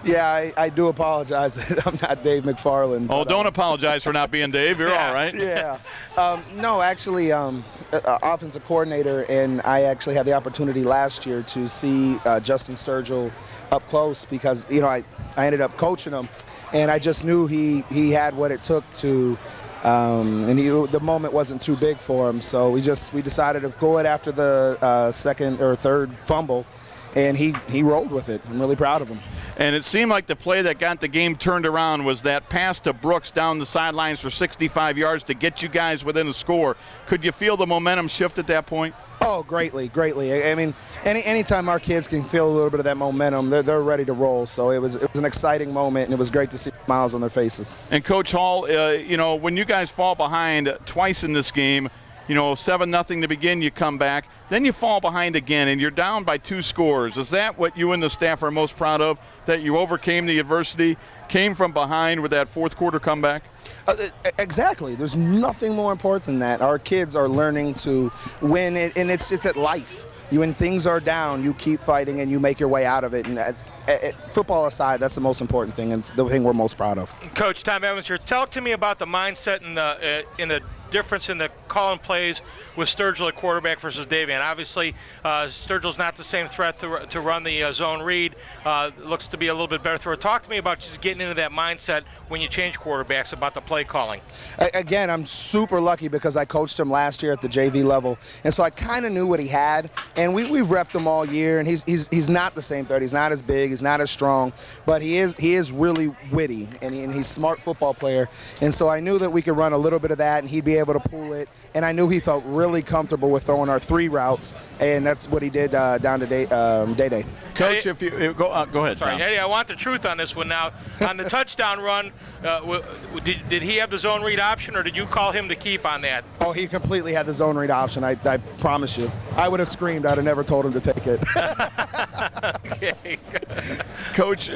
Yeah, I do apologize. I'm not Dave McFarland. Oh, don't apologize for not being Dave. You're all right. Yeah. No, actually, offensive coordinator, and I actually had the opportunity last year to see Justin Sturgill up close because, I ended up coaching him, and I just knew he had what it took to and the moment wasn't too big for him, so we decided to go it after the second or third fumble, and he rolled with it. I'm really proud of him. And it seemed like the play that got the game turned around was that pass to Brooks down the sidelines for 65 yards to get you guys within a score. Could you feel the momentum shift at that point? Oh, greatly. I mean, anytime our kids can feel a little bit of that momentum, they're ready to roll. So it was an exciting moment, and it was great to see smiles on their faces. And Coach Hall, when you guys fall behind twice in this game, 7-0 to begin, you come back, then you fall behind again, and you're down by 2 scores. Is that what you and the staff are most proud of, that you overcame the adversity, came from behind with that fourth quarter comeback? Exactly. There's nothing more important than that. Our kids are learning to win, and it's at life. When things are down, you keep fighting and you make your way out of it. And football aside, that's the most important thing, and it's the thing we're most proud of. Coach Tom Evans here. Talk to me about the mindset and the difference in the calling plays with Sturgill at quarterback versus Davion. Obviously, Sturgill's not the same threat to run the zone read. Looks to be a little bit better throw. Talk to me about just getting into that mindset when you change quarterbacks, about the play calling. Again, I'm super lucky because I coached him last year at the JV level, and so I kind of knew what he had, and we've repped him all year, and he's not the same threat. He's not as big, he's not as strong, but he is really witty, and he's a smart football player, and so I knew that we could run a little bit of that, and he'd be able to pull it, and I knew he felt really comfortable with throwing our 3 routes, and that's what he did down to Day. Coach, if you go ahead. Sorry, Tom. Eddie, I want the truth on this one now. On the touchdown run, did he have the zone read option, or did you call him to keep on that? Oh, he completely had the zone read option. I promise you. I would have screamed. I'd have never told him to take it. Okay. Coach,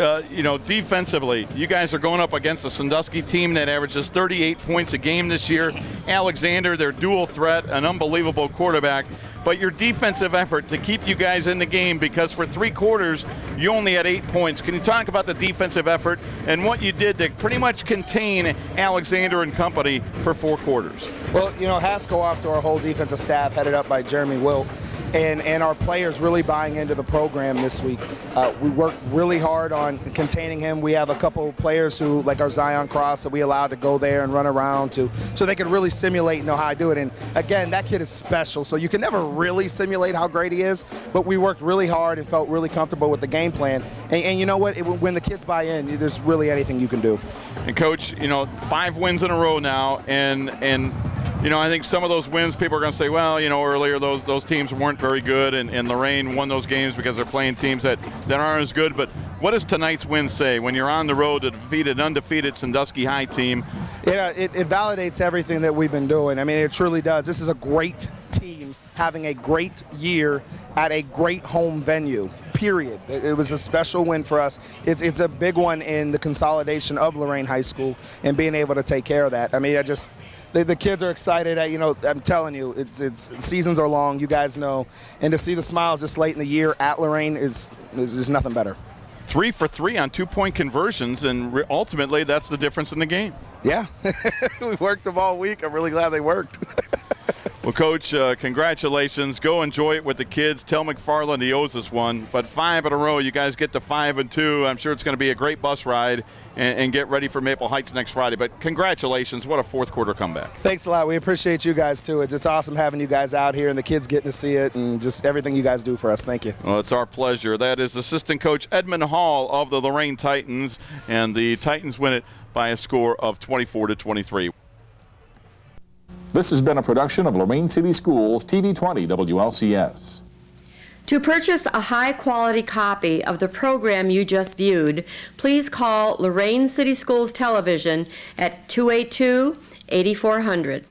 defensively, you guys are going up against a Sandusky team that averages 38 points a game this year. Alexander, their dual threat, an unbelievable quarterback. But your defensive effort to keep you guys in the game, because for 3 quarters, you only had 8 points. Can you talk about the defensive effort and what you did to pretty much contain Alexander and company for 4 quarters? Well, hats go off to our whole defensive staff headed up by Jeremy Wilt. And our players really buying into the program this week. We worked really hard on containing him. We have a couple players who, like our Zion Cross, that we allowed to go there and run around so they could really simulate and know how to do it. And again, that kid is special, so you can never really simulate how great he is, but we worked really hard and felt really comfortable with the game plan. And you know what? When the kids buy in, there's really anything you can do. And Coach, 5 wins in a row now, and I think some of those wins, people are going to say, well, earlier those teams weren't very good, and Lorain won those games because they're playing teams that aren't as good. But what does tonight's win say when you're on the road to defeat an undefeated Sandusky High team? Yeah, it validates everything that we've been doing. I mean, it truly does. This is a great team having a great year at a great home venue, period. It was a special win for us. It's a big one in the consolidation of Lorain High School and being able to take care of that. I mean, the kids are excited. I'm telling you, it's seasons are long, you guys know, and to see the smiles this late in the year at Lorain is nothing better. 3 for 3 on 2-point conversions, and ultimately that's the difference in the game. Yeah, we worked them all week. I'm really glad they worked. Well, Coach, congratulations. Go enjoy it with the kids. Tell McFarland he owes us one. But 5 in a row, you guys get to 5-2. I'm sure it's going to be a great bus ride and get ready for Maple Heights next Friday. But congratulations. What a fourth quarter comeback. Thanks a lot. We appreciate you guys, too. It's awesome having you guys out here and the kids getting to see it and just everything you guys do for us. Thank you. Well, it's our pleasure. That is assistant coach Edmund Hall of the Lorain Titans, and the Titans win it by a score of 24-23. This has been a production of Lorain City Schools, TV 20 WLCS. To purchase a high-quality copy of the program you just viewed, please call Lorain City Schools Television at 282-8400.